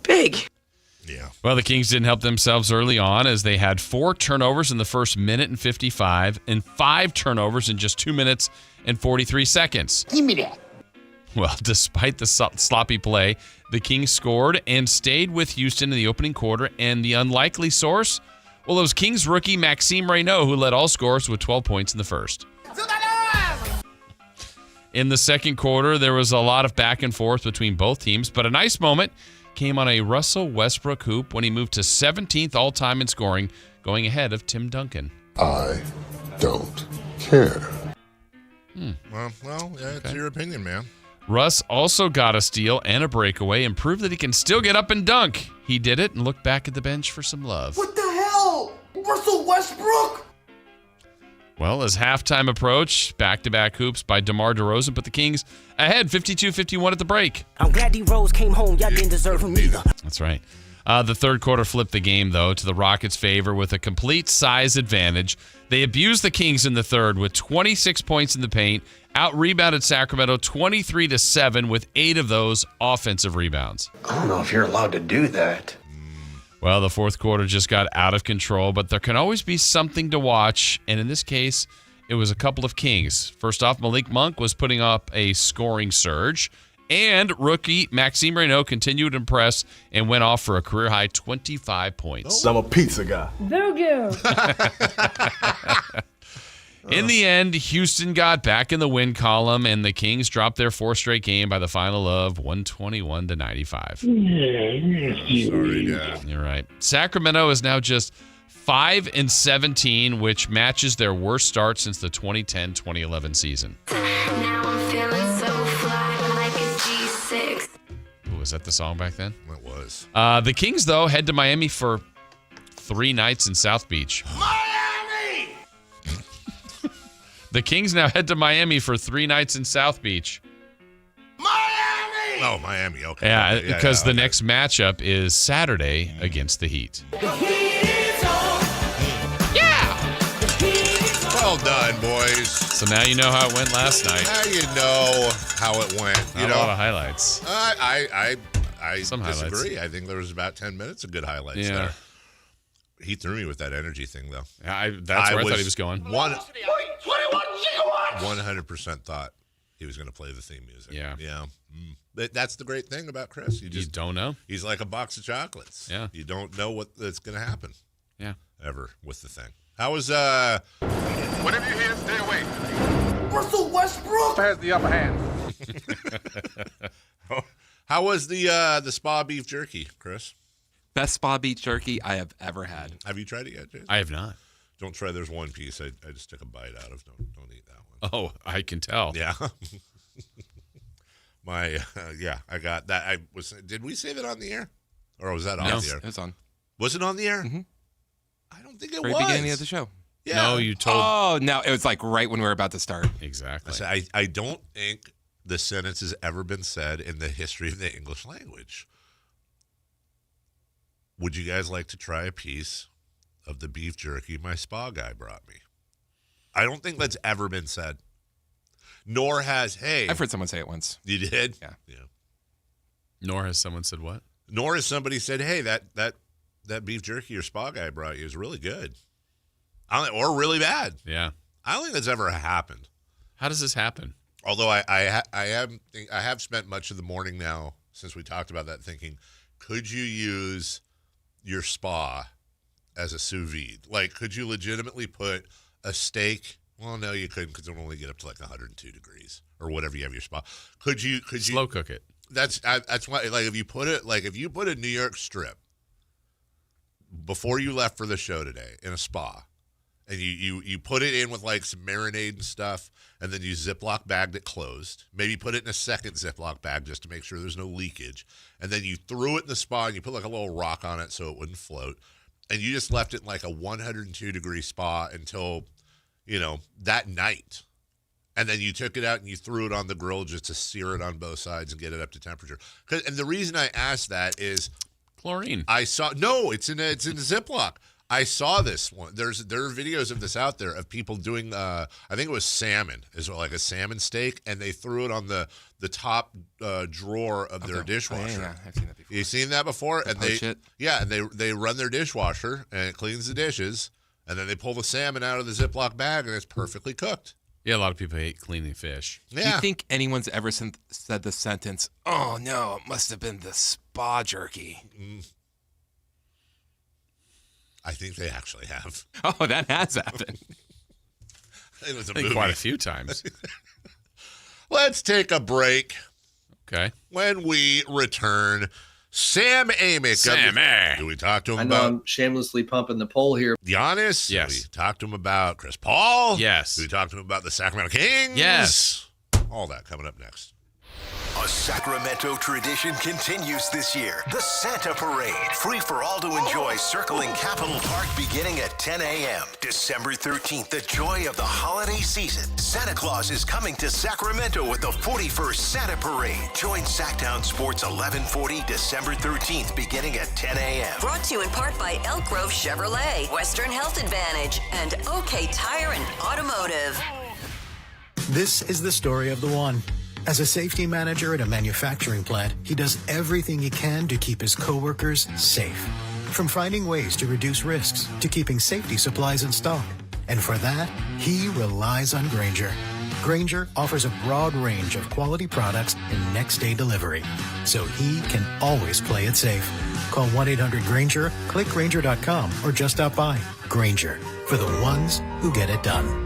big. Yeah. Well, the Kings didn't help themselves early on as they had 4 turnovers in the first minute and 55 and 5 turnovers in just 2 minutes and 43 seconds. Give me that. Well, despite the sloppy play, the Kings scored and stayed with Houston in the opening quarter, and the unlikely source? Well, it was Kings rookie Maxime Raynaud who led all scorers with 12 points in the first. In the second quarter, there was a lot of back and forth between both teams, but a nice moment came on a Russell Westbrook hoop when he moved to 17th all-time in scoring, going ahead of Tim Duncan. I don't care. Well, yeah, it's your opinion, man. Russ also got a steal and a breakaway and proved that he can still get up and dunk. He did it and looked back at the bench for some love. What the hell? Russell Westbrook? Well, as halftime approached, back-to-back hoops by DeMar DeRozan put the Kings ahead 52-51 at the break. I'm glad D-Rose came home. Y'all didn't deserve him either. That's right. The third quarter flipped the game, though, to the Rockets' favor with a complete size advantage. They abused the Kings in the third with 26 points in the paint, out-rebounded Sacramento 23-7 with 8 of those offensive rebounds. I don't know if you're allowed to do that. Well, the fourth quarter just got out of control, but there can always be something to watch, and in this case, it was a couple of Kings. First off, Malik Monk was putting up a scoring surge, and rookie Maxime Raynaud continued to impress and went off for a career-high 25 points. I'm a pizza guy. In the end, Houston got back in the win column, and the Kings dropped their fourth straight game by the final of 121-95. Sorry, Dad. You're right. Sacramento is now just 5-17, which matches their worst start since the 2010-2011 season. Now I'm feeling so fly like a G6. Ooh, was that the song back then? That was. The Kings, though, head to Miami for 3 nights in South Beach. The Kings now head to Miami for 3 nights in South Beach. Miami! Oh, Miami. Okay. Yeah, because the next matchup is Saturday against the Heat. Well done, boys. So now you know how it went last night. Now you know how it went. Not a lot of highlights. I Some disagree. highlights. I think there was about 10 minutes of good highlights Yeah. there. He threw me with that energy thing, though. That's where I thought he was going. 21 gigawatts! 100% thought he was going to play the theme music. Yeah. Yeah. That's the great thing about Chris. You don't know. He's like a box of chocolates. Yeah. You don't know that's going to happen. Yeah. Ever with the thing. How was, Whatever you hear, stay away. Russell Westbrook has the upper hand. how was the spa beef jerky, Chris? Best spa beef jerky I have ever had. Have you tried it yet, Jason? I have not. Don't try. There's one piece I just took a bite out of. Don't eat that one. Oh, I can tell. Yeah. I got that. Did we save it on the air? Or was that off the air? It's on. Was it on the air? Mm-hmm. I don't think it Very was. beginning of the show. Yeah. No, you told. Oh, no. It was like right when we were about to start. Exactly. I don't think the sentence has ever been said in the history of the English language. Would you guys like to try a piece of the beef jerky my spa guy brought me? I don't think that's ever been said. Nor has, hey. I've heard someone say it once. You did? Yeah. Nor has someone said what? Nor has somebody said, hey, that beef jerky your spa guy brought you is really good. Or really bad. Yeah. I don't think that's ever happened. How does this happen? Although I have spent much of the morning now since we talked about that thinking, could you use your spa as a sous vide? Like, could you legitimately put a steak? Well, no, you couldn't because it would only get up to like 102 degrees or whatever you have your spa. Could you slow cook it? That's why. Like, if you put a New York strip before you left for the show today in a spa, and you put it in with like some marinade and stuff, and then you Ziploc bagged it closed. Maybe put it in a second Ziploc bag just to make sure there's no leakage. And then you threw it in the spa and you put like a little rock on it so it wouldn't float. And you just left it in like a 102-degree spa until, that night. And then you took it out and you threw it on the grill just to sear it on both sides and get it up to temperature. And the reason I asked that is chlorine. It's in a Ziploc. I saw this one. There are videos of this out there of people doing. I think it was salmon, is like a salmon steak, and they threw it on the top drawer of their dishwasher. Yeah, I've seen that before. You seen that before? And they run their dishwasher and it cleans the dishes, and then they pull the salmon out of the Ziploc bag and it's perfectly cooked. Yeah, a lot of people hate cleaning fish. Do you think anyone's ever said the sentence, "Oh no, it must have been the spa jerky"? I think they actually have. Oh, that has happened. It was I think quite a few times. Let's take a break. Okay. When we return, Sam Amick. Sammy. Do we talk to him I know about I'm shamelessly pumping the poll here. Giannis? Yes. Do we talk to him about Chris Paul? Yes. Do we talk to him about the Sacramento Kings? Yes. All that coming up next. A Sacramento tradition continues this year. The Santa Parade, free for all to enjoy, circling Capitol Park beginning at 10 a.m. December 13th, the joy of the holiday season. Santa Claus is coming to Sacramento with the 41st Santa Parade. Join Sactown Sports 1140 December 13th beginning at 10 a.m. Brought to you in part by Elk Grove Chevrolet, Western Health Advantage, and OK Tire and Automotive. This is the story of the one. As a safety manager at a manufacturing plant, he does everything he can to keep his coworkers safe. From finding ways to reduce risks to keeping safety supplies in stock. And for that, he relies on Grainger. Grainger offers a broad range of quality products and next-day delivery, so he can always play it safe. Call 1-800-GRAINGER, click Grainger.com, or just stop by. Grainger, for the ones who get it done.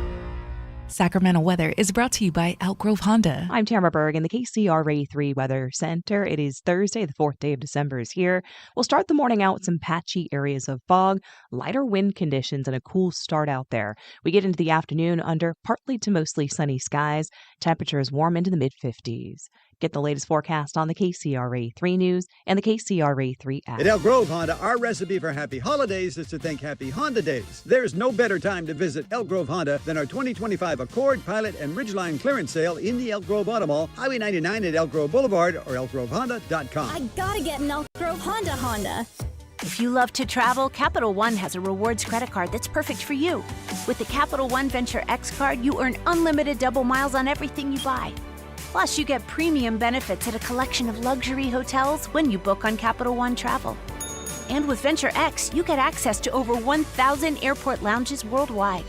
Sacramento weather is brought to you by Elk Grove Honda. I'm Tamara Berg in the KCRA 3 Weather Center. It is Thursday, the 4th day of December is here. We'll start the morning out with some patchy areas of fog, lighter wind conditions, and a cool start out there. We get into the afternoon under partly to mostly sunny skies. Temperatures warm into the mid-50s. Get the latest forecast on the KCRA 3 News and the KCRA 3 app. At Elk Grove Honda, our recipe for happy holidays is to think happy Honda days. There's no better time to visit Elk Grove Honda than our 2025 Accord, Pilot, and Ridgeline clearance sale in the Elk Grove Auto Mall, Highway 99 at Elk Grove Boulevard, or elkgrovehonda.com. I gotta get an Elk Grove Honda. If you love to travel, Capital One has a rewards credit card that's perfect for you. With the Capital One Venture X card, you earn unlimited double miles on everything you buy. Plus, you get premium benefits at a collection of luxury hotels when you book on Capital One Travel. And with Venture X, you get access to over 1,000 airport lounges worldwide.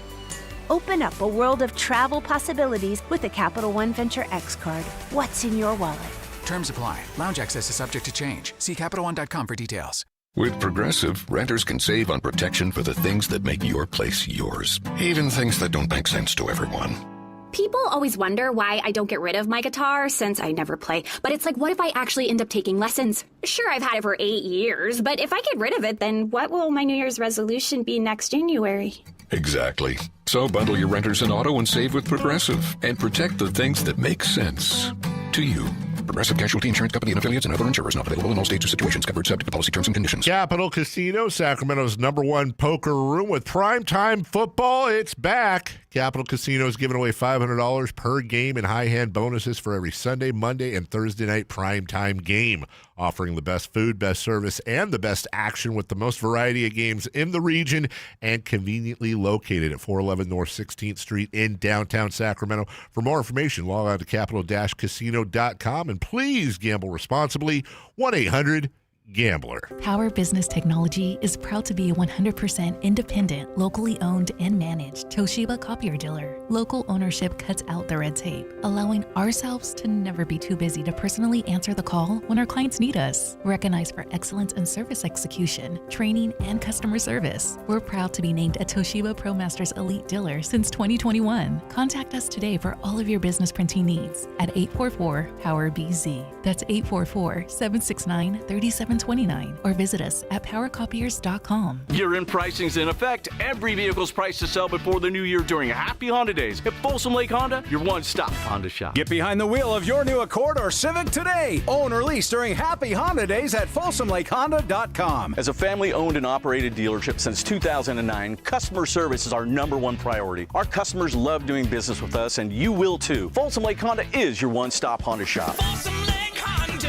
Open up a world of travel possibilities with the Capital One Venture X card. What's in your wallet? Terms apply. Lounge access is subject to change. See CapitalOne.com for details. With Progressive, renters can save on protection for the things that make your place yours, even things that don't make sense to everyone. People always wonder why I don't get rid of my guitar since I never play. But it's like, what if I actually end up taking lessons? Sure, I've had it for 8 years, but if I get rid of it, then what will my New Year's resolution be next January? Exactly. So bundle your renters and auto and save with Progressive and protect the things that make sense to you. Progressive Casualty Insurance Company and affiliates and other insurers not available in all states or situations. Covered subject to policy terms and conditions. Capital Casino, Sacramento's #1 poker room with primetime football. It's back. Capital Casino is giving away $500 per game in high-hand bonuses for every Sunday, Monday, and Thursday night primetime game. Offering the best food, best service, and the best action with the most variety of games in the region and conveniently located at 411 North 16th Street in downtown Sacramento. For more information, log on to capital-casino.com and please gamble responsibly. 1-800-GAMBLER. Power Business Technology is proud to be a 100% independent, locally owned and managed Toshiba copier dealer. Local ownership cuts out the red tape, allowing ourselves to never be too busy to personally answer the call when our clients need us. Recognized for excellence in service execution, training, and customer service, we're proud to be named a Toshiba ProMasters Elite Dealer since 2021. Contact us today for all of your business printing needs at 844-POWER-BZ. That's 844-769-3729 or visit us at powercopiers.com. Year-end pricing's in effect. Every vehicle's priced to sell before the new year during Happy Honda Days. At Folsom Lake Honda, your one-stop Honda shop. Get behind the wheel of your new Accord or Civic today. Own or lease during Happy Honda Days at FolsomLakeHonda.com. As a family-owned and operated dealership since 2009, customer service is our #1 priority. Our customers love doing business with us, and you will too. Folsom Lake Honda is your one-stop Honda shop.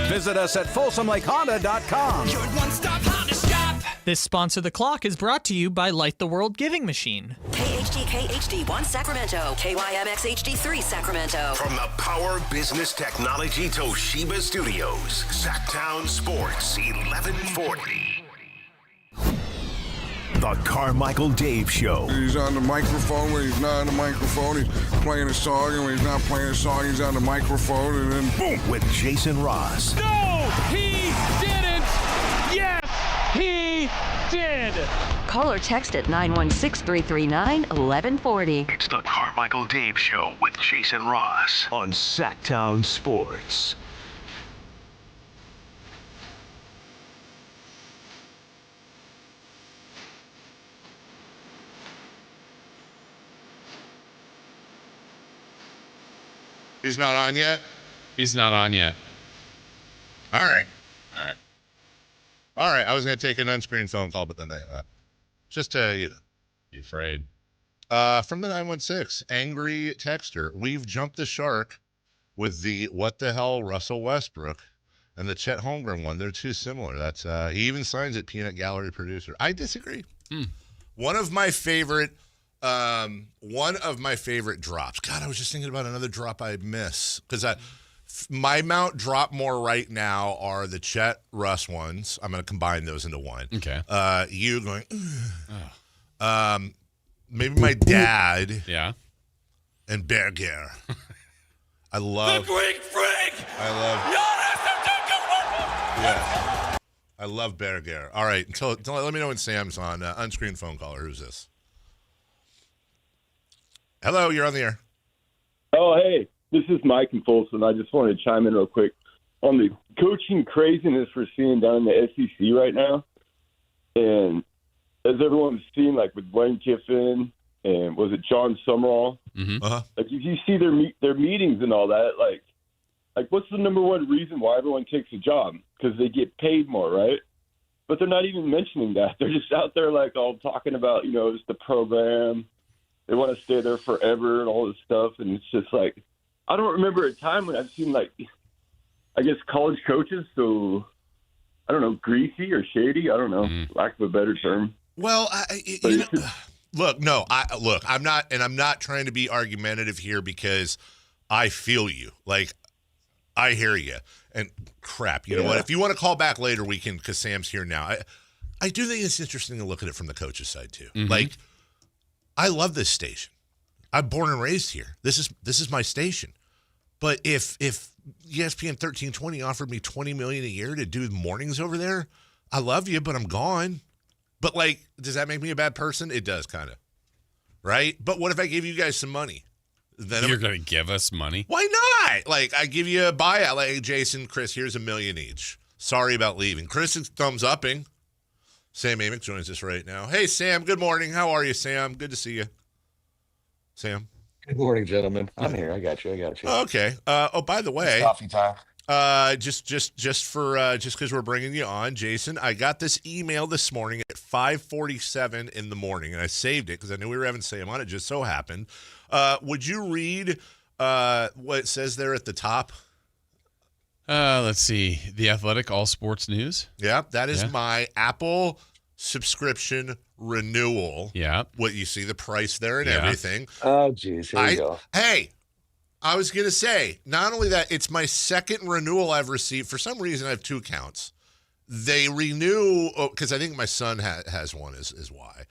Visit us at FolsomLakeHonda.com. Your one-stop Honda shop. This Sponsor the Clock is brought to you by Light the World Giving Machine. KHTK HD1 Sacramento, KYMX HD3 Sacramento. From the Power Business Technology Toshiba Studios, Sactown Sports 1140. The Carmichael Dave Show. He's on the microphone when he's not on the microphone. He's playing a song, and when he's not playing a song, he's on the microphone, and then boom. With Jason Ross. No, he didn't. Yes, he did. Call or text at 916-339-1140. It's the Carmichael Dave Show with Jason Ross on Sactown Sports. He's not on yet? He's not on yet. All right. I was going to take an unscreened phone call, but then just to, You afraid? from the 916, angry texter. We've jumped the shark with the what the hell Russell Westbrook and the Chet Holmgren one. They're too similar. That's he even signs it Peanut Gallery producer. I disagree. One of my favorite drops. God, I was just thinking about another drop I miss because my Mount drop more right now are the Chet Russ ones. I'm going to combine those into one. Okay. You going? Maybe my dad. Yeah. And Berger. I love. The Greek Freak. I love. Giannis Antetokounmpo. Yeah. I love Berger. All right. Until let me know when Sam's on. Unscreened phone caller. Who's this? Hello, you're on the air. Oh, hey, this is Mike in Folsom. I just wanted to chime in real quick on the coaching craziness we're seeing down in the SEC right now. And as everyone's seen, like with Lane Kiffin and was it John Summerall? Mm-hmm. Like if you see their meetings and all that, like what's the #1 reason why everyone takes a job? Because they get paid more, right? But they're not even mentioning that. They're just out there like all talking about, just the program. They want to stay there forever and all this stuff. And it's just like, I don't remember a time when I've seen college coaches so, I don't know, greasy or shady. I don't know, lack of a better term. Well, I'm not trying to be argumentative here because I feel you. Like, I hear you. And crap, you know what? If you want to call back later, we can, because Sam's here now. I do think it's interesting to look at it from the coach's side too. Mm-hmm. Like, I love this station. I'm born and raised here. This is my station. But if ESPN 1320 offered me $20 million a year to do mornings over there, I love you, but I'm gone. But like, does that make me a bad person? It does, kind of. Right? But what if I gave you guys some money? Then You're going to give us money? Why not? Like, I give you a buyout. Like, hey, Jason, Chris, here's $1 million each. Sorry about leaving. Chris is thumbs upping. Sam Amick joins us right now. Hey, Sam. Good morning. How are you, Sam? Good to see you. Sam? Good morning, gentlemen. I'm here. I got you. Okay. By the way. It's coffee time. Just because we're bringing you on, Jason, I got this email this morning at 5:47 in the morning, and I saved it because I knew we were having Sam on. It just so happened. Would you read what it says there at the top? Let's see. The Athletic All Sports News. Yeah, that is my Apple subscription renewal. Yeah. What you see, the price there and everything. Oh, geez. Here you go. Hey, I was going to say, not only that, it's my second renewal I've received. For some reason, I have 2 accounts. They renew, because I think my son has one, is why.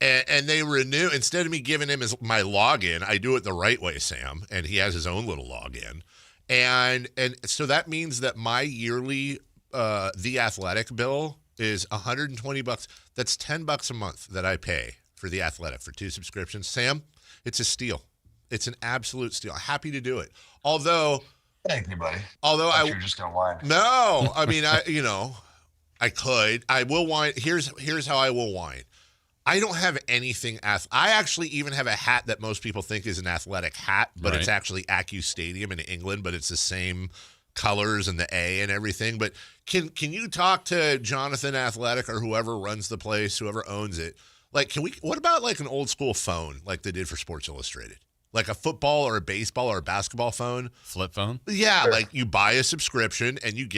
And they renew, instead of me giving him my login, I do it the right way, Sam, and he has his own little login. And so that means that my yearly The Athletic bill is $120. That's $10 a month that I pay for The Athletic for 2 subscriptions. Sam, it's a steal. It's an absolute steal. Happy to do it. Although, thank you, buddy. Although you're just gonna whine. No, I mean, I could. I will whine. Here's how I will whine. I don't have anything. I actually even have a hat that most people think is an Athletic hat, but it's actually Acu Stadium in England. But it's the same colors and the A and everything. But can you talk to Jonathan Athletic or whoever runs the place, whoever owns it? Like, what about like an old school phone like they did for Sports Illustrated? Like a football or a baseball or a basketball phone. Flip phone? Yeah, sure. Like you buy a subscription and you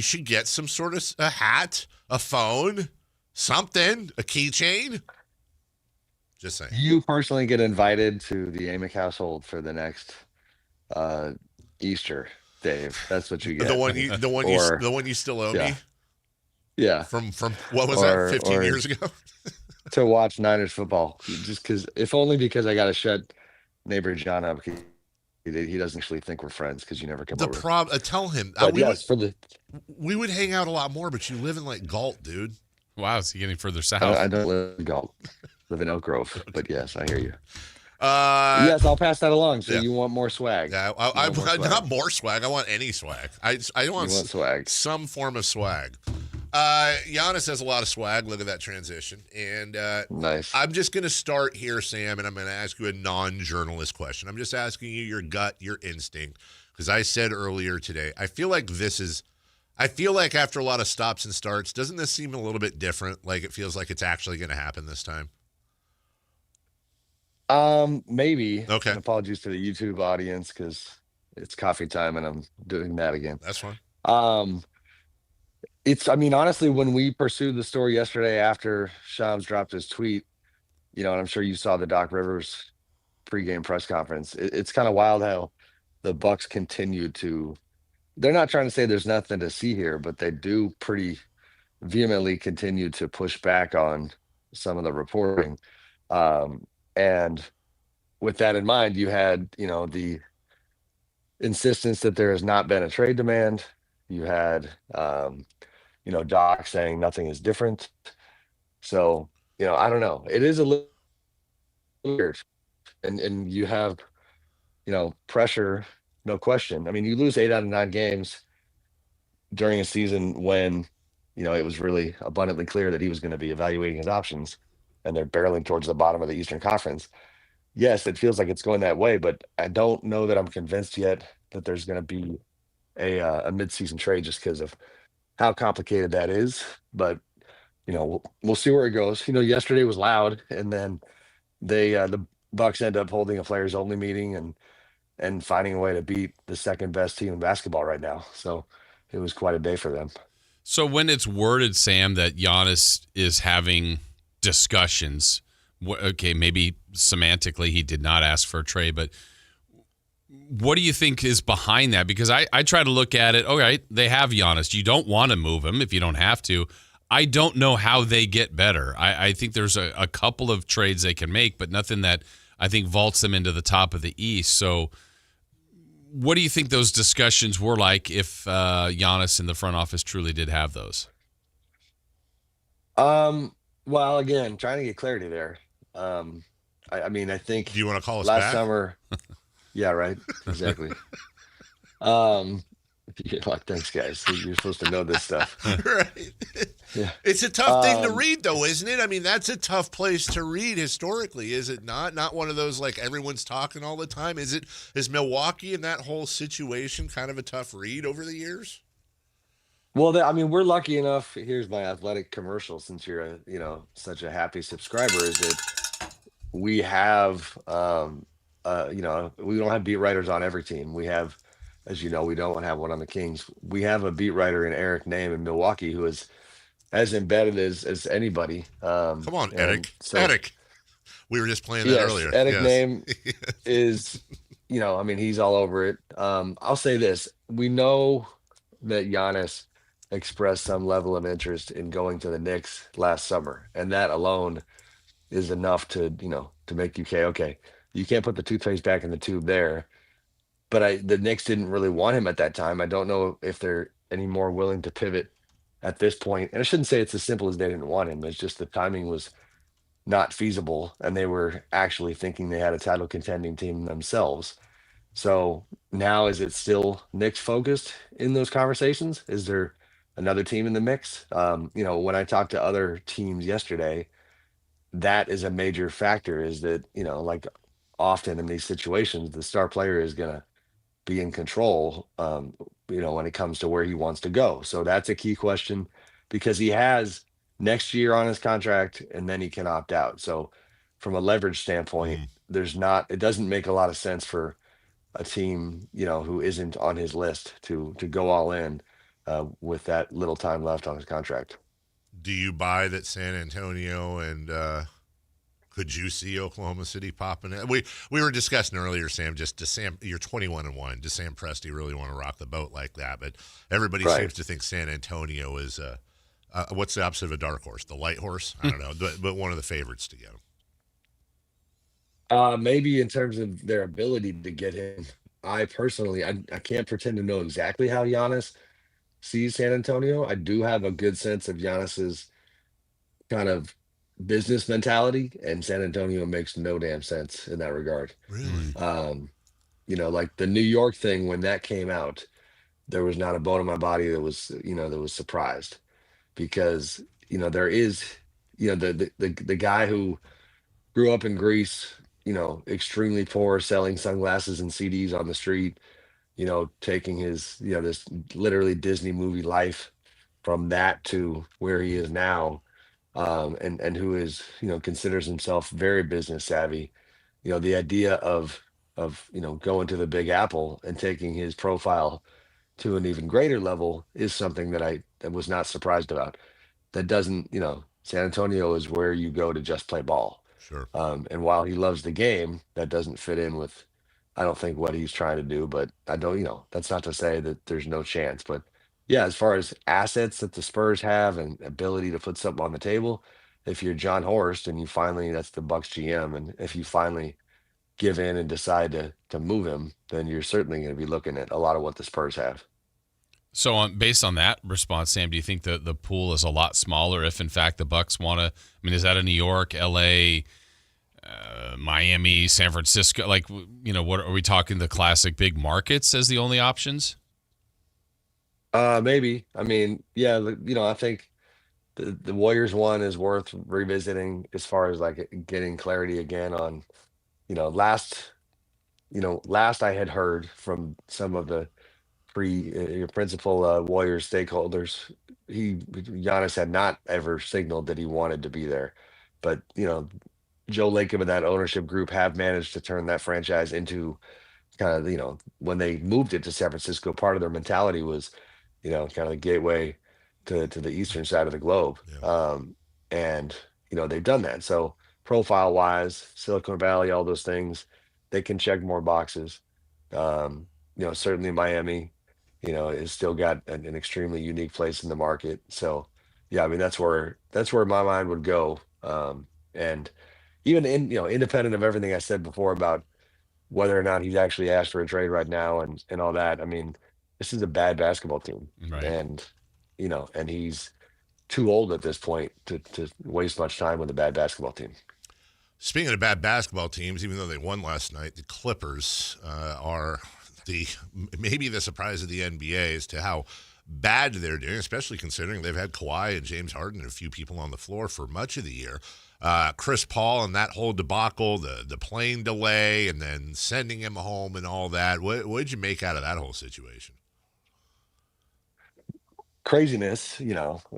should get some sort of a hat, a phone, something, a keychain. Just saying. You personally get invited to the Amick household for the next Easter, Dave. That's what you get. The one you still owe me? Yeah. From what was that, 15 years ago? To watch Niners football. Just because I got to shut neighbor John up. He doesn't actually think we're friends because you never come over. Tell him. We would hang out a lot more, but you live in like Galt, dude. Wow, is he getting further south? I don't live in Galt. I live in Elk Grove. But yes, I hear you. Yes, I'll pass that along. So you want more swag? Yeah, I not more swag. I want any swag. I want swag. Some form of swag. Giannis has a lot of swag. Look at that transition. And nice. I'm just going to start here, Sam, and I'm going to ask you a non-journalist question. I'm just asking you your gut, your instinct, because I said earlier today, I feel like after a lot of stops and starts, doesn't this seem a little bit different? Like it feels like it's actually going to happen this time? Maybe. Okay. And apologies to the YouTube audience because it's coffee time and I'm doing that again. That's fine. Honestly, when we pursued the story yesterday after Shams dropped his tweet, and I'm sure you saw the Doc Rivers pregame press conference. It's kind of wild how the Bucks continue to. They're not trying to say there's nothing to see here, but they do pretty vehemently continue to push back on some of the reporting. And with that in mind, you had, the insistence that there has not been a trade demand. You had, Doc saying nothing is different. So, I don't know. It is a little weird. And you have, pressure, no question. I mean, you lose 8 out of 9 games during a season when, it was really abundantly clear that he was going to be evaluating his options, and they're barreling towards the bottom of the Eastern Conference. Yes, it feels like it's going that way, but I don't know that I'm convinced yet that there's going to be a midseason trade just because of how complicated that is. But, we'll see where it goes. Yesterday was loud, and then the Bucks end up holding a players only meeting and finding a way to beat the second best team in basketball right now. So it was quite a day for them. So when it's worded, Sam, that Giannis is having discussions, okay, maybe semantically he did not ask for a trade, but what do you think is behind that? Because I try to look at it, all right, they have Giannis. You don't want to move him if you don't have to. I don't know how they get better. I think there's a couple of trades they can make, but nothing that I think vaults them into the top of the East. So what do you think those discussions were like if Giannis in the front office truly did have those? Well, again, trying to get clarity there. I think. Do you want to call us last back? Summer? Yeah, right. Exactly. Thanks, guys. You're supposed to know this stuff. Right. It's a tough thing to read, though, isn't it? I mean, that's a tough place to read historically, is it not? Not one of those, like, everyone's talking all the time. Is Milwaukee in that whole situation kind of a tough read over the years? Well, I mean, we're lucky enough. Here's my athletic commercial, since you're such a happy subscriber, is that we have, we don't have beat writers on every team. We have, as you know, we don't have one on the Kings. We have a beat writer in Eric Name in Milwaukee who is as embedded as anybody. Come on, Eric. So, Eric. We were just playing that earlier. Eric Name is, I mean, he's all over it. I'll say this. We know that Giannis expressed some level of interest in going to the Knicks last summer, and that alone is enough to make you say, okay, you can't put the toothpaste back in the tube there. But the Knicks didn't really want him at that time. I don't know if they're any more willing to pivot at this point. And I shouldn't say it's as simple as they didn't want him. It's just the timing was not feasible, and they were actually thinking they had a title contending team themselves. So now, is it still Knicks focused in those conversations? Is there another team in the mix? When I talked to other teams yesterday, that is a major factor, is that, like often in these situations, the star player is going to be in control, when it comes to where he wants to go. So that's a key question, because he has next year on his contract, and then he can opt out. So from a leverage standpoint, it doesn't make a lot of sense for a team, who isn't on his list to go all in with that little time left on his contract. Do you buy that San Antonio and could you see Oklahoma City popping in? We were discussing earlier, Sam, you're 21-1. Does Sam Presti really want to rock the boat like that? But everybody seems to think San Antonio is what's the opposite of a dark horse? The light horse? I don't know, but one of the favorites to get him. Maybe in terms of their ability to get him. I personally, I can't pretend to know exactly how Giannis sees San Antonio. I do have a good sense of Giannis's kind of business mentality, and San Antonio makes no damn sense in that regard. Really? Like the New York thing, when that came out, there was not a bone in my body that was surprised, because there is the guy who grew up in Greece, extremely poor, selling sunglasses and CDs on the street, taking his this literally Disney movie life from that to where he is now, and who is considers himself very business savvy. The idea of going to the Big Apple and taking his profile to an even greater level is something that I was not surprised about. That doesn't, San Antonio is where you go to just play ball. Sure. And while he loves the game, that doesn't fit in with, I don't think, what he's trying to do. But I don't, that's not to say that there's no chance. But yeah, as far as assets that the Spurs have and ability to put something on the table, if you're John Horst and that's the Bucks GM, and if you finally give in and decide to move him, then you're certainly going to be looking at a lot of what the Spurs have. So based on that response, Sam, do you think that the pool is a lot smaller if, in fact, the Bucks want to? I mean, is that a New York, L.A., Miami, San Francisco? Like, what are we talking? The classic big markets as the only options? Maybe. I mean, yeah. I think the Warriors one is worth revisiting as far as like getting clarity again on. Last I had heard from some of the principal Warriors stakeholders, Giannis had not ever signaled that he wanted to be there, but Joe Lacob and that ownership group have managed to turn that franchise into kind of when they moved it to San Francisco, part of their mentality was kind of the gateway to the eastern side of the globe. And they've done that. So profile wise, Silicon Valley, all those things, they can check more boxes. Certainly Miami is still got an extremely unique place in the market. So yeah, I mean, that's where my mind would go. And even independent of everything I said before about whether or not he's actually asked for a trade right now and all that, I mean, this is a bad basketball team. Right. And and he's too old at this point to waste much time with a bad basketball team. Speaking of bad basketball teams, even though they won last night, the Clippers are maybe the surprise of the NBA as to how bad they're doing, especially considering they've had Kawhi and James Harden and a few people on the floor for much of the year. Chris Paul and that whole debacle, the plane delay, and then sending him home and all that. What did you make out of that whole situation? Craziness,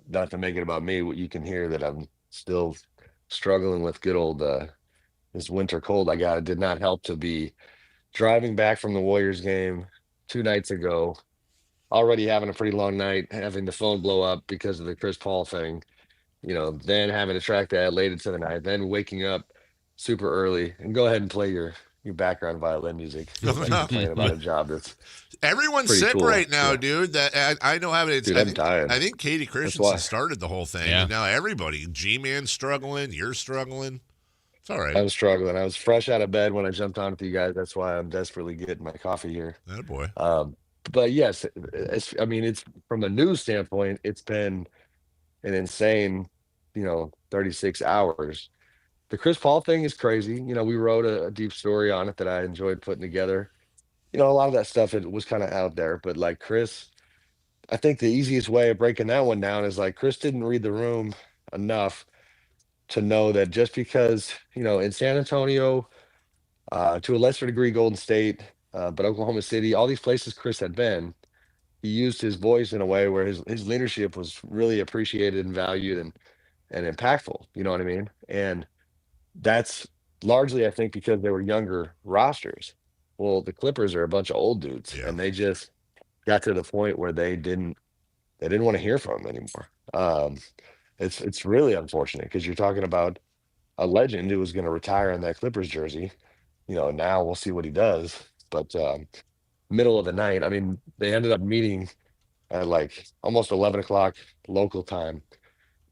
not to make it about me. You can hear that I'm still struggling with good old this winter cold I got. It did not help to be driving back from the Warriors game 2 nights ago, already having a pretty long night, having the phone blow up because of the Chris Paul thing, then having to track that late into the night, then waking up super early. And go ahead and play your background violin music. Like playing about a job that's everyone's pretty sick cool. right now, dude. That I know how it's. Dude, I'm tired. I think Katie Christensen started the whole thing. And now everybody, G-Man's struggling. You're struggling. It's all right. I was struggling. I was fresh out of bed when I jumped on with you guys. That's why I'm desperately getting my coffee here. That boy. But yes, it's from a news standpoint, it's been an insane, 36 hours. The Chris Paul thing is crazy. We wrote a deep story on it that I enjoyed putting together. A lot of that stuff, it was kind of out there, but like Chris, I think the easiest way of breaking that one down is like Chris didn't read the room enough to know that just because, in San Antonio, to a lesser degree, Golden State, but Oklahoma City, all these places Chris had been, he used his voice in a way where his leadership was really appreciated and valued and impactful. You know what I mean? And that's largely, I think, because they were younger rosters. Well, the Clippers are a bunch of old dudes, and they just got to the point where they didn't want to hear from him anymore. It's really unfortunate because you're talking about a legend who was going to retire in that Clippers jersey. Now we'll see what he does. But middle of the night, I mean, they ended up meeting at like almost 11 o'clock local time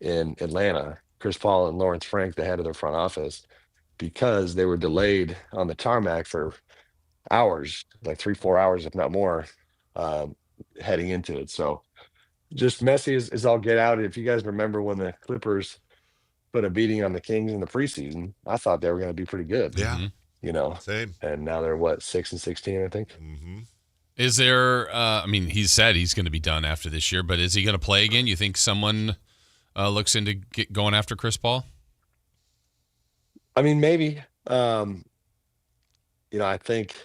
in Atlanta, Chris Paul and Lawrence Frank, the head of their front office, because they were delayed on the tarmac for hours, like 3-4 hours, if not more, heading into it. So just messy as all get out. If you guys remember when the Clippers put a beating on the Kings in the preseason, I thought they were going to be pretty good. Yeah. Same. And now they're 6-16, I think. Mm-hmm. Is there, he said he's going to be done after this year, but is he going to play again? You think someone looks into going after Chris Paul? I mean, maybe. I think,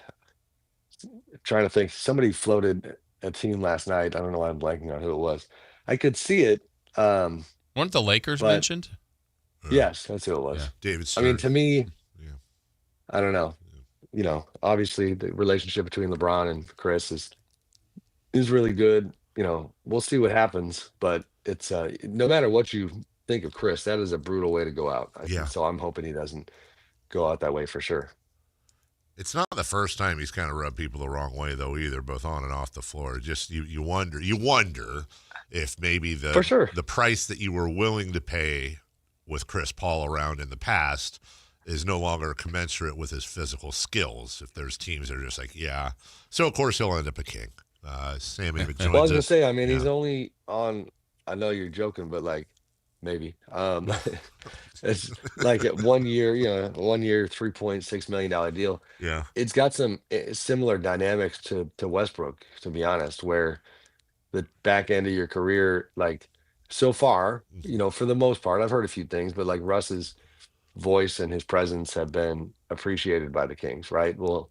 trying to think, somebody floated a team last night. I don't know why I'm blanking on who it was. I could see it. Weren't the Lakers mentioned? Yes, that's who it was. Yeah. David Stern. I mean, to me, I don't know. Obviously the relationship between LeBron and Chris is really good. We'll see what happens, but it's no matter what you think of Chris, that is a brutal way to go out. So I'm hoping he doesn't go out that way for sure. It's not the first time he's kind of rubbed people the wrong way, though, either, both on and off the floor. Just you wonder if maybe the price that you were willing to pay with Chris Paul around in the past is no longer commensurate with his physical skills. If there's teams that are just like, yeah. So, of course, he'll end up a King. Sammy McJones. Well, I was going to say, he's only on, I know you're joking, but like, maybe. It's like a 1 year, 1 year, $3.6 million deal. Yeah. It's got some similar dynamics to Westbrook, to be honest, where the back end of your career, like so far, for the most part, I've heard a few things, but like Russ's voice and his presence have been appreciated by the Kings, right? Well,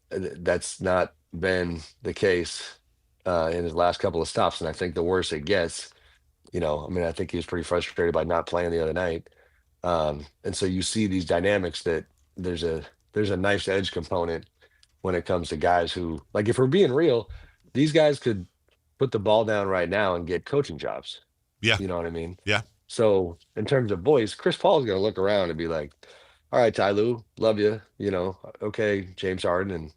that's not been the case in his last couple of stops. And I think the worse it gets, I think he was pretty frustrated by not playing the other night. And so you see these dynamics that there's a nice edge component when it comes to guys who, like, if we're being real, these guys could put the ball down right now and get coaching jobs. Yeah. You know what I mean? Yeah. So in terms of voice, Chris Paul is going to look around and be like, all right, Ty Lue, love you. Okay, James Harden and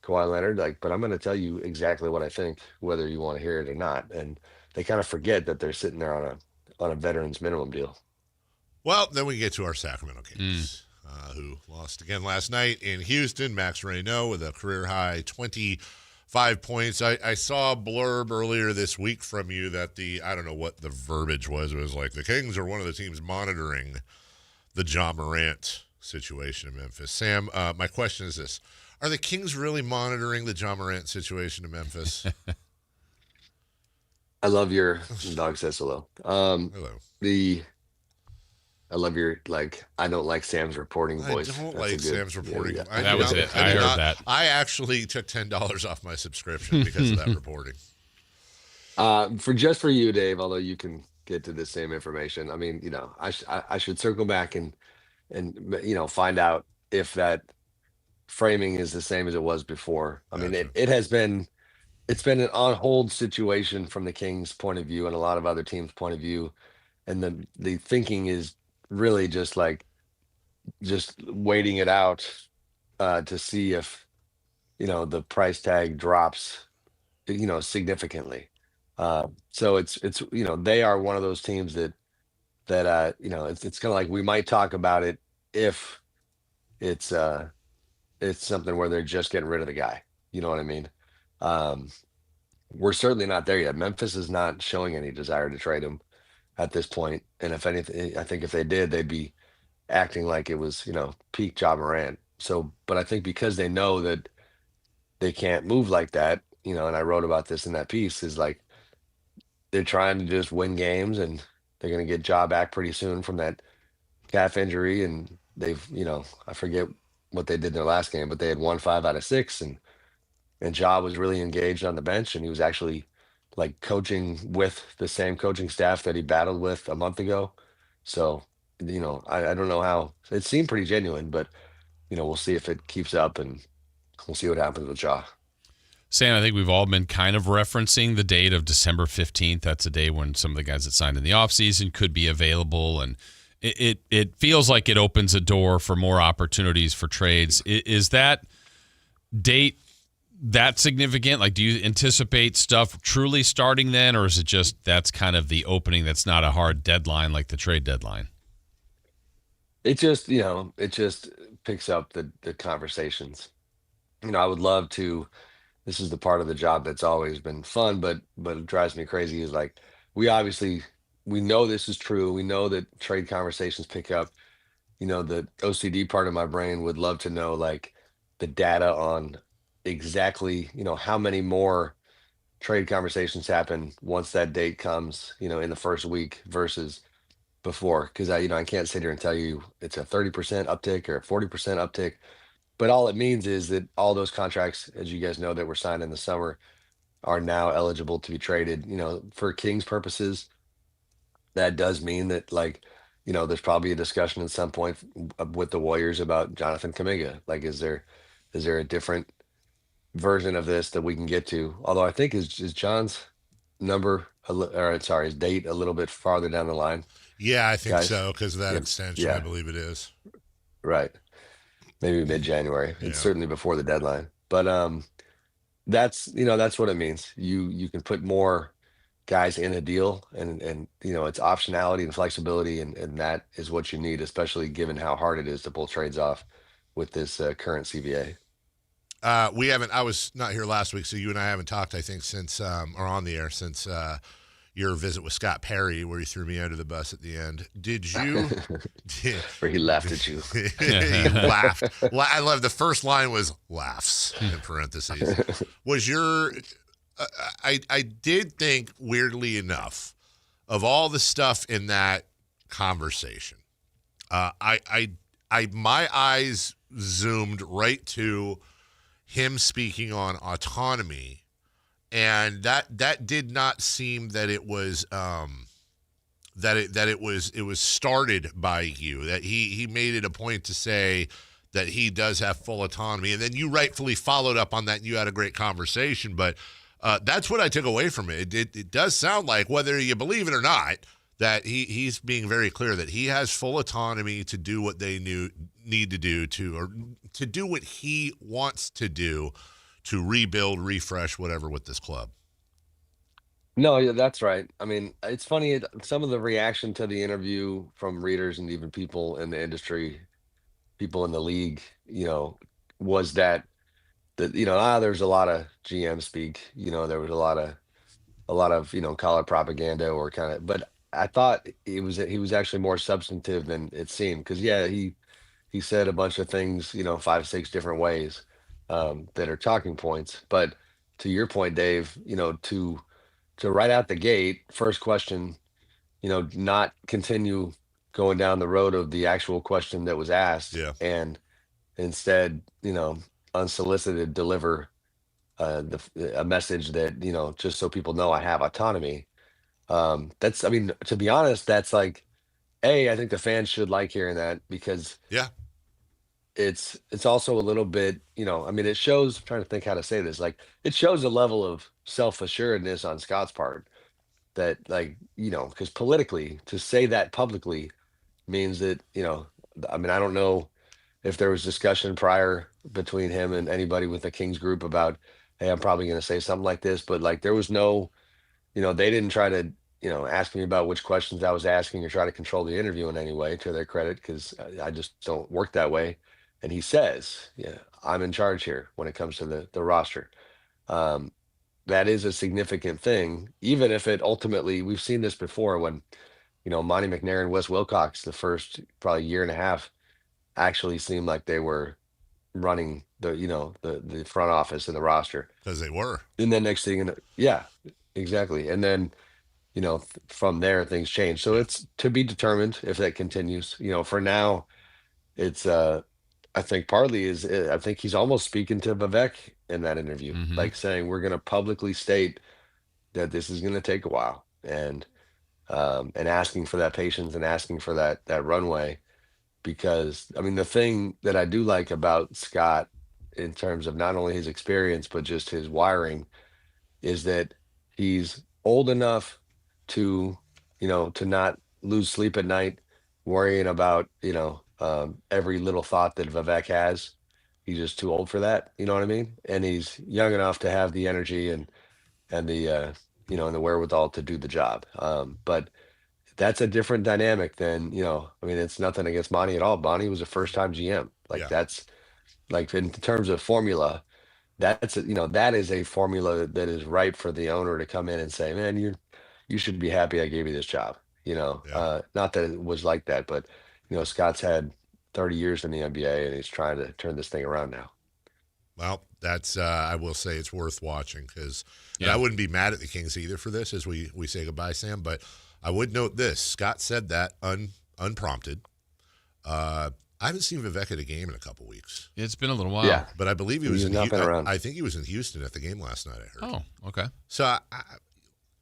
Kawhi Leonard, but I'm going to tell you exactly what I think, whether you want to hear it or not. And they kind of forget that they're sitting there on a veterans minimum deal. Well, then we get to our Sacramento Kings, who lost again last night in Houston. Max Raynaud with a career-high 25 points. I saw a blurb earlier this week from you that I don't know what the verbiage was. It was like the Kings are one of the teams monitoring the Ja Morant situation in Memphis. Sam, my question is this. Are the Kings really monitoring the Ja Morant situation in Memphis? I love your dog says hello. Hello. I love your I don't like Sam's reporting voice. I don't That's like Sam's reporting. Yeah. That was it. I heard that. I actually took $10 off my subscription because of that reporting. For you, Dave, although you can get to the same information. I mean, I should circle back and find out if that framing is the same as it was before. I mean, it's been an on hold situation from the Kings' point of view and a lot of other teams' point of view, and the thinking is really just waiting it out to see if the price tag drops significantly. So it's they are one of those teams that it's kind of like we might talk about it if it's something where they're just getting rid of the guy. You know what I mean? We're certainly not there yet. Memphis is not showing any desire to trade him at this point. And if anything, I think if they did, they'd be acting like it was, peak Ja Morant. So, but I think because they know that they can't move like that, and I wrote about this in that piece, is like they're trying to just win games and they're going to get Ja back pretty soon from that calf injury. And they've, I forget what they did in their last game, but they had won 5 out of 6, and Ja was really engaged on the bench, and he was actually coaching with the same coaching staff that he battled with a month ago. So, I don't know how it seemed pretty genuine, but we'll see if it keeps up, and we'll see what happens with Ja. Sam, I think we've all been kind of referencing the date of December 15th. That's a day when some of the guys that signed in the offseason could be available, and it feels like it opens a door for more opportunities for trades. Is that date that significant? Do you anticipate stuff truly starting then, or is it just that's kind of the opening that's not a hard deadline like the trade deadline? It just, it just picks up the conversations. I would love to, this is the part of the job that's always been fun, but it drives me crazy is we know this is true. We know that trade conversations pick up. The OCD part of my brain would love to know the data on exactly how many more trade conversations happen once that date comes in the first week versus before, because I can't sit here and tell you it's a 30% uptick or a 40% uptick, but all it means is that all those contracts, as you guys know, that were signed in the summer are now eligible to be traded. For Kings purposes, that does mean that there's probably a discussion at some point with the Warriors about Jonathan Kuminga. Is there a different version of this that we can get to? Although I think is John's his date a little bit farther down the line. Yeah, I think so, because of that extension. Yeah. I believe it is. Right. Maybe mid-January. Yeah. It's certainly before the deadline. But that's what it means. You can put more guys in a deal, and it's optionality and flexibility, and that is what you need, especially given how hard it is to pull trades off with this current CBA. I was not here last week, so you and I haven't talked, I think, since or on the air since your visit with Scott Perry, where he threw me under the bus at the end. Did you? Where he laughed at you. He laughed. I love the first line was laughs in parentheses. Was your? I did think, weirdly enough, of all the stuff in that conversation, my eyes zoomed right to him speaking on autonomy, and that did not seem that it was it was started by you. That he made it a point to say that he does have full autonomy, and then you rightfully followed up on that, and you had a great conversation. But that's what I took away from it. It does sound like, whether you believe it or not, that he's being very clear that he has full autonomy to do what they need to do to do what he wants to do to rebuild, refresh, whatever with this club. No, yeah, that's right. I mean, it's funny, some of the reaction to the interview from readers and even people in the industry, people in the league, was that there's a lot of GM speak, there was a lot of call it propaganda or kind of, but I thought he was actually more substantive than it seemed, because he said a bunch of things 5, 6 different ways that are talking points. But to your point, Dave, to right out the gate, first question, not continue going down the road of the actual question that was asked, and instead, unsolicited deliver a message that, just so people know I have autonomy. To be honest, that's like, I think the fans should like hearing that, because it's also a little bit, it shows, I'm trying to think how to say this, like, it shows a level of self-assuredness on Scott's part that, like, because politically, to say that publicly means that, I don't know if there was discussion prior between him and anybody with the Kings group about, hey, I'm probably going to say something like this, but like, there was no, they didn't try to, ask me about which questions I was asking or try to control the interview in any way, to their credit, because I just don't work that way. And he says, I'm in charge here when it comes to the roster. That is a significant thing, even if it ultimately, we've seen this before when, Monty McNair and Wes Wilcox, the first probably year and a half, actually seemed like they were running the front office and the roster. Because they were. And then next thing, yeah, exactly. And then, from there, things change. So it's to be determined if that continues. For now, it's, I think partly I think he's almost speaking to Vivek in that interview, like saying, we're going to publicly state that this is going to take a while, and asking for that patience and asking for that runway. Because the thing that I do like about Scott, in terms of not only his experience, but just his wiring, is that he's old enough to not lose sleep at night worrying about, every little thought that Vivek has. He's just too old for that. You know what I mean? And he's young enough to have the energy and the, and the wherewithal to do the job. But that's a different dynamic than, it's nothing against Monty at all. Bonnie was a first-time GM. That's like, in terms of formula, that's, that is a formula that is ripe for the owner to come in and say, man, you should be happy I gave you this job. Not that it was like that, but, Scott's had 30 years in the NBA, and he's trying to turn this thing around now. Well, that's, I will say it's worth watching, because I wouldn't be mad at the Kings either for this as we say goodbye, Sam, but I would note this. Scott said that unprompted. I haven't seen Vivek at a game in a couple weeks. It's been a little while. Yeah. But I believe he was in Houston. I think he was in Houston at the game last night, I heard. Oh, okay. So,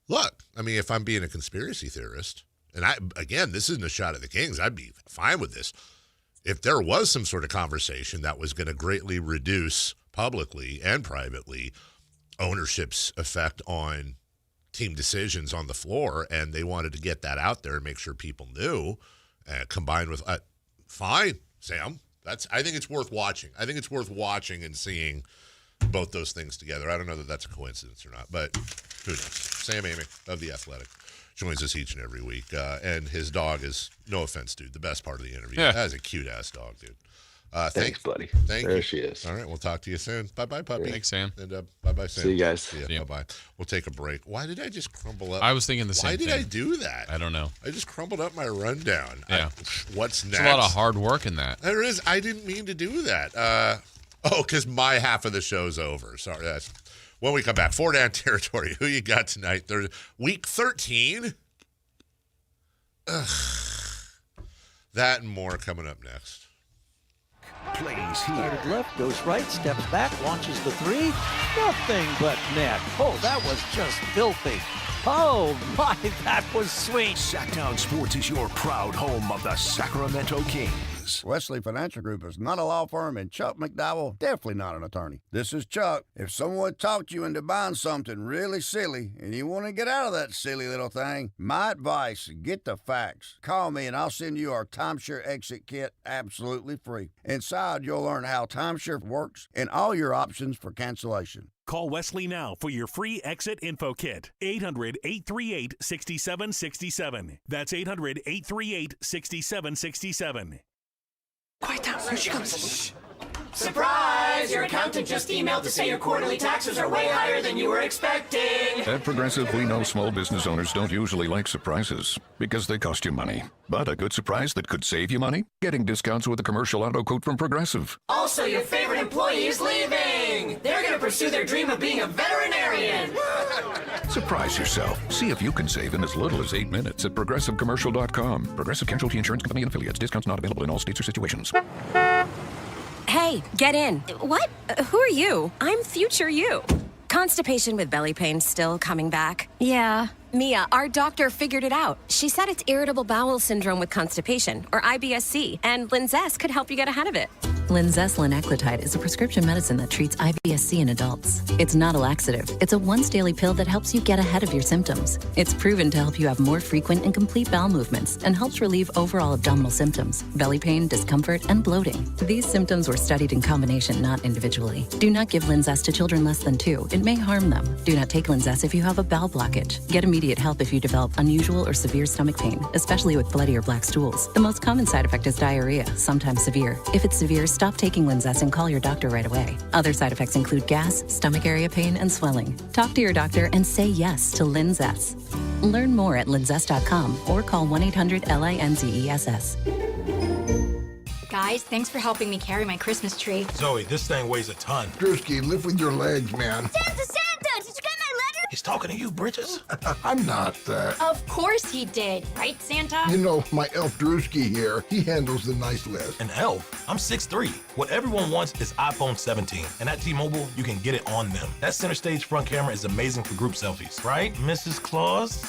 look, if I'm being a conspiracy theorist, and again, this isn't a shot at the Kings, I'd be fine with this. If there was some sort of conversation that was going to greatly reduce publicly and privately ownership's effect on team decisions on the floor, and they wanted to get that out there and make sure people knew, combined with fine, Sam. I think it's worth watching. I think it's worth watching and seeing both those things together. I don't know that that's a coincidence or not, but who knows? Sam Amick of The Athletic joins us each and every week, and his dog is, no offense, dude, the best part of the interview. Yeah. That is a cute-ass dog, dude. Thanks, buddy. Thank there you. She is. All right, we'll talk to you soon. Bye-bye, puppy. Thanks, Sam. And bye-bye, Sam. See you guys. See ya. Bye-bye. We'll take a break. Why did I just crumble up? I was thinking the same thing. Why did I do that? I don't know. I just crumbled up my rundown. Yeah. What's next? There's a lot of hard work in that. There is. I didn't mean to do that. Because my half of the show's over. Sorry. That's when we come back. 4 Down Territory. Who you got tonight? Week 13. Ugh. That and more coming up next. Plays here. Started left, goes right, steps back, launches the three. Nothing but net. Oh, that was just filthy. Oh, my, that was sweet. Sactown Sports is your proud home of the Sacramento Kings. Wesley Financial Group is not a law firm, and Chuck McDowell definitely not an attorney. This is Chuck. If someone talked you into buying something really silly and you want to get out of that silly little thing, my advice, get the facts. Call me and I'll send you our timeshare exit kit absolutely free. Inside, you'll learn how timeshare works and all your options for cancellation. Call Wesley now for your free exit info kit. 800-838-6767. That's 800-838-6767. Quiet down. Here she comes. Surprise! Your accountant just emailed to say your quarterly taxes are way higher than you were expecting. At Progressive, we know small business owners don't usually like surprises because they cost you money. But a good surprise that could save you money? Getting discounts with a commercial auto quote from Progressive. Also, your favorite employee is leaving. They're going to pursue their dream of being a veterinarian. Surprise yourself. See if you can save in as little as 8 minutes at ProgressiveCommercial.com. Progressive Casualty Insurance Company and Affiliates. Discounts not available in all states or situations. Hey, get in. What? Who are you? I'm future you. Constipation with belly pain still coming back? Yeah. Mia, our doctor figured it out. She said it's irritable bowel syndrome with constipation, or IBS-C, and Linzess could help you get ahead of it. Linzess linaclotide is a prescription medicine that treats IBS-C in adults. It's not a laxative. It's a once-daily pill that helps you get ahead of your symptoms. It's proven to help you have more frequent and complete bowel movements and helps relieve overall abdominal symptoms, belly pain, discomfort, and bloating. These symptoms were studied in combination, not individually. Do not give Linzess to children less than 2. It may harm them. Do not take Linzess if you have a bowel blockage. Get immediate help if you develop unusual or severe stomach pain, especially with bloody or black stools. The most common side effect is diarrhea, sometimes severe. If it's severe, stop taking Linzess and call your doctor right away. Other side effects include gas, stomach area pain, and swelling. Talk to your doctor and say yes to Linzess. Learn more at linzess.com or call 1-800-LINZESS. Guys, thanks for helping me carry my Christmas tree. Zoe, this thing weighs a ton. Drewski, lift with your legs, man. Santa! Did you get my letter? He's talking to you, Bridges. I'm not that. Of course he did, right, Santa? You know, my elf Drewski here, he handles the nice list. An elf? I'm 6'3". What everyone wants is iPhone 17. And at T-Mobile, you can get it on them. That center stage front camera is amazing for group selfies. Right, Mrs. Claus?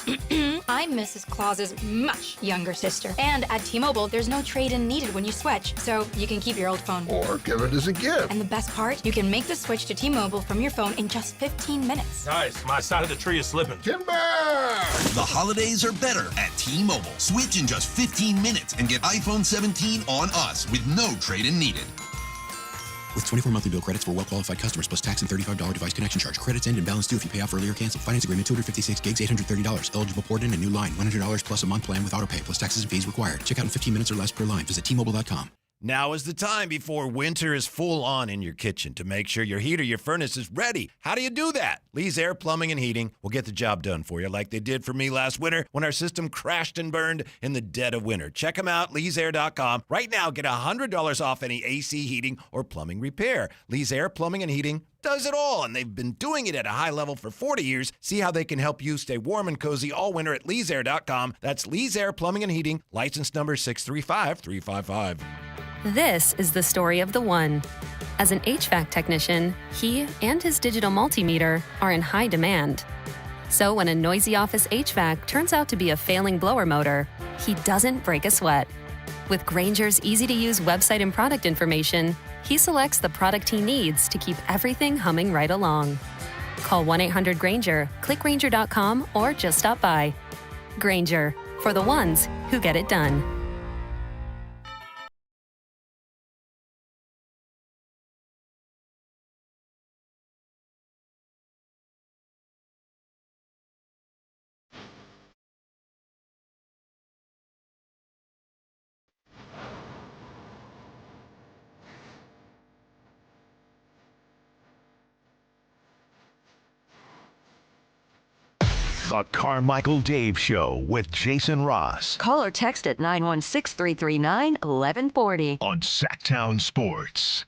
I'm Mrs. Claus's much younger sister. And at T-Mobile, there's no trade-in needed when you switch, so you can keep your old phone. Or give it as a gift. And the best part, you can make the switch to T-Mobile from your phone in just 15 minutes. Nice. My side of the tree is slipping. Timber! The holidays are better at T-Mobile. Switch in just 15 minutes and get iPhone 17 on us with no trade-in needed. With 24 monthly bill credits for well-qualified customers plus tax and $35 device connection charge. Credits end and balance due if you pay off early or cancel. Finance agreement, 256 gigs, $830. Eligible port in and new line. $100 plus a month plan with auto pay plus taxes and fees required. Check out in 15 minutes or less per line. Visit T-Mobile.com. Now is the time before winter is full on in your kitchen to make sure your heat or your furnace is ready. How do you do that? Lee's Air Plumbing and Heating will get the job done for you like they did for me last winter when our system crashed and burned in the dead of winter. Check them out, leesair.com. Right now, get $100 off any AC heating or plumbing repair. Lee's Air Plumbing and Heating does it all, and they've been doing it at a high level for 40 years. See how they can help you stay warm and cozy all winter at leesair.com. That's Lee's Air Plumbing and Heating, license number 635355. This is the story of the one. As an HVAC technician, he and his digital multimeter are in high demand. So when a noisy office HVAC turns out to be a failing blower motor, he doesn't break a sweat. With Grainger's easy-to-use website and product information, he selects the product he needs to keep everything humming right along. Call 1-800-GRAINGER, click Grainger.com, or just stop by. Grainger, for the ones who get it done. The Carmichael Dave Show with Jason Ross. Call or text at 916-339-1140. On Sactown Sports.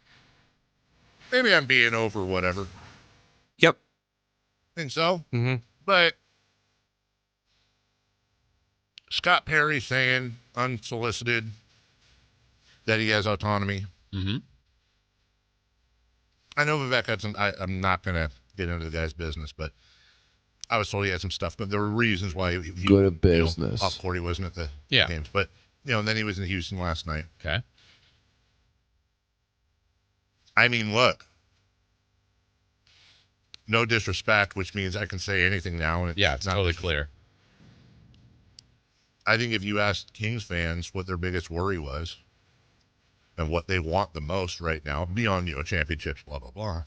Maybe I'm being over whatever. Yep. Think so? Mm-hmm. But Scott Perry saying unsolicited that he has autonomy. Mm-hmm. I know Vivek had some, I'm not going to get into the guy's business, but I was told he had some stuff, but there were reasons why he good at business. Off court, he wasn't at the Yeah. games. But, and then he was in Houston last night. Okay. I mean, look. No disrespect, which means I can say anything now. And it's totally clear. I think if you asked Kings fans what their biggest worry was and what they want the most right now, beyond, championships, blah, blah, blah,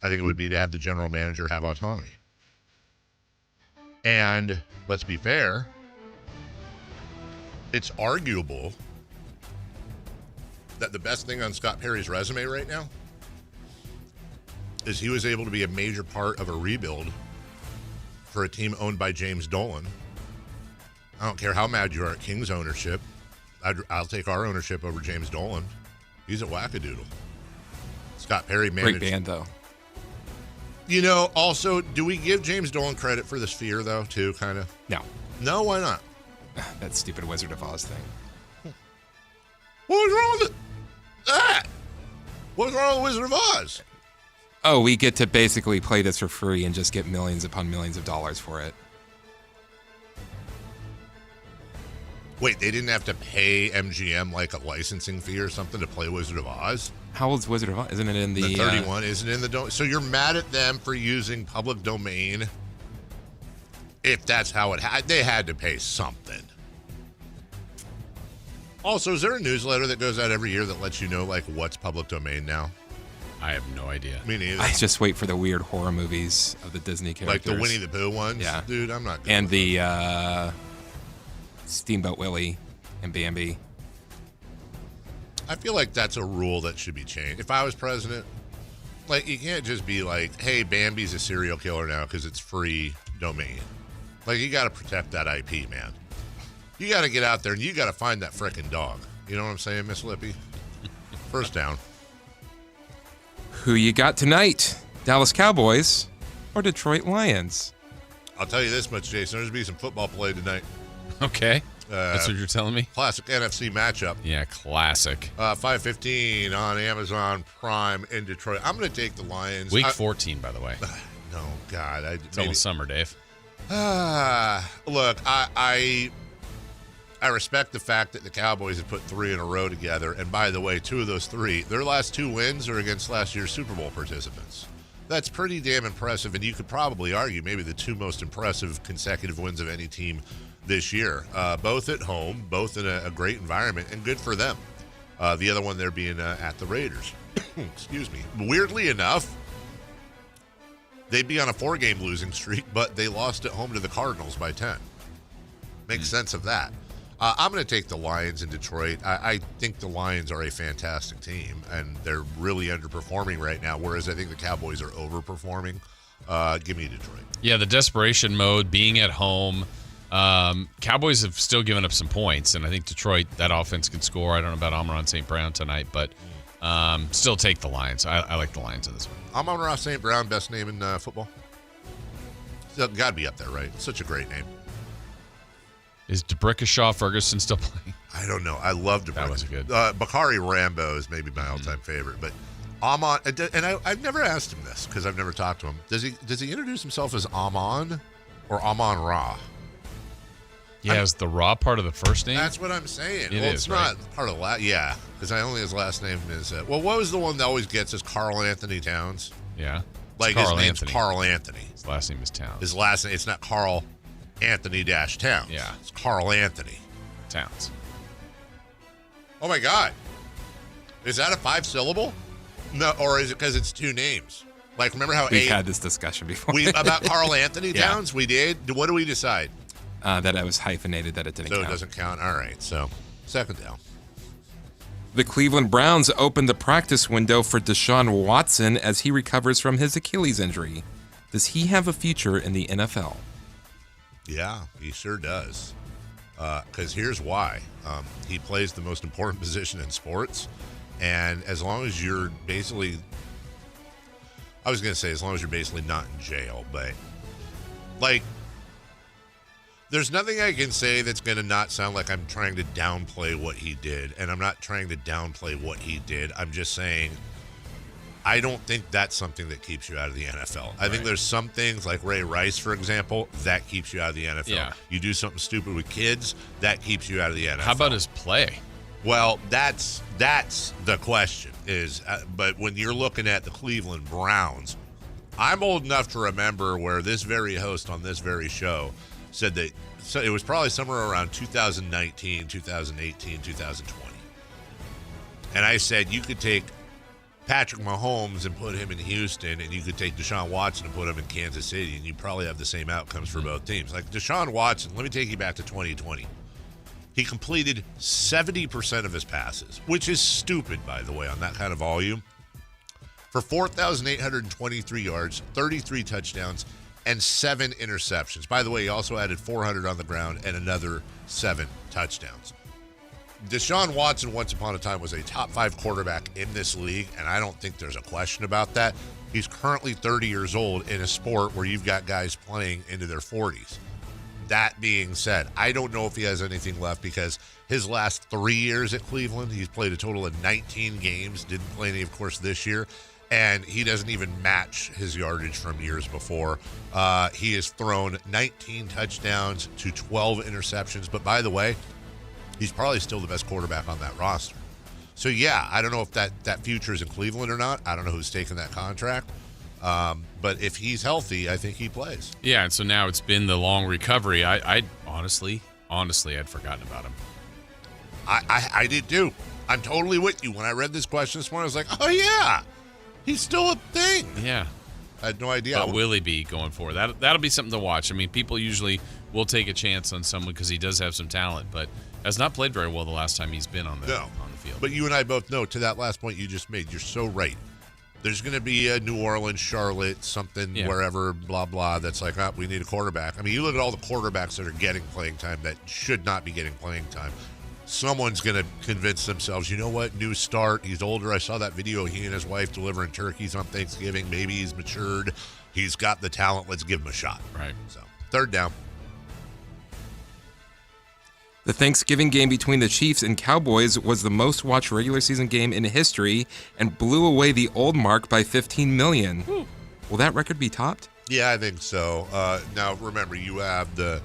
I think it would be to have the general manager have autonomy. And let's be fair, it's arguable that the best thing on Scott Perry's resume right now is he was able to be a major part of a rebuild for a team owned by James Dolan. I don't care how mad you are at Kings ownership. I'll take our ownership over James Dolan. He's a wackadoodle. Scott Perry managed. Great band, though. You know, also, do we give James Dolan credit for the sphere, though, too, kind of? No. No, why not? That stupid Wizard of Oz thing. What was wrong with that? What was wrong with Wizard of Oz? Oh, we get to basically play this for free and just get millions upon millions of dollars for it. Wait, they didn't have to pay MGM like a licensing fee or something to play Wizard of Oz? How old's Wizard of Oz? Isn't it in the 31 isn't in the so you're mad at them for using public domain? If that's how they had to pay something. Also, is there a newsletter that goes out every year that lets you know like what's public domain now? I have no idea. Me neither. I just wait for the weird horror movies of the Disney characters. Like the Winnie the Pooh ones? Yeah. Dude, I'm not good. And the Steamboat Willie and Bambi. I feel like that's a rule that should be changed. If I was president, like you can't just be like, hey, Bambi's a serial killer now because it's free domain. Like you got to protect that IP, man. You got to get out there and you got to find that frickin' dog. You know what I'm saying, Miss Lippy? First down. Who you got tonight? Dallas Cowboys or Detroit Lions? I'll tell you this much, Jason. There's going to be some football play tonight. Okay. That's what you're telling me? Classic NFC matchup. Yeah, classic. 5:15 on Amazon Prime in Detroit. I'm going to take the Lions. Week 14, by the way. No, God. It's almost summer, Dave. Look, I respect the fact that the Cowboys have put 3 in a row together. And by the way, 2 of those 3, their last 2 wins are against last year's Super Bowl participants. That's pretty damn impressive. And you could probably argue maybe the 2 most impressive consecutive wins of any team this year. Both at home, both in a great environment, and good for them. The other one there being at the Raiders. Excuse me. Weirdly enough, they'd be on a 4-game losing streak, but they lost at home to the Cardinals by 10. Makes sense of that. I'm going to take the Lions in Detroit. I think the Lions are a fantastic team, and they're really underperforming right now, whereas I think the Cowboys are overperforming. Give me Detroit. Yeah, the desperation mode, being at home. Cowboys have still given up some points, and I think Detroit, that offense can score. I don't know about Amon-Ra St. Brown tonight, but still take the Lions. I like the Lions in this one. Amon-Ra St. Brown, best name in football? Got to be up there, right? Such a great name. Is DeBrickashaw Ferguson still playing? I don't know. I love DeBrickashaw. That was good. Bakari Rambo is maybe my all-time favorite, but Amon, and I've never asked him this because I've never talked to him. Does he introduce himself as Amon or Amon-Ra? Yeah, is the Ra part of the first name? That's what I'm saying. It's not part of the yeah, because his last name is what was the one that always gets us? Carl Anthony Towns. Yeah, like his name's Carl Anthony. His last name is Towns. His last name, it's not Carl Anthony Towns. Yeah, it's Carl Anthony Towns. Oh my God, is that a 5-syllable? No, or is it because it's 2 names? Like remember how we've had this discussion before? About Carl Anthony Towns? We did. What do we decide? That I was hyphenated, that it didn't count. So it doesn't count. All right, so second down. The Cleveland Browns opened the practice window for Deshaun Watson as he recovers from his Achilles injury. Does he have a future in the NFL? Yeah, he sure does. Because here's why. He plays the most important position in sports, and as long as you're basically, I was going to say as long as you're basically not in jail, but like, there's nothing I can say that's going to not sound like I'm trying to downplay what he did. And I'm not trying to downplay what he did. I'm just saying I don't think that's something that keeps you out of the NFL. I think there's some things like Ray Rice, for example, that keeps you out of the NFL. Yeah. You do something stupid with kids, that keeps you out of the NFL. How about his play? Well, that's the question is, but when you're looking at the Cleveland Browns, I'm old enough to remember where this very host on this very show said that so it was probably somewhere around 2019, 2018, 2020. And I said you could take Patrick Mahomes and put him in Houston, and you could take Deshaun Watson and put him in Kansas City, and you probably have the same outcomes for both teams. Like Deshaun Watson, let me take you back to 2020. He completed 70% of his passes, which is stupid, by the way, on that kind of volume, for 4,823 yards, 33 touchdowns, and 7 interceptions. By the way, he also added 400 on the ground and another 7 touchdowns. Deshaun Watson, once upon a time, was a top 5 quarterback in this league, and I don't think there's a question about that. He's currently 30 years old in a sport where you've got guys playing into their 40s. That being said, I don't know if he has anything left because his last 3 years at Cleveland, he's played a total of 19 games, didn't play any, of course, this year, and he doesn't even match his yardage from years before. He has thrown 19 touchdowns to 12 interceptions, but by the way, he's probably still the best quarterback on that roster. So, yeah, I don't know if that future is in Cleveland or not. I don't know who's taking that contract. But if he's healthy, I think he plays. Yeah, and so now it's been the long recovery. I honestly, I'd forgotten about him. I did too. I'm totally with you. When I read this question this morning, I was like, oh, yeah, he's still a thing. Yeah. I had no idea. But will he be going forward? That'll be something to watch. I mean, people usually will take a chance on someone because he does have some talent, but has not played very well the last time he's been on the field. But you and I both know, to that last point you just made, you're so right. There's going to be a New Orleans, Charlotte, something, wherever, blah, blah, that's like, we need a quarterback. I mean, you look at all the quarterbacks that are getting playing time that should not be getting playing time. Someone's going to convince themselves, you know what, new start. He's older. I saw that video of he and his wife delivering turkeys on Thanksgiving. Maybe he's matured. He's got the talent. Let's give him a shot. Right. So, third down. The Thanksgiving game between the Chiefs and Cowboys was the most watched regular season game in history and blew away the old mark by 15 million. Will that record be topped? Yeah, I think so. Now, remember, you have the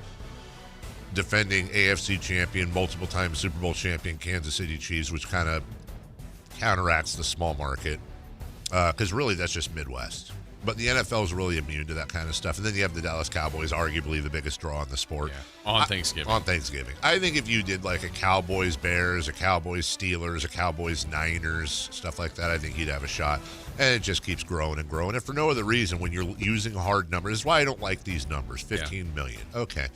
defending AFC champion, multiple-time Super Bowl champion Kansas City Chiefs, which kind of counteracts the small market because really that's just Midwest. But the NFL is really immune to that kind of stuff. And then you have the Dallas Cowboys, arguably the biggest draw in the sport. Yeah. On Thanksgiving. On Thanksgiving. I think if you did like a Cowboys-Bears, a Cowboys-Steelers, a Cowboys-Niners, stuff like that, I think you'd have a shot. And it just keeps growing and growing. And for no other reason, when you're using hard numbers, this is why I don't like these numbers, 15 million. Okay.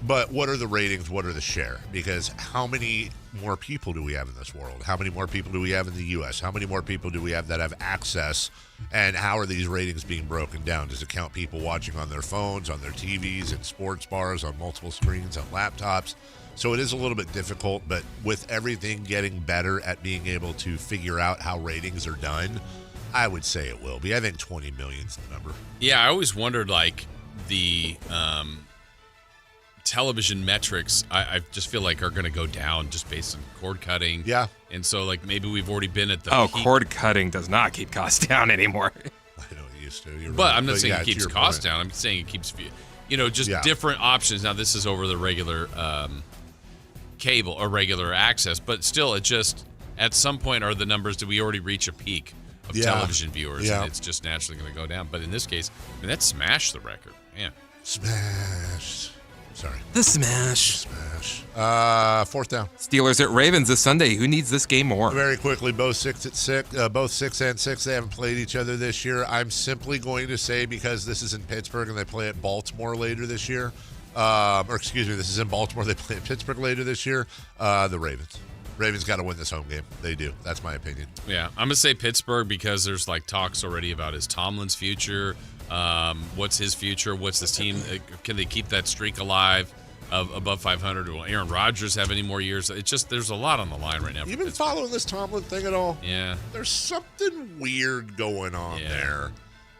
But what are the ratings? What are the share? Because how many more people do we have in this world? How many more people do we have in the U.S.? How many more people do we have that have access? And how are these ratings being broken down? Does it count people watching on their phones, on their TVs, in sports bars, on multiple screens, on laptops? So it is a little bit difficult, but with everything getting better at being able to figure out how ratings are done, I would say it will be. I think 20 million is the number. Yeah, I always wondered, like, the television metrics, I just feel like are going to go down just based on cord cutting. Yeah. And so, like, maybe we've already been at the peak. Cord cutting does not keep costs down anymore. I know it used to. You're but right. I'm not saying it keeps costs down. I'm saying it keeps, just different options. Now, this is over the regular cable or regular access, but still, it just, at some point, are the numbers, do we already reach a peak of television viewers? Yeah. And it's just naturally going to go down. But in this case, I mean, that smashed the record. Man. Smashed. Sorry. The smash. Fourth down. Steelers at Ravens this Sunday. Who needs this game more? Very quickly, both 6-6. They haven't played each other this year. I'm simply going to say, because this is in Pittsburgh and they play at Baltimore later this year, this is in Baltimore. They play at Pittsburgh later this year. The Ravens. Ravens got to win this home game. They do. That's my opinion. Yeah, I'm going to say Pittsburgh because there's like talks already about his Tomlin's future. What's his future? What's this team? Can they keep that streak alive of above 500? Will Aaron Rodgers have any more years? It's just, there's a lot on the line right now. You been following this Tomlin thing at all? Yeah. There's something weird going on there.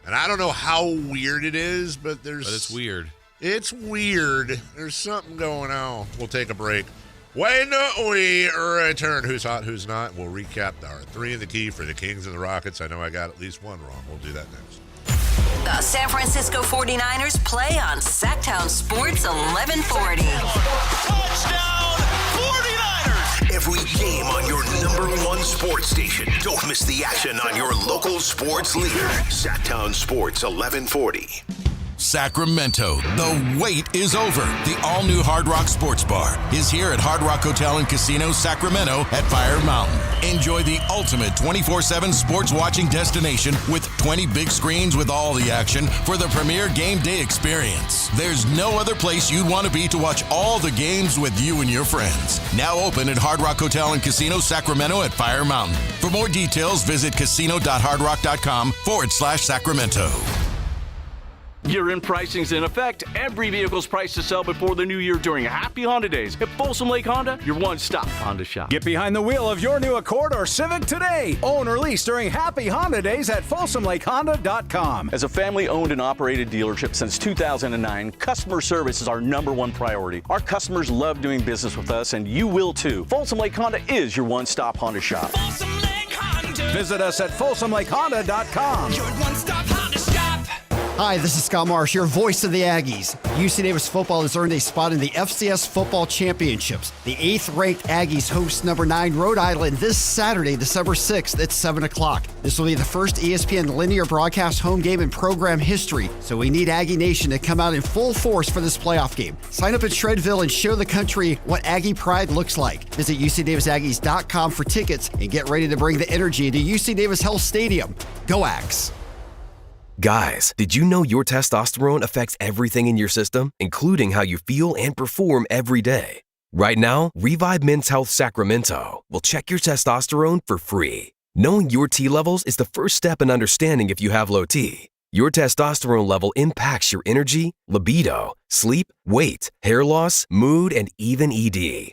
And I don't know how weird it is, but it's weird. It's weird. There's something going on. We'll take a break. When we return, who's hot, who's not, we'll recap our 3 in the key for the Kings and the Rockets. I know I got at least one wrong. We'll do that next. The San Francisco 49ers play on Sactown Sports 1140. Touchdown 49ers! Every game on your #1 sports station. Don't miss the action on your local sports leader. Sactown Sports 1140. Sacramento, the wait is over. The all-new Hard Rock Sports Bar is here at Hard Rock Hotel and Casino Sacramento at Fire Mountain. Enjoy the ultimate 24/7 sports watching destination with 20 big screens with all the action for the premier game day experience. There's no other place you'd want to be to watch all the games with you and your friends. Now open at Hard Rock Hotel and Casino Sacramento at Fire Mountain. For more details, visit casino.hardrock.com/Sacramento. Year-end pricing's in effect. Every vehicle's priced to sell before the new year during Happy Honda Days. At Folsom Lake Honda, your one-stop Honda shop. Get behind the wheel of your new Accord or Civic today. Own or lease during Happy Honda Days at FolsomLakeHonda.com. As a family-owned and operated dealership since 2009, customer service is our #1 priority. Our customers love doing business with us, and you will too. Folsom Lake Honda is your one-stop Honda shop. Visit us at FolsomLakeHonda.com. Your one-stop Honda shop. Hi, this is Scott Marsh, your voice of the Aggies. UC Davis football has earned a spot in the FCS Football Championships. The 8th-ranked Aggies host number 9 Rhode Island this Saturday, December 6th at 7 o'clock. This will be the first ESPN linear broadcast home game in program history, so we need Aggie Nation to come out in full force for this playoff game. Sign up at Shredville and show the country what Aggie pride looks like. Visit UCDavisAggies.com for tickets and get ready to bring the energy into UC Davis Health Stadium. Go Ags! Guys, did you know your testosterone affects everything in your system, including how you feel and perform every day? Right now, Revive Men's Health Sacramento will check your testosterone for free. Knowing your T levels is the first step in understanding if you have low T. Your testosterone level impacts your energy, libido, sleep, weight, hair loss, mood, and even ED.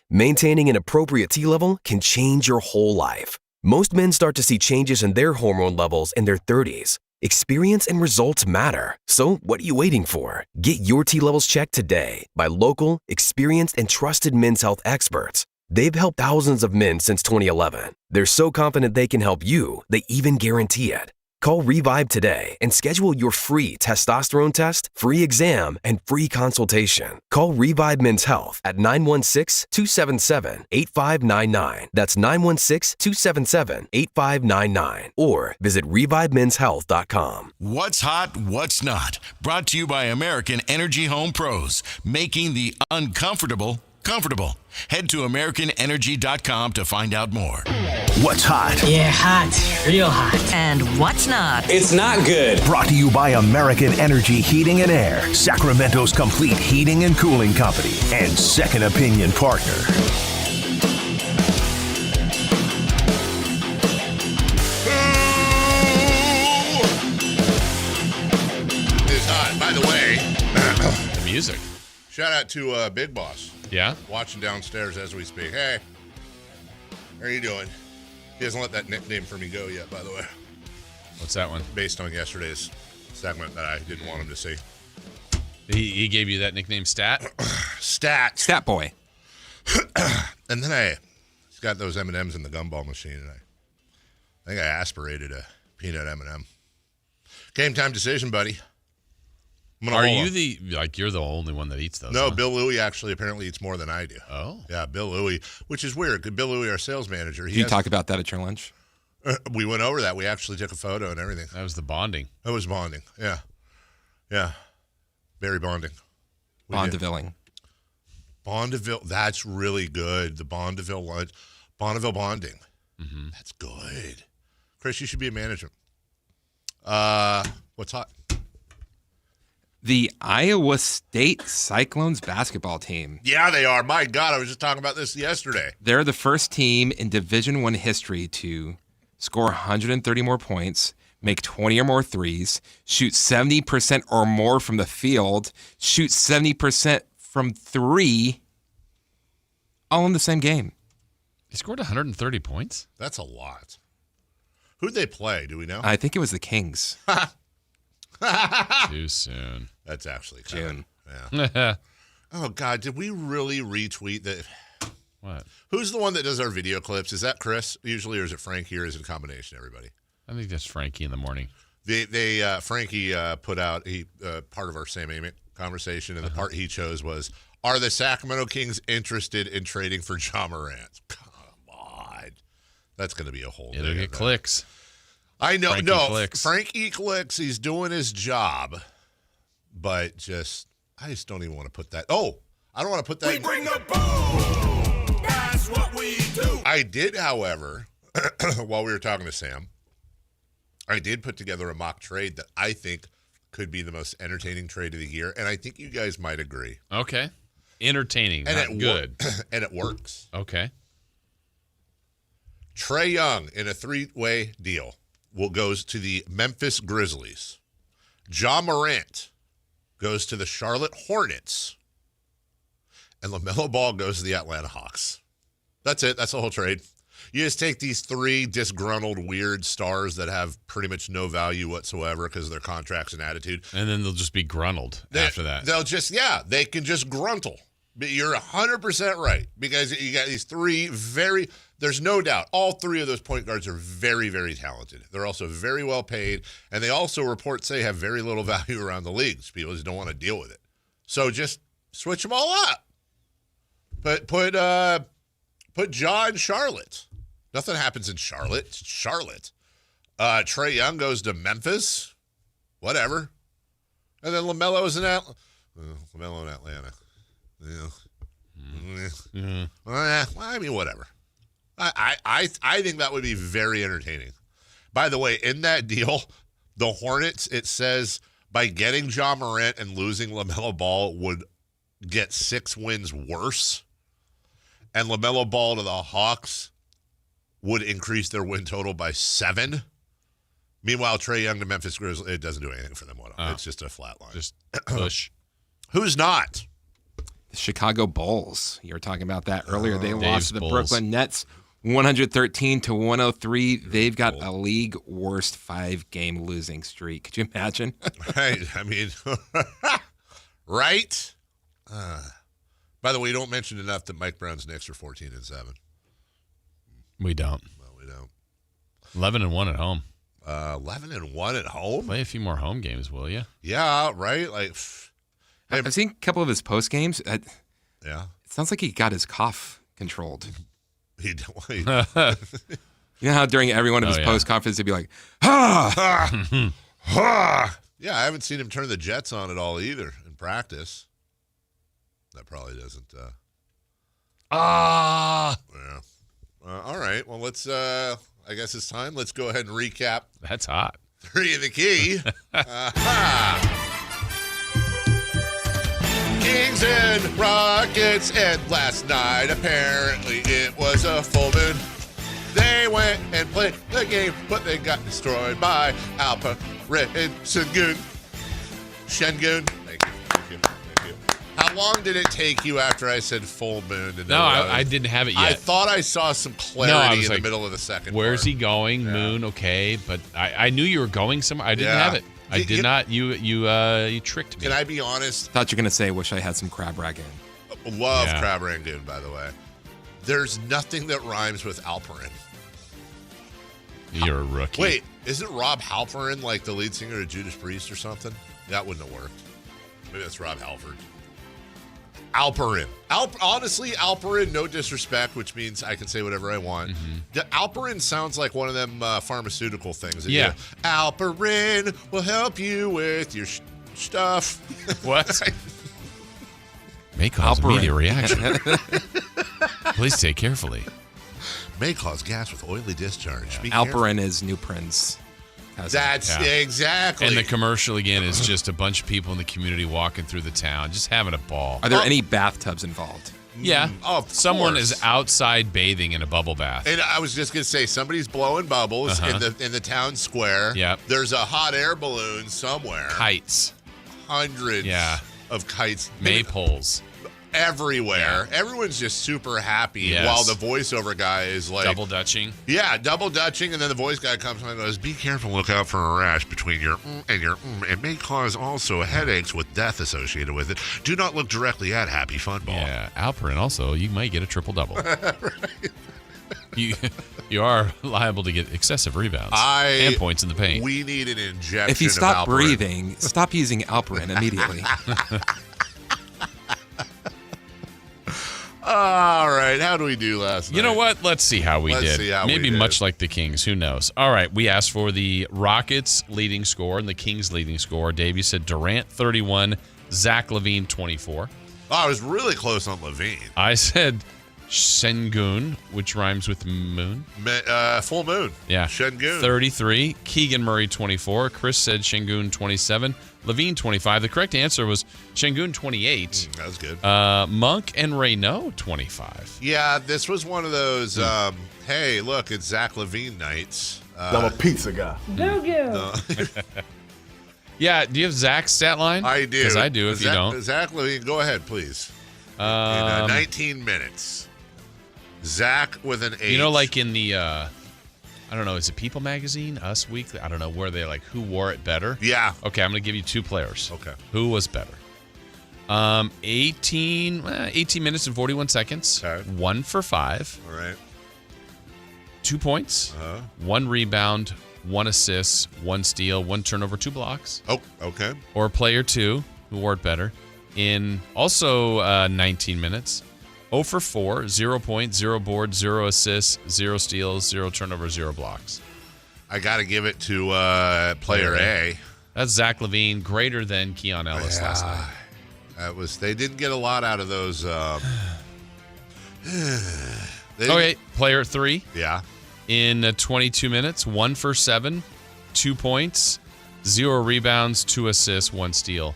Maintaining an appropriate T level can change your whole life. Most men start to see changes in their hormone levels in their 30s. Experience and results matter. So what are you waiting for? Get your T levels checked today by local, experienced, and trusted men's health experts. They've helped thousands of men since 2011. They're so confident they can help you, they even guarantee it. Call Revive today and schedule your free testosterone test, free exam, and free consultation. Call Revive Men's Health at 916-277-8599. That's 916-277-8599. Or visit ReviveMen'sHealth.com. What's hot, what's not? Brought to you by American Energy Home Pros, making the uncomfortable comfortable. Head to AmericanEnergy.com to find out more. What's hot? Yeah, hot. Real hot. And what's not? It's not good. Brought to you by American Energy Heating and Air, Sacramento's complete heating and cooling company, and second opinion partner. It's hot. By the way, the music. Shout out to Big Boss. Yeah? Watching downstairs as we speak. Hey, how are you doing? He hasn't let that nickname for me go yet, by the way. What's that one? Based on yesterday's segment that I didn't want him to see. He gave you that nickname, Stat? Stat Boy. And then he's got those M&Ms in the gumball machine, and I think I aspirated a peanut M&M. Game time decision, buddy. Are you you're the only one that eats those? No, huh? Bill Louie actually apparently eats more than I do. Oh. Yeah, Bill Louie, which is weird because Bill Louie, our sales manager. Did you talk about that at your lunch? We went over that. We actually took a photo and everything. That was the bonding. That was bonding. Yeah. Yeah. Very bonding. Bondevilling. Bondeville. That's really good. The Bondeville lunch. Bonneville bonding. Mm-hmm. That's good. Chris, you should be a management. What's hot? The Iowa State Cyclones basketball team. Yeah, they are. My God, I was just talking about this yesterday. They're the first team in Division I history to score 130 more points, make 20 or more threes, shoot 70% or more from the field, shoot 70% from three, all in the same game. They scored 130 points? That's a lot. Who'd they play? Do we know? I think it was the Kings. Too soon. That's actually June. Yeah. Oh, God. Did we really retweet that? What? Who's the one that does our video clips? Is that Chris usually, or is it Frankie, or is it a combination, everybody? I think that's Frankie in the morning. Frankie put out part of our Sam Amick conversation, and the part he chose was, are the Sacramento Kings interested in trading for Ja Morant? Come on. That's going to be a whole It'll get clicks. I know. Frankie clicks. Frankie clicks. He's doing his job. But I just don't even want to put that. Oh, I don't want to put that. We bring the boom. That's what we do. I did, however, while we were talking to Sam, I did put together a mock trade that I think could be the most entertaining trade of the year, and I think you guys might agree. Okay. Entertaining, not good. And it works. Okay. Trae Young in a 3-way deal goes to the Memphis Grizzlies. Ja Morant goes to the Charlotte Hornets, and LaMelo Ball goes to the Atlanta Hawks. That's it. That's the whole trade. You just take these three disgruntled, weird stars that have pretty much no value whatsoever because of their contracts and attitude. And then they'll just be gruntled after that. They'll just, they can just gruntle. But you're 100% right because you got these three there's no doubt, all three of those point guards are very, very talented. They're also very well paid, and they also, reports say, have very little value around the leagues. People just don't want to deal with it. So just switch them all up. Put Ja in Charlotte. Nothing happens in Charlotte. It's Charlotte. Trae Young goes to Memphis. Whatever. And then LaMelo's in Atlanta. Yeah. Well, I mean, whatever. I think that would be very entertaining. By the way, in that deal, the Hornets, it says by getting Ja Morant and losing LaMelo Ball would get 6 wins worse. And LaMelo Ball to the Hawks would increase their win total by 7. Meanwhile, Trae Young to Memphis Grizzlies, it doesn't do anything for them. It's just a flat line. Just push. Who's not? The Chicago Bulls. You were talking about that earlier. They Dave's lost to the Bulls. Brooklyn Nets 113-103. They've got a league worst 5-game losing streak. Could you imagine? Right. I mean, right? By the way, you don't mention enough that Mike Brown's Knicks are 14-7. We don't. No, we don't. 11-1 at home. 11-1 at home? Play a few more home games, will you? Yeah, right? Like, I've seen a couple of his post games. Yeah. It sounds like he got his cough controlled. You know how during every one of his post conferences he'd be like, ha! Ha! Yeah, I haven't seen him turn the Jets on at all either in practice. That probably doesn't. Yeah. All right. Well, let's. I guess it's time. Let's go ahead and recap. That's hot. 3 of the key. Kings and Rockets, and last night apparently it was a full moon. They went and played the game, but they got destroyed by Alpa and Sengun. Thank you. How long did it take you after I said full moon? To know I didn't have it yet. I thought I saw some clarity in the middle of the second. Where's he going? Yeah. Moon, okay, but I knew you were going somewhere. I didn't have it. I did not. You tricked me. Can I be honest? Thought you were gonna say, "Wish I had some crab rangoon." Love crab rangoon, by the way. There's nothing that rhymes with Alperin. You're a rookie. Wait, isn't Rob Halperin like the lead singer of Judas Priest or something? That wouldn't have worked. Maybe that's Rob Halford. Alperin. Honestly, Alperin, no disrespect, which means I can say whatever I want. Mm-hmm. Alperin sounds like one of them pharmaceutical things. Yeah. Alperin will help you with your stuff. What? May cause immediate reaction. Please take carefully. May cause gas with oily discharge. Yeah. Alperin is Nuprin's cousin. That's exactly. And the commercial again is just a bunch of people in the community walking through the town, just having a ball. Are there any bathtubs involved? Yeah. Someone course. is outside bathing in a bubble bath. And I was just going to say, somebody's blowing bubbles in the town square. Yep. There's a hot air balloon somewhere. Kites. Hundreds of kites. Maypoles. Everywhere. Yeah. Everyone's just super happy while the voiceover guy is like... Double dutching. Yeah, double dutching, and then the voice guy comes on and goes, be careful, look out for a rash between your and your It may cause also headaches with death associated with it. Do not look directly at Happy Fun Ball. Yeah, Alperin also, you might get a triple-double. Right. You are liable to get excessive rebounds and points in the paint. We need an injection If you stop of Alperin. breathing, stop using Alperin immediately. All right, how do we do last night? You know what? Let's see how we did. Maybe much like the Kings. Who knows? All right, we asked for the Rockets leading score and the Kings leading score. Dave, you said Durant 31, Zach LaVine 24. Oh, I was really close on LaVine. I said Sengun, which rhymes with moon. Full moon. Yeah. Sengun. 33. Keegan Murray 24. Chris said Sengun 27. LaVine 25. The correct answer was Sengun 28. That was good. Monk and Raynaud 25. Yeah, this was one of those, hey, look, it's Zach LaVine nights. I'm a pizza guy. Yeah, do you have Zach's stat line? I do. Because I do if you don't. Zach Levine, go ahead, please. In 19 minutes. Zach with an 8. You know, like in the, I don't know, is it People Magazine, Us Weekly? I don't know, where they like, who wore it better? Yeah. Okay, I'm going to give you 2 players. Okay. Who was better? 18 minutes and 41 seconds. Okay. 1 for 5. All right. 2 points. 1 rebound. 1 assist. 1 steal. 1 turnover. 2 blocks. Oh, okay. Or player 2, who wore it better, in also 19 minutes. 0 for 4. 0 points. 0 boards. 0 assists. 0 steals. 0 turnovers. 0 blocks. I got to give it to player A. That's Zach Levine, greater than Keon Ellis last night. They didn't get a lot out of those. Okay, player 3. Yeah. In 22 minutes, 1 for 7, 2 points, 0 rebounds, 2 assists, 1 steal.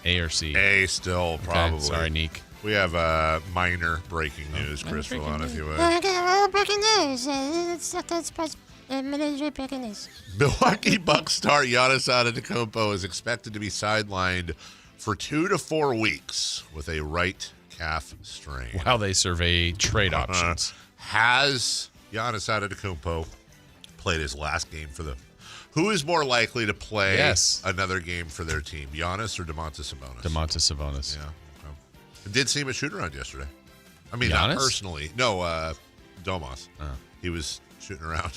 A or C? A still, probably. Okay, sorry, Neek. We have minor breaking news, Chris, for on if you would. Breaking news. Breaking news. Milwaukee Bucks star Giannis Antetokounmpo is expected to be sidelined for 2 to 4 weeks with a right calf strain. While they survey trade options. Has Giannis Antetokounmpo played his last game for the... Who is more likely to play another game for their team, Giannis or Domantas Sabonis? Domantas Sabonis. Yeah. Okay. I did see him at shoot-around yesterday. I mean, Giannis? not personally. No, Domas. He was shooting around.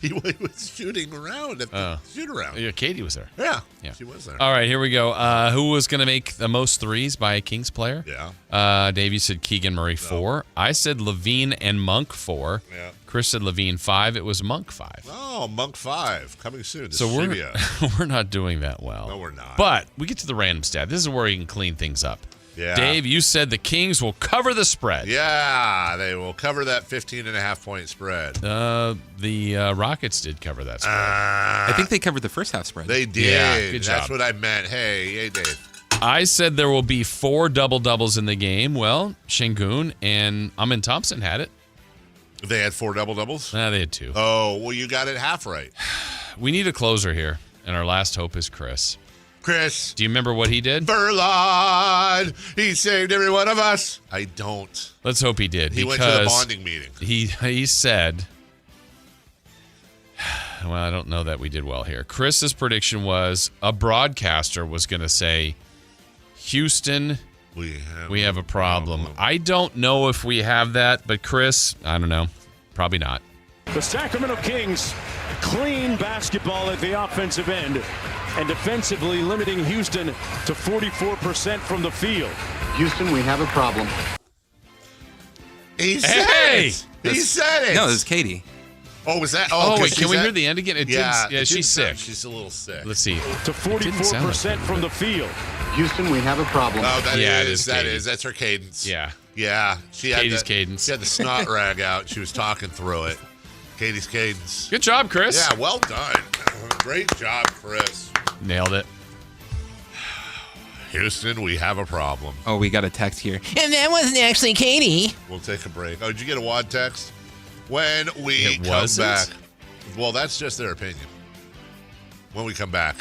He was shooting around at the shoot-around. Yeah, Katie was there. Yeah, she was there. All right, here we go. Who was going to make the most threes by a Kings player? Yeah. Dave, you said Keegan Murray 4. I said Levine and Monk 4. Yeah. Chris said Levine 5. It was Monk 5. Oh, Monk 5 coming soon. So we're not doing that well. No, we're not. But we get to the random stat. This is where you can clean things up. Yeah. Dave, you said the Kings will cover the spread. Yeah, they will cover that 15.5-point spread. The Rockets did cover that spread. I think they covered the first half spread. They did. Yeah, good That's job. what I meant. Hey, Dave. I said there will be 4 double-doubles in the game. Well, Şengün and Amin Thompson had it. They had 4 double-doubles? They had 2. Oh, well, you got it half right. We need a closer here, and our last hope is Chris. Chris. Do you remember what he did? Verlon. He saved every one of us. I don't. Let's hope he did. He went to the bonding meeting. He said, well, I don't know that we did well here. Chris's prediction was a broadcaster was going to say, Houston, we have a problem. I don't know if we have that, but Chris, I don't know. Probably not. The Sacramento Kings clean basketball at the offensive end and defensively limiting Houston to 44% from the field. Houston, we have a problem. He said it. He said it. No, it was Katie. Oh, was that? Oh, wait, can we hear the end again? She's sick. She's a little sick. Let's see. To 44% from the field. Houston, we have a problem. Oh, that is. Katie. That's her cadence. Yeah. Yeah. Katie's cadence. She had the snot rag out. She was talking through it. Katie's cadence. Good job, Chris. Yeah, well done. Great job, Chris. Nailed it. Houston, we have a problem. Oh, we got a text here. And that wasn't actually Katie. We'll take a break. Oh, did you get a WAD text? When we come back. Well, that's just their opinion. When we come back,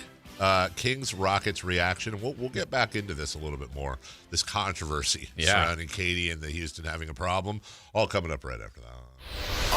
Kings Rockets reaction. We'll get back into this a little bit more. This controversy surrounding Katie and the Houston having a problem. All coming up right after that.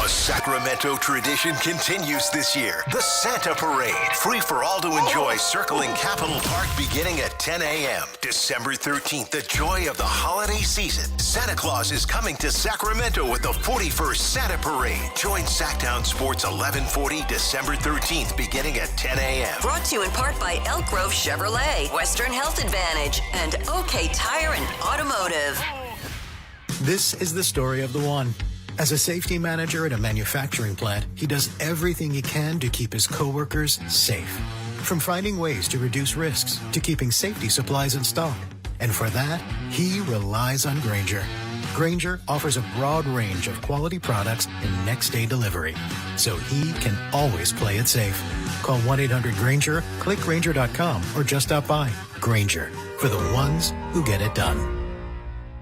A Sacramento tradition continues this year. The Santa Parade. Free for all to enjoy circling Capitol Park beginning at 10 a.m. December 13th, the joy of the holiday season. Santa Claus is coming to Sacramento with the 41st Santa Parade. Join Sactown Sports 1140 December 13th beginning at 10 a.m. Brought to you in part by Elk Grove Chevrolet, Western Health Advantage, and OK Tire and Automotive. This is the story of the one. As a safety manager at a manufacturing plant, he does everything he can to keep his coworkers safe. From finding ways to reduce risks to keeping safety supplies in stock. And for that, he relies on Grainger. Grainger offers a broad range of quality products and next-day delivery, so he can always play it safe. Call 1-800-GRAINGER, click Grainger.com, or just stop by. Grainger, for the ones who get it done.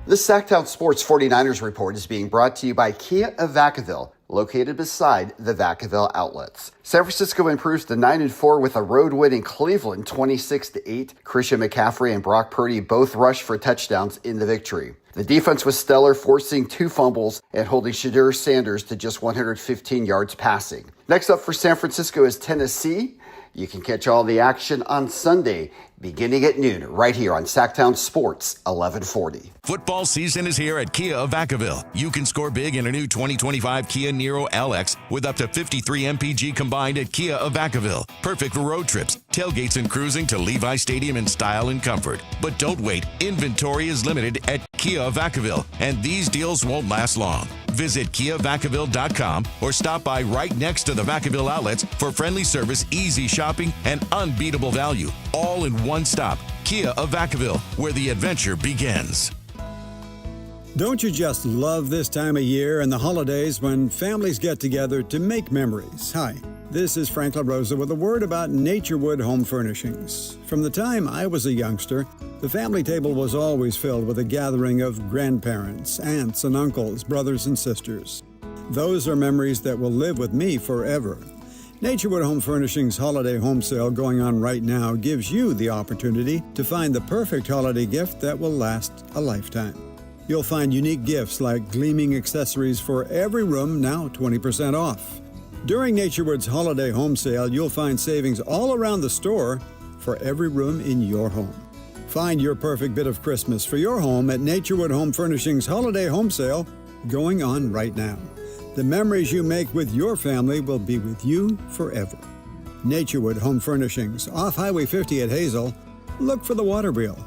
This Sactown Sports 49ers report is being brought to you by Kia of Vacaville, located beside the Vacaville outlets. San Francisco improves to 9-4 with a road win in Cleveland, 26-8. Christian McCaffrey and Brock Purdy both rushed for touchdowns in the victory. The defense was stellar, forcing 2 fumbles and holding Shadur Sanders to just 115 yards passing. Next up for San Francisco is Tennessee. You can catch all the action on Sunday, beginning at noon, right here on Sactown Sports 1140. Football season is here at Kia of Vacaville. You can score big in a new 2025 Kia Niro LX with up to 53 MPG combined at Kia of Vacaville. Perfect for road trips, tailgates, and cruising to Levi Stadium in style and comfort. But don't wait. Inventory is limited at Kia of Vacaville, and these deals won't last long. Visit KiaVacaville.com or stop by right next to the Vacaville outlets for friendly service, easy shopping, and unbeatable value. All in one stop. Kia of Vacaville, where the adventure begins. Don't you just love this time of year and the holidays when families get together to make memories? Hi, this is Frank LaRosa with a word about Naturewood Home Furnishings. From the time I was a youngster, the family table was always filled with a gathering of grandparents, aunts and uncles, brothers and sisters. Those are memories that will live with me forever. Naturewood Home Furnishings Holiday Home Sale going on right now gives you the opportunity to find the perfect holiday gift that will last a lifetime. You'll find unique gifts like gleaming accessories for every room, now 20% off. During Naturewood's Holiday Home Sale, you'll find savings all around the store for every room in your home. Find your perfect bit of Christmas for your home at Naturewood Home Furnishings Holiday Home Sale going on right now. The memories you make with your family will be with you forever. Naturewood Home Furnishings, off Highway 50 at Hazel. Look for the water wheel.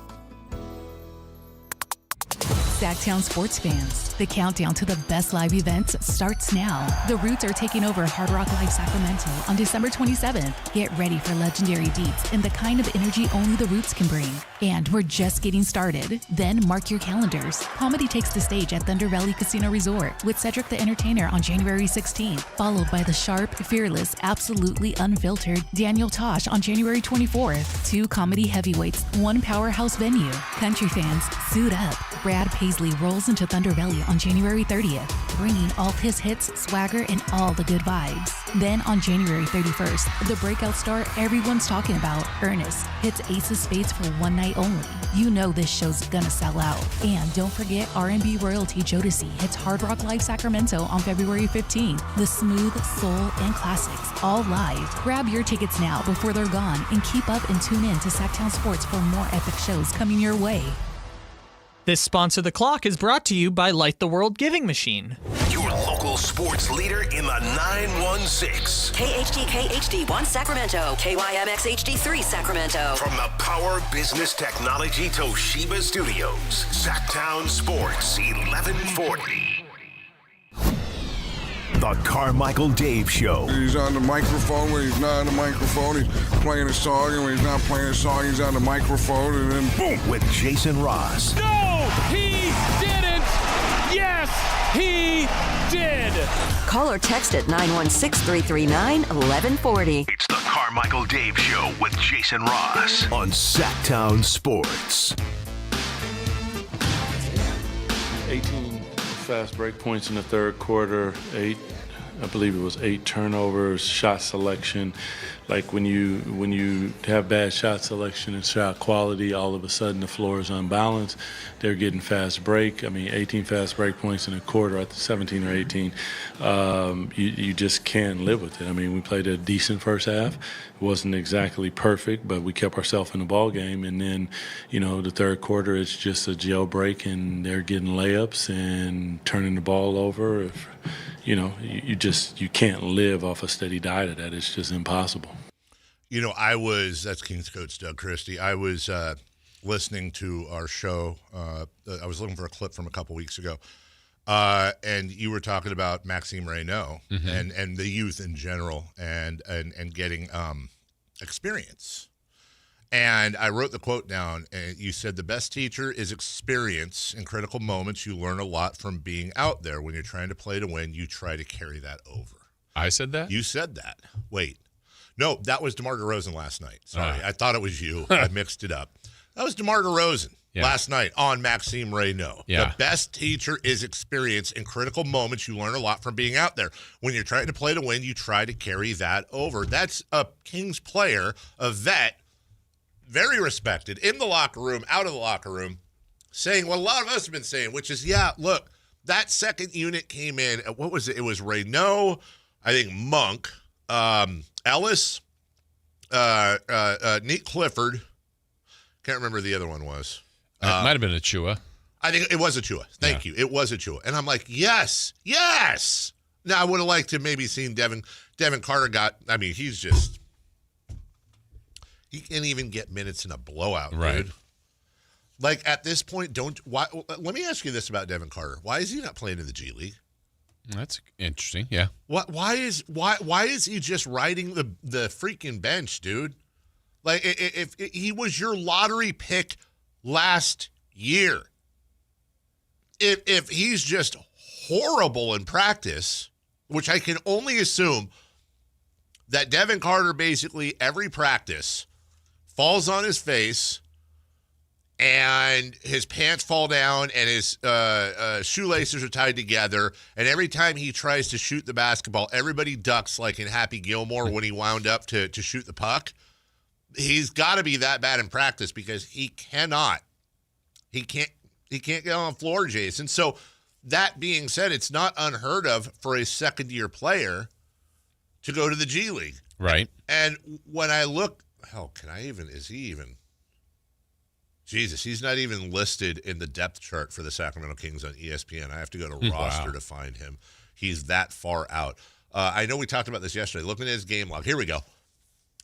Sactown sports fans, the countdown to the best live events starts now. The Roots are taking over Hard Rock Live Sacramento on December 27th. Get ready for legendary beats and the kind of energy only the Roots can bring. And we're just getting started. Then mark your calendars. Comedy takes the stage at Thunder Valley Casino Resort with Cedric the Entertainer on January 16th, followed by the sharp, fearless, absolutely unfiltered Daniel Tosh on January 24th. 2 comedy heavyweights, 1 powerhouse venue. Country fans, suit up. Brad Paisley rolls into Thunder Valley on January 30th, bringing all his hits, swagger, and all the good vibes. Then on January 31st, the breakout star everyone's talking about, Ernest, hits Ace of Spades for one night only. You know this show's gonna sell out. And don't forget R&B royalty Jodeci hits Hard Rock Live Sacramento on February 15th. The smooth, soul, and classics, all live. Grab your tickets now before they're gone and keep up and tune in to Sactown Sports for more epic shows coming your way. This Sponsor the Clock is brought to you by Light the World Giving Machine. Your local sports leader in the 916. KHD1 Sacramento. KYMX HD3 Sacramento. From the Power Business Technology Toshiba Studios. Sactown Sports 1140. The Carmichael Dave Show. He's on the microphone when he's not on the microphone. He's playing a song, and when he's not playing a song, he's on the microphone, and then boom! With Jason Ross. No, he didn't. Yes, he did. Call or text at 916-339-1140. It's the Carmichael Dave Show with Jason Ross on Sactown Sports. 18 fast break points in the third quarter, 8 turnovers, shot selection. Like when you have bad shot selection and shot quality, all of a sudden the floor is unbalanced. They're getting fast break. 18 fast break points in a quarter, 17 or 18. You just can't live with it. We played a decent first half. It wasn't exactly perfect, but we kept ourselves in the ball game. And then, the third quarter, it's just a jailbreak, and they're getting layups and turning the ball over. You can't live off a steady diet of that. It's just impossible. That's Kings coach Doug Christie. I was listening to our show. I was looking for a clip from a couple weeks ago. And you were talking about Maxime Raynaud and the youth in general and getting experience. And I wrote the quote down, and you said the best teacher is experience. In critical moments, you learn a lot from being out there. When you're trying to play to win, you try to carry that over. I said that? You said that. Wait. No, that was DeMar DeRozan last night. Sorry. I thought it was you. I mixed it up. That was DeMar DeRozan. last night on Maxime Raynaud. Yeah. The best teacher is experience. In critical moments, you learn a lot from being out there. When you're trying to play to win, you try to carry that over. That's a Kings player, a vet, very respected, in the locker room, out of the locker room, saying what a lot of us have been saying, which is, yeah, look, that second unit came in. What was it? It was Raynaud, I think Monk, Ellis, Nate Clifford. Can't remember who the other one was. It might have been Achua. I think it was Achua. Thank you. It was Achua. And I'm like, yes. Now, I would have liked to maybe seen Devin Carter he can't even get minutes in a blowout, dude. Like, at this point, let me ask you this about Devin Carter. Why is he not playing in the G League? That's interesting, yeah. Why is he just riding the freaking bench, dude? Like, if he was your lottery pick last year, if he's just horrible in practice, which I can only assume that Devin Carter basically every practice falls on his face and his pants fall down and his shoelaces are tied together, and every time he tries to shoot the basketball, everybody ducks like in Happy Gilmore when he wound up to shoot the puck. He's got to be that bad in practice because he can't get on the floor, Jason. So that being said, it's not unheard of for a second-year player to go to the G League. Right. And when I look, is he even? Jesus, he's not even listed in the depth chart for the Sacramento Kings on ESPN. I have to go to roster to find him. He's that far out. I know we talked about this yesterday. Looking at his game log. Here we go.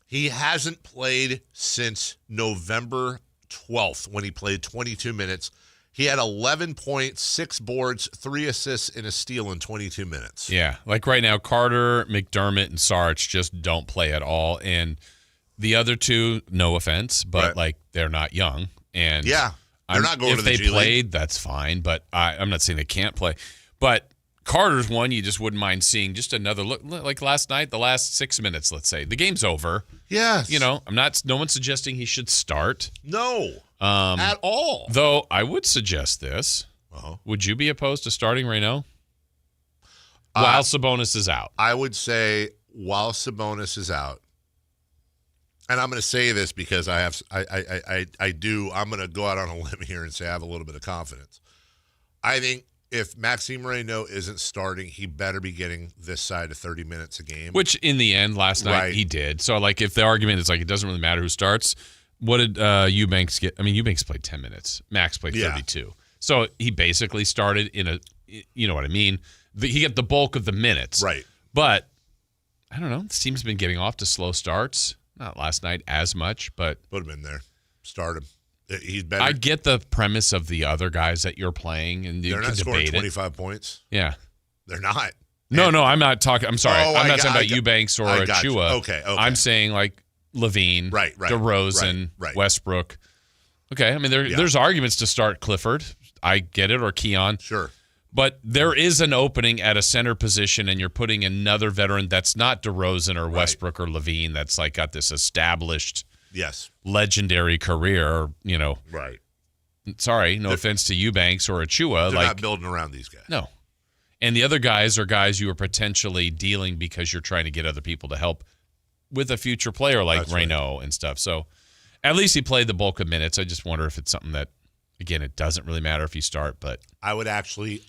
He hasn't played since November 12th when he played 22 minutes. He had 11 points, 6 boards, 3 assists, and a steal in 22 minutes. Yeah, like right now, Carter, McDermott, and Sarge just don't play at all. And the other two, no offense, but like they're not young. And yeah, they're not going to the G League. If they played, that's fine. But I'm not saying they can't play. But Carter's one you just wouldn't mind seeing just another look. Like last night, the last 6 minutes, let's say. The game's over. Yes. No one's suggesting he should start. No. At all. Though I would suggest this. Uh-huh. Would you be opposed to starting Raynaud while Sabonis is out? I would say while Sabonis is out. And I'm going to say this because I'm going to go out on a limb here and say I have a little bit of confidence. I think if Maxime Raynaud isn't starting, he better be getting this side of 30 minutes a game. Which in the end, last night, he did. So, like, if the argument is like it doesn't really matter who starts, what did Eubanks get? I mean, Eubanks played 10 minutes. Max played 32. So he basically started in a, you know what I mean? He got the bulk of the minutes. Right. But, I don't know. This team's been getting off to slow starts. Not last night as much, but put him in there. Start him. He's better. I get the premise of the other guys that you're playing, and they're not scoring 25 points. Yeah, they're not. No, I'm not talking. I'm sorry. I'm not talking about Eubanks or Achua. Okay. I'm saying like Levine, right, DeRozan, Westbrook. Okay, I mean there's arguments to start Clifford. I get it, or Keon. Sure. But there is an opening at a center position, and you're putting another veteran that's not DeRozan or Westbrook or Levine that's like got this established, legendary career. Right. Sorry, no offense to Eubanks or Achua. They're like not building around these guys. No. And the other guys are guys you are potentially dealing because you're trying to get other people to help with a future player like Raynaud and stuff. So at least he played the bulk of minutes. I just wonder if it's something that, again, it doesn't really matter if you start, but I would actually,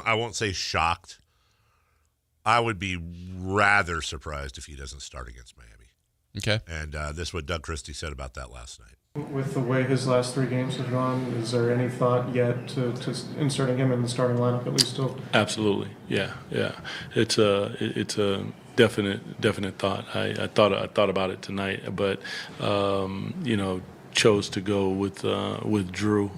I won't say shocked. I would be rather surprised if he doesn't start against Miami. Okay. And this is what Doug Christie said about that last night. With the way his last 3 games have gone, is there any thought yet to inserting him in the starting lineup at least still? Absolutely, yeah. It's a definite thought. I thought about it tonight, but chose to go with Drew.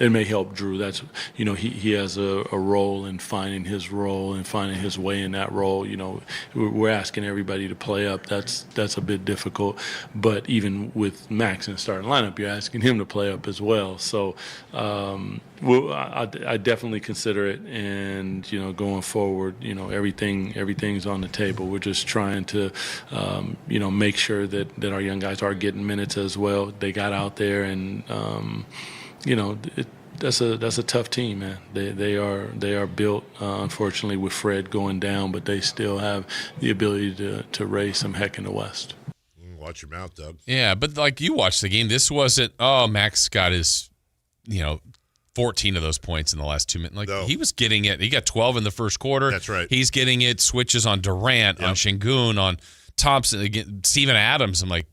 It may help Drew. That's he has a role in finding his role and finding his way in that role. We're asking everybody to play up. That's a bit difficult. But even with Max in the starting lineup, you're asking him to play up as well. So I definitely consider it. And going forward, everything's on the table. We're just trying to make sure that our young guys are getting minutes as well. They got out there and That's a tough team, man. They are built, unfortunately, with Fred going down, but they still have the ability to raise some heck in the West. Watch your mouth, Doug. Yeah, but like you watched the game, this wasn't, Max got his, 14 of those points in the last 2 minutes. Like he was getting it. He got 12 in the first quarter. That's right. He's getting it. Switches on Durant, on Şengün, on Thompson, again, Steven Adams. I'm like,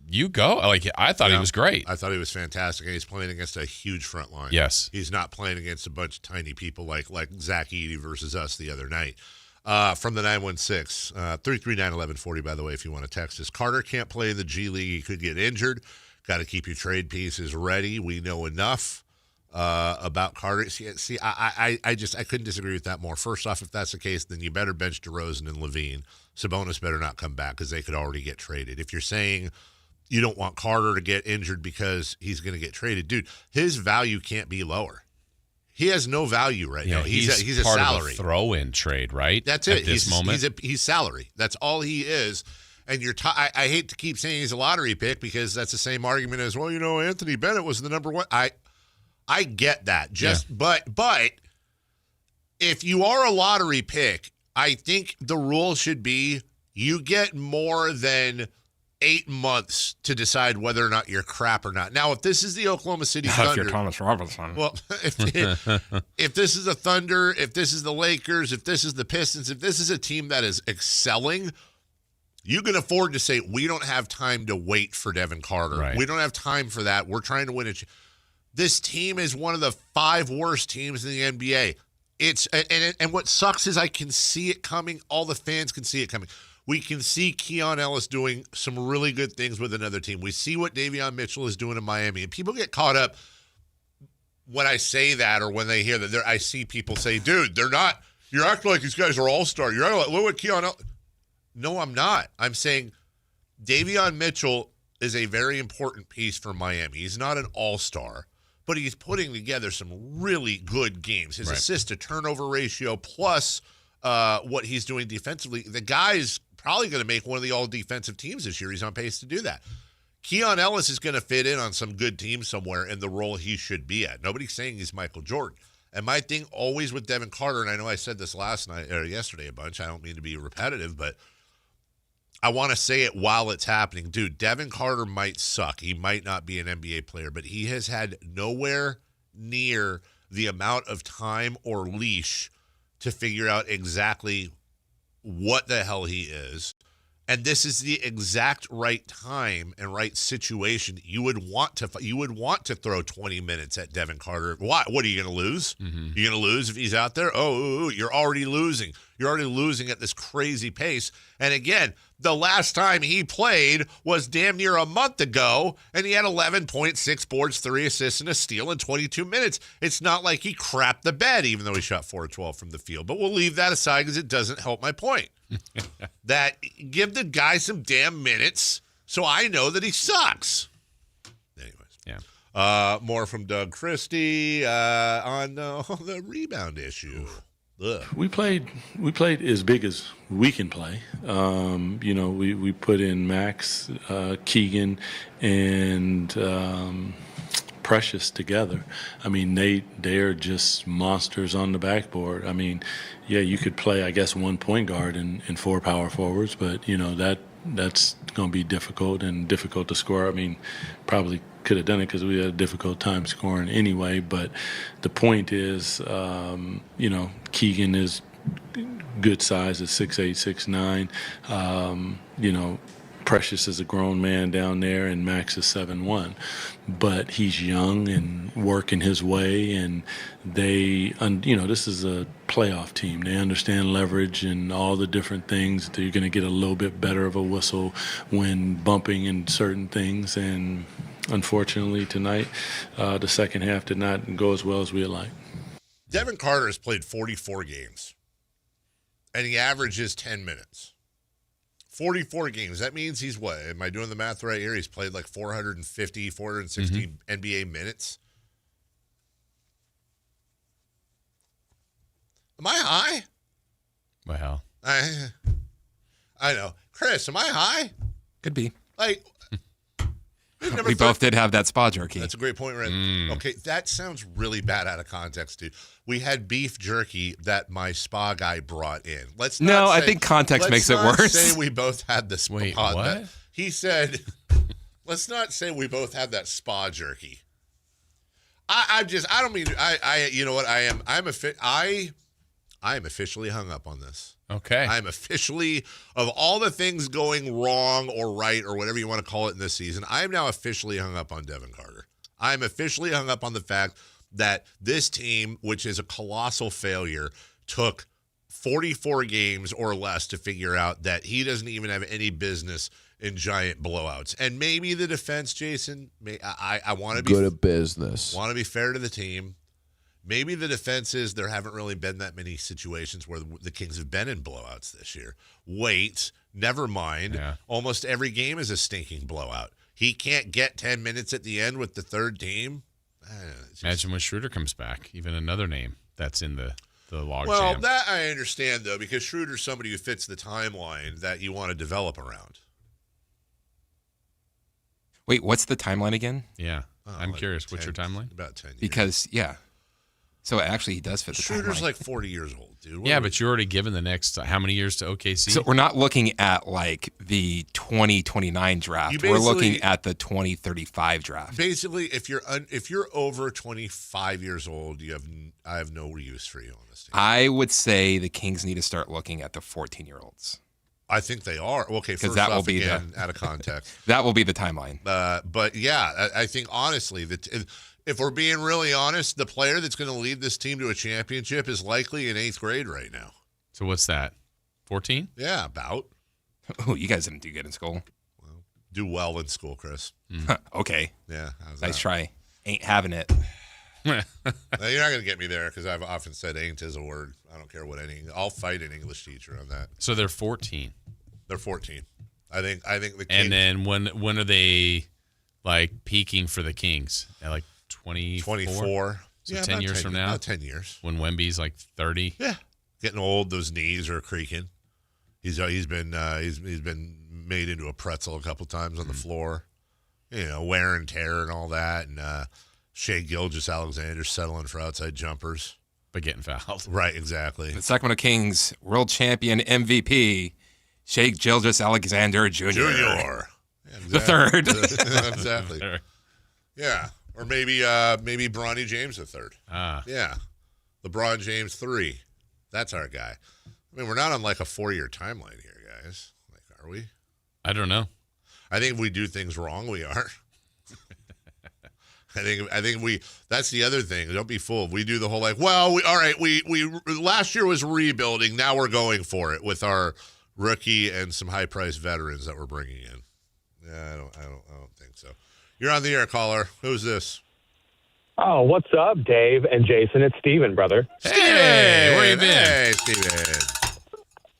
you go. Like I thought he was great. I thought he was fantastic. And he's playing against a huge front line. Yes. He's not playing against a bunch of tiny people like Zach Edey versus us the other night. From the 916, 339-1140, by the way, if you want to text us. Carter can't play in the G League. He could get injured. Got to keep your trade pieces ready. We know enough about Carter. See, I couldn't disagree with that more. First off, if that's the case, then you better bench DeRozan and Levine. Sabonis better not come back because they could already get traded. If you're saying you don't want Carter to get injured because he's going to get traded, dude, his value can't be lower. He has no value right now. He's a part salary. Of a throw-in trade, right? That's it. At this moment, he's salary. That's all he is. And I hate to keep saying he's a lottery pick because that's the same argument as, well, Anthony Bennett was the number one. I get that. But if you are a lottery pick, I think the rule should be you get more than 8 months to decide whether or not you're crap or not. Now, if this is the Oklahoma City Thunder, if you're Thomas Robinson, well, if this is the Thunder, if this is the Lakers, if this is the Pistons, if this is a team that is excelling, you can afford to say we don't have time to wait for Devin Carter. Right. We don't have time for that. We're trying to win it. This team is one of the 5 worst teams in the NBA. And what sucks is I can see it coming. All the fans can see it coming. We can see Keon Ellis doing some really good things with another team. We see what Davion Mitchell is doing in Miami. And people get caught up when I say that or when they hear that. I see people say, dude, they're not. You're acting like these guys are all-star. You're acting like, look what Keon Ellis. No, I'm not. I'm saying Davion Mitchell is a very important piece for Miami. He's not an all-star, but he's putting together some really good games. His assist-to-turnover ratio plus what he's doing defensively, the guy's probably going to make one of the all-defensive teams this year. He's on pace to do that. Keon Ellis is going to fit in on some good teams somewhere in the role he should be at. Nobody's saying he's Michael Jordan. And my thing always with Devin Carter, and I know I said this yesterday a bunch, I don't mean to be repetitive, but I want to say it while it's happening. Dude, Devin Carter might suck. He might not be an NBA player, but he has had nowhere near the amount of time or leash to figure out exactly what the hell he is. And this is the exact right time and right situation. You would want to throw 20 minutes at Devin Carter. Why? What are you going to lose? Mm-hmm. You're going to lose if he's out there? Oh, you're already losing. You're already losing at this crazy pace. And again, the last time he played was damn near a month ago, and he had 11.6 boards, 3 assists, and a steal in 22 minutes. It's not like he crapped the bed, even though he shot 4 of 12 from the field. But we'll leave that aside because it doesn't help my point. That give the guy some damn minutes so I know that he sucks. Anyways. Yeah. More from Doug Christie on the rebound issue. Ugh. We played as big as we can play. We put in Max, Keegan, and Precious together. I mean, they're just monsters on the backboard. I mean, yeah, you could play, I guess, 1 point guard and 4 power forwards, but that's going to be difficult to score. I mean, probably could have done it because we had a difficult time scoring anyway. But the point is, Keegan is good size at 6'8", 6'9". Precious is a grown man down there, and Max is 7'1". But he's young and working his way, and this is a playoff team. They understand leverage and all the different things. You're going to get a little bit better of a whistle when bumping in certain things, and unfortunately tonight, the second half did not go as well as we'd like. Devin Carter has played 44 games, and he averages 10 minutes. 44 games. That means he's what? Am I doing the math right here? He's played like 450, 460 NBA minutes. Am I high? Well, I know. Chris, am I high? Could be. Like, number We both did have that spa jerky. That's a great point, Red. Okay, that sounds really bad out of context, dude. We had beef jerky that my spa guy brought in. I think context makes it worse. Let's say we both had the spa. Wait, what? He said, let's not say we both had that spa jerky. You know what? I am officially hung up on this. Okay. I'm officially, of all the things going wrong or right or whatever you want to call it in this season, I am now officially hung up on Devin Carter. I'm officially hung up on the fact that this team, which is a colossal failure, took 44 games or less to figure out that he doesn't even have any business in giant blowouts. And maybe the defense, Jason, I want to be good at business. Want to be fair to the team. Maybe the defense is there haven't really been that many situations where the Kings have been in blowouts this year. Wait, never mind. Yeah. Almost every game is a stinking blowout. He can't get 10 minutes at the end with the third team. Imagine when Schroeder comes back, even another name that's in the log Well, jam. that I understand, though, because Schroeder's somebody who fits the timeline that you want to develop around. Wait, what's the timeline again? Yeah. I'm curious. What's your timeline? About 10 years. Because, so actually he does fit the Schroeder's timeline. like 40 years old, dude. But you're already given the next, how many years to OKC? So we're not looking at like the 2029 draft. We're looking at the 2035 draft. Basically, if you're over 25 years old, I have no use for you on this team. I would say the Kings need to start looking at the 14-year-olds. I think they are. Okay, first that will off, be again, out of context. That will be the timeline. But yeah, I think honestly that if we're being really honest, the player that's going to lead this team to a championship is likely in 8th grade right now. So what's that? 14? Yeah, about. Oh, you guys didn't do good in school. Well, do well in school, Chris. Okay. Yeah. Nice try. Ain't having it. You're not going to get me there because I've often said ain't is a word. I don't care what I'll fight an English teacher on that. So they're 14. They're 14. I think the Kings. And then when are they like peaking for the Kings? At like 24? So 10 years from now? About 10 years. When Wemby's like 30? Yeah. Getting old, those knees are creaking. He's been made into a pretzel a couple times on the floor. You know, wear and tear and all that. And Shea Gilgeous-Alexander settling for outside jumpers. But getting fouled. Right, exactly. The Sacramento Kings world champion MVP, Shea Gilgeous-Alexander Jr. Yeah, exactly. The third. Exactly. Yeah. Or maybe Bronny James the third. Yeah. LeBron James 3. That's our guy. I mean, we're not on like a 4-year timeline here, guys. Like, are we? I don't know. I think if we do things wrong, we are. I think we. That's the other thing. Don't be fooled. We do the whole like, well, we last year was rebuilding. Now we're going for it with our rookie and some high priced veterans that we're bringing in. Yeah, I don't think so. You're on the air, caller. Who's this? Oh, what's up, Dave and Jason? It's Steven, brother. Hey, where you been? Hey, Steven.